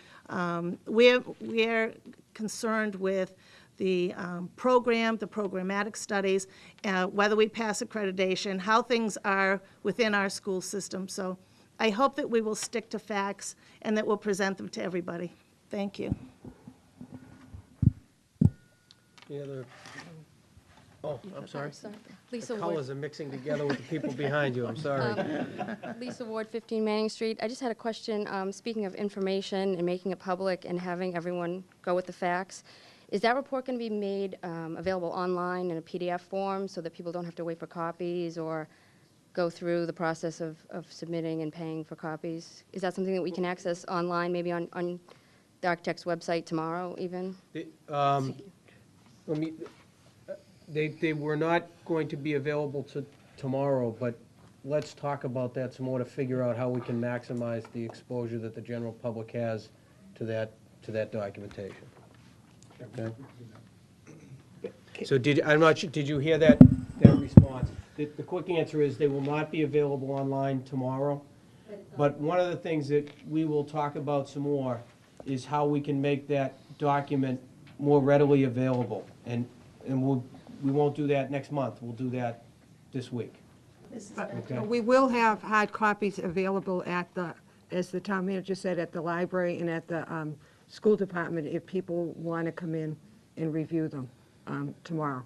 Speaker 2: We're concerned with the program, the programmatic studies, whether we pass accreditation, how things are within our school system. So I hope that we will stick to facts and that we'll present them to everybody. Thank you.
Speaker 1: Any other? Oh, I'm sorry.
Speaker 8: Lisa
Speaker 1: The
Speaker 8: Ward.
Speaker 1: colors are mixing together with the people behind you, I'm sorry.
Speaker 14: Lisa Ward, 15 Manning Street. I just had a question. Speaking of information and making it public and having everyone go with the facts, is that report going to be made available online in a PDF form so that people don't have to wait for copies or go through the process of submitting and paying for copies? Is that something that we can access online, maybe on the architect's website tomorrow even?
Speaker 1: They were not going to be available tomorrow, but let's talk about that some more to figure out how we can maximize the exposure that the general public has to that documentation. Okay? So did you hear that response? The quick answer is they will not be available online tomorrow, but one of the things that we will talk about some more is how we can make that document more readily available, and we won't do that next month, we'll do that this week. Okay.
Speaker 3: We will have hard copies available at the, as the town manager said, at the library and at the school department if people want to come in and review them tomorrow.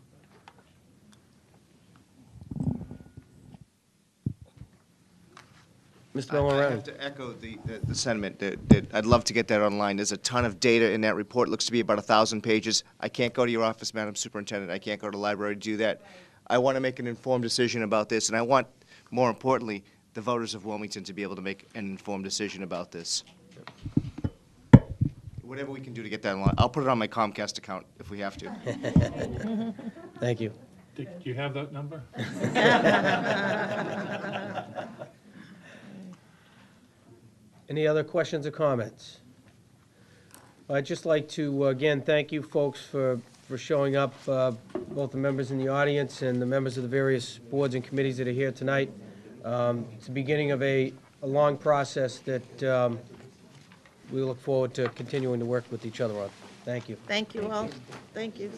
Speaker 1: Mr.
Speaker 16: I
Speaker 1: Bellarmine.
Speaker 16: have to echo the sentiment that I'd love to get that online. There's a ton of data in that report. It looks to be about 1,000 pages. I can't go to your office, Madam Superintendent. I can't go to the library to do that. I want to make an informed decision about this, and I want, more importantly, the voters of Wilmington to be able to make an informed decision about this. Whatever we can do to get that online. I'll put it on my Comcast account if we have to.
Speaker 1: Thank you.
Speaker 4: Do you have that number?
Speaker 1: Any other questions or comments? I'd just like to, again, thank you folks for showing up, both the members in the audience and the members of the various boards and committees that are here tonight. It's the beginning of a long process that we look forward to continuing to work with each other on. Thank you.
Speaker 2: Thank you all. Thank you.